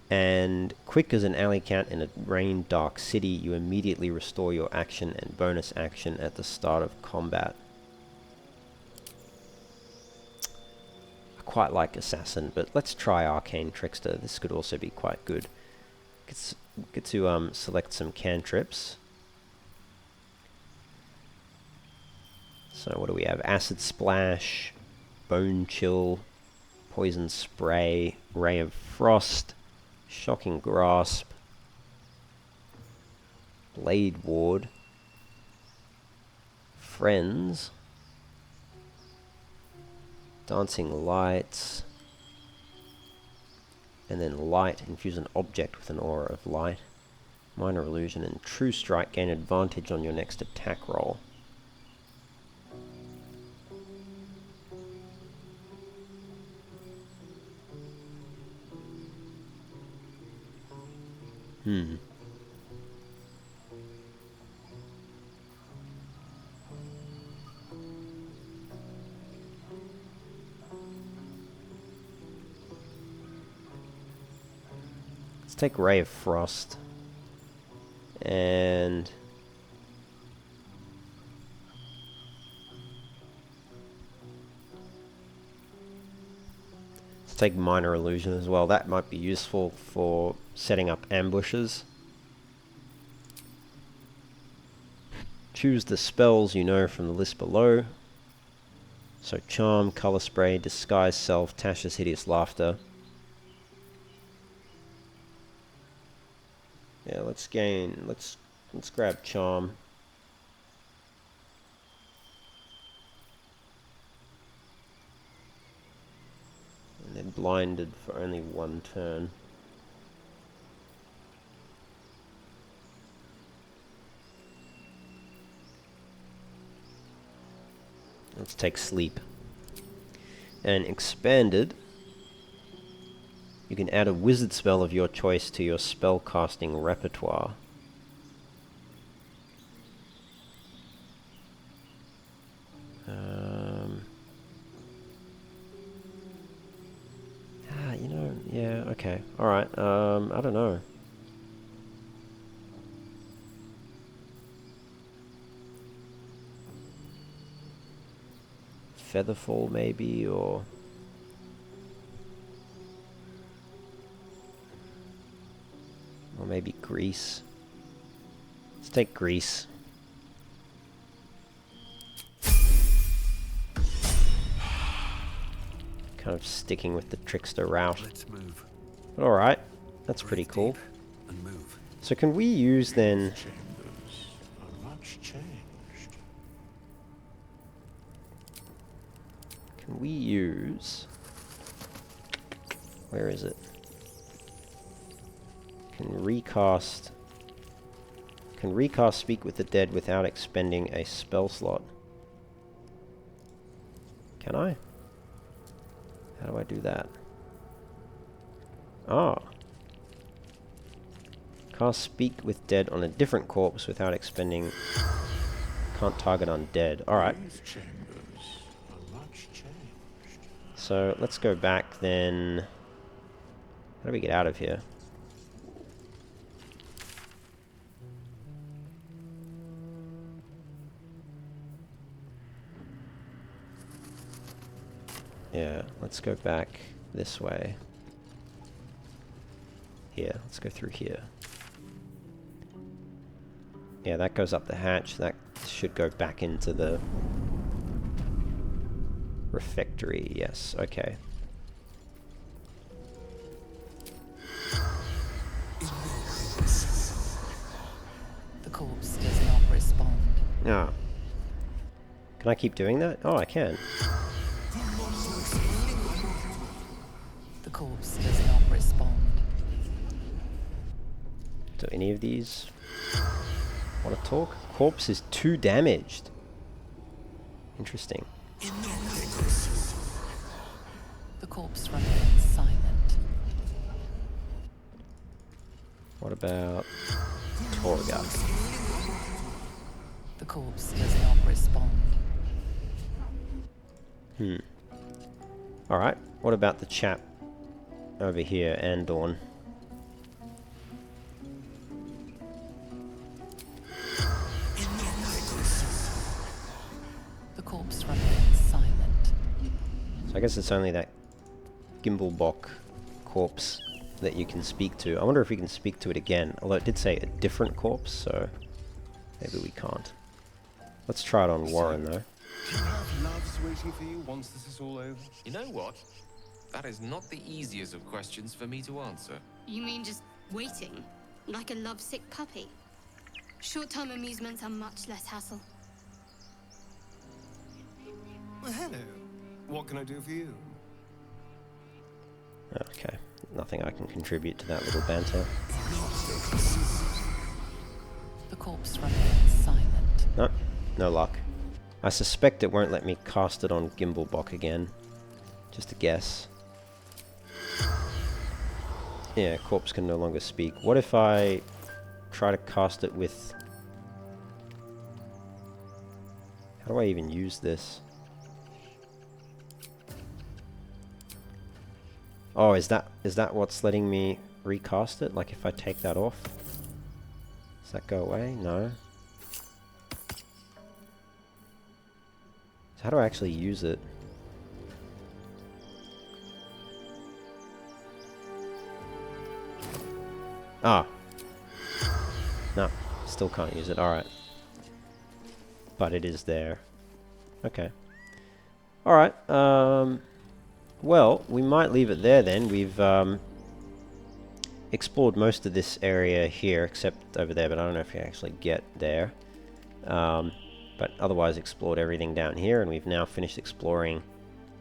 And quick as an alley cat in a rain dark city, you immediately restore your action and bonus action at the start of combat. I quite like Assassin, but let's try Arcane Trickster. This could also be quite good. Get to select some cantrips. So what do we have? Acid Splash, Bone Chill, Poison Spray, Ray of Frost, Shocking Grasp, Blade Ward, Friends, Dancing Lights, and then Light. Infuse an object with an aura of light. Minor Illusion and True Strike gain advantage on your next attack roll. Let's take Ray of Frost. And let's take Minor Illusion as well. That might be useful for setting up ambushes. Choose the spells you know from the list below. So Charm, Color Spray, Disguise Self, Tasha's Hideous Laughter. Yeah, let's grab Charm. And then Blinded for only one turn. Let's take Sleep. And Expanded. You can add a wizard spell of your choice to your spell casting repertoire. Yeah, okay. Alright, I don't know. Featherfall maybe, or maybe Grease. Let's take Grease. Kind of sticking with the trickster route. Let's move. Alright, that's pretty cool. And move. So can we use then... Chambers are much changed. Can we use... Where is it? Can recast Speak with the Dead without expending a spell slot. Can I? How do I do that? Ah. Cast Speak with Dead on a different corpse without expending... Can't target undead. Alright. So, let's go back then... How do we get out of here? Yeah, let's go back this way. Here, let's go through here. Yeah, that goes up the hatch. That should go back into the refectory. Yes, okay. The corpse does not respond. Ah. Can I keep doing that? Oh, I can. The corpse does not respond. Do any of these want to talk? Corpse is 2 damaged. Interesting. The corpse remains silent. What about Torga? The corpse does not respond. Alright, what about the chap over here, Andorn? The corpse remains silent. So I guess it's only that Gimblebok corpse that you can speak to. I wonder if we can speak to it again, although it did say a different corpse, so maybe we can't. Let's try it on Warren, though. Do you have loves waiting for you once this is all over? You know what? That is not the easiest of questions for me to answer. You mean just waiting? Like a lovesick puppy? Short-term amusements are much less hassle. Well, hello. What can I do for you? Okay, nothing I can contribute to that little banter. The corpse remains silent. Nope, no luck. I suspect it won't let me cast it on Gimblebok again. Just a guess. Yeah, corpse can no longer speak. What if I try to cast it with... How do I even use this? Oh, is that what's letting me recast it? Like if I take that off? Does that go away? No. So how do I actually use it? Ah. No, still can't use it. Alright. But it is there. Okay. Alright, well, we might leave it there then. We've explored most of this area here, except over there, but I don't know if you actually get there. But otherwise explored everything down here, and we've now finished exploring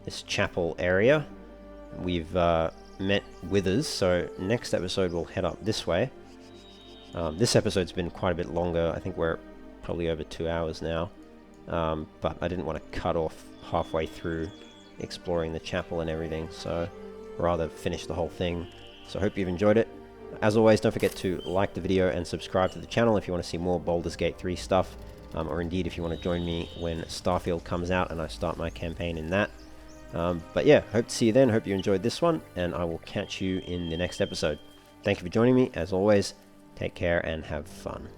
this chapel area. We've met Withers, so next episode we'll head up this way. This episode's been quite a bit longer. I think we're probably over 2 hours now. But I didn't want to cut off halfway through exploring the chapel and everything, so rather finish the whole thing. So I hope you've enjoyed it. As always, don't forget to like the video and subscribe to the channel if you want to see more Baldur's Gate 3 stuff, or indeed if you want to join me when Starfield comes out and I start my campaign in that. But yeah, hope to see you then. Hope you enjoyed this one, and I will catch you in the next episode. Thank you for joining me. As always, take care and have fun.